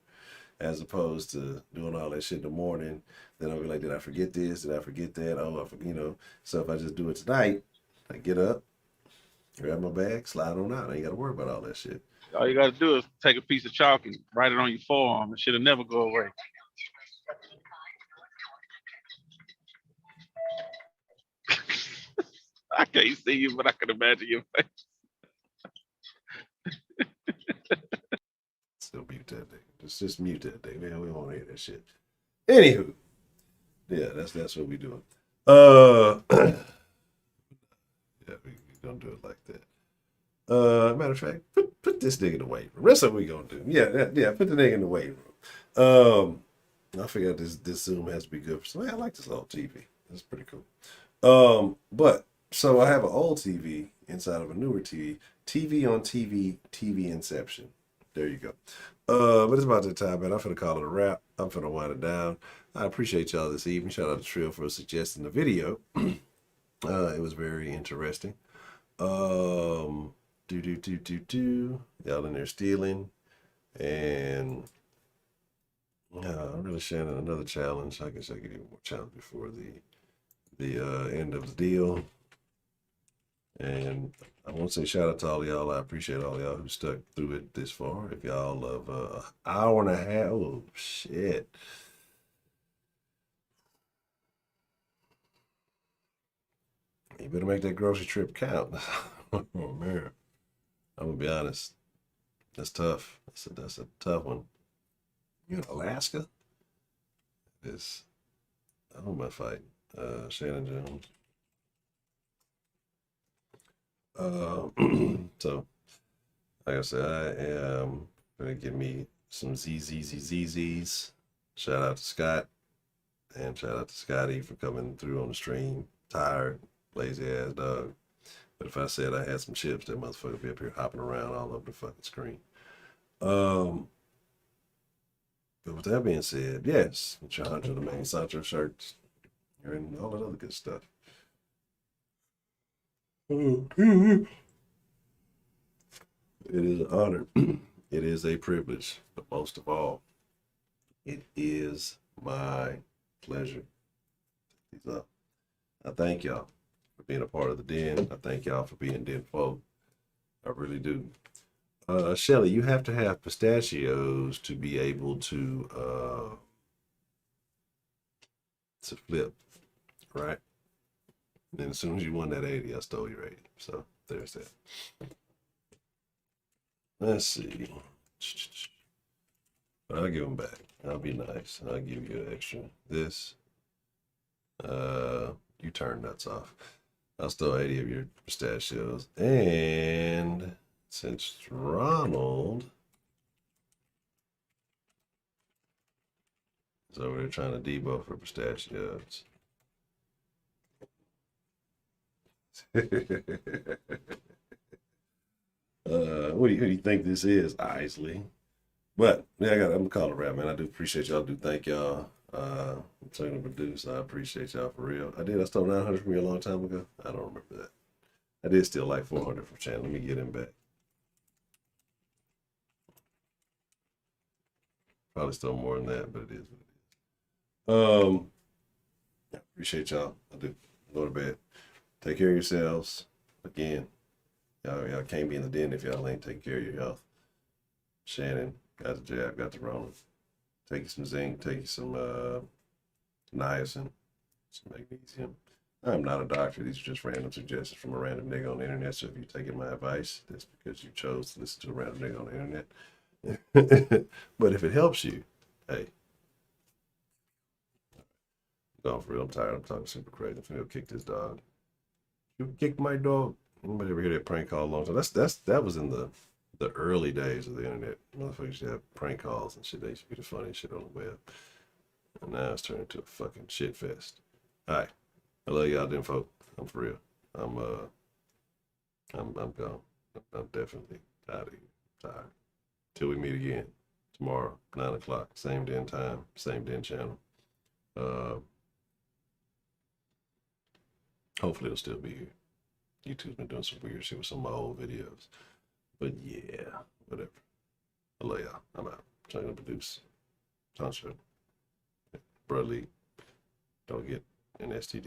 S1: As opposed to doing all that shit in the morning, then I'll be like, did I forget this? Did I forget that? Oh, I forget, you know. So if I just do it tonight, I get up, grab my bag, slide on out. I ain't got to worry about all that shit.
S10: All you gotta do is take a piece of chalk and write it on your forearm. It should never go away. I can't see you, but I can imagine your face.
S1: So mute that thing. Just mute that thing, man. We don't want to hear that shit. Anywho, yeah, that's what we doing. Yeah, we gonna do it like that. Matter of fact, put this nigga in the weight room. Rest of what we gonna do. Yeah, put the nigga in the weight room. I figure out this Zoom has to be good for some. I like this old TV. That's pretty cool. But so I have an old TV inside of a newer TV. TV on TV, TV Inception. There you go. But it's about that time, man. I'm finna call it a wrap. I'm finna wind it down. I appreciate y'all this evening. Shout out to Trill for suggesting the video. It was very interesting. Y'all in there stealing. And really Shannon, another challenge. I guess I give you more challenge before the end of the deal. And I want to say shout out to all y'all. I appreciate all y'all who stuck through it this far. If y'all of an hour and a half, oh shit. You better make that grocery trip count. Oh man, I'm gonna be honest. That's tough. That's a tough one. You in Alaska? This. I my fight. Shannon Jones. So, like I said, I am gonna give me some ZZZZs. Shout out to Scott and shout out to Scotty for coming through on the stream. Tired, lazy ass dog. But if I said I had some chips, that motherfucker would be up here hopping around all over the fucking screen. But with that being said, yes, with your Honcho the main Sancho shirts, you're in all that other good stuff. It is an honor. It is a privilege, but most of all, it is my pleasure. I thank y'all for being a part of the den. I thank y'all for being den folk. I really do. Shelly, you have to have pistachios to be able to flip, right? And then as soon as you won that 80, I stole your 80. So there's that. Let's see. But I'll give them back. I'll be nice. I'll give you an extra. This. You turn nuts off. I'll steal 80 of your pistachios. And since Ronald is over there trying to debo for pistachios. Who do you think this is, Isley? But yeah, I'm gonna call it a wrap, man. I do appreciate y'all. I do thank y'all. I'm trying to produce. I appreciate y'all for real. I stole 900 from you a long time ago. I don't remember that. I did steal like 400 from Chan. Let me get him back. Probably stole more than that, but it is what it is. I appreciate y'all. I do. Go to bed. Take care of yourselves. Again, y'all can't be in the den if y'all ain't taking care of your health. Shannon got the jab, got the Rona. Take you some zinc, take you some niacin, some magnesium. I'm not a doctor. These are just random suggestions from a random nigga on the internet. So if you're taking my advice, that's because you chose to listen to a random nigga on the internet. But if it helps you, hey. No, for real, I'm tired. I'm talking super crazy. I'm finna go kick this dog. You kicked my dog. Anybody ever hear that prank call a long time? That was in the early days of the internet. Motherfuckers used to have prank calls and shit. They used to be the funniest shit on the web. And now it's turned into a fucking shit fest. All right. I love y'all, them folk. I'm for real. I'm gone. I'm definitely out of here. Tired. Till we meet again tomorrow, 9 o'clock. Same den time, same den channel. Hopefully it'll still be here. YouTube's been doing some weird shit with some of my old videos. But yeah, whatever. I love y'all. I'm out. Trying to produce. Honcho. Brotherly. Don't get an STD.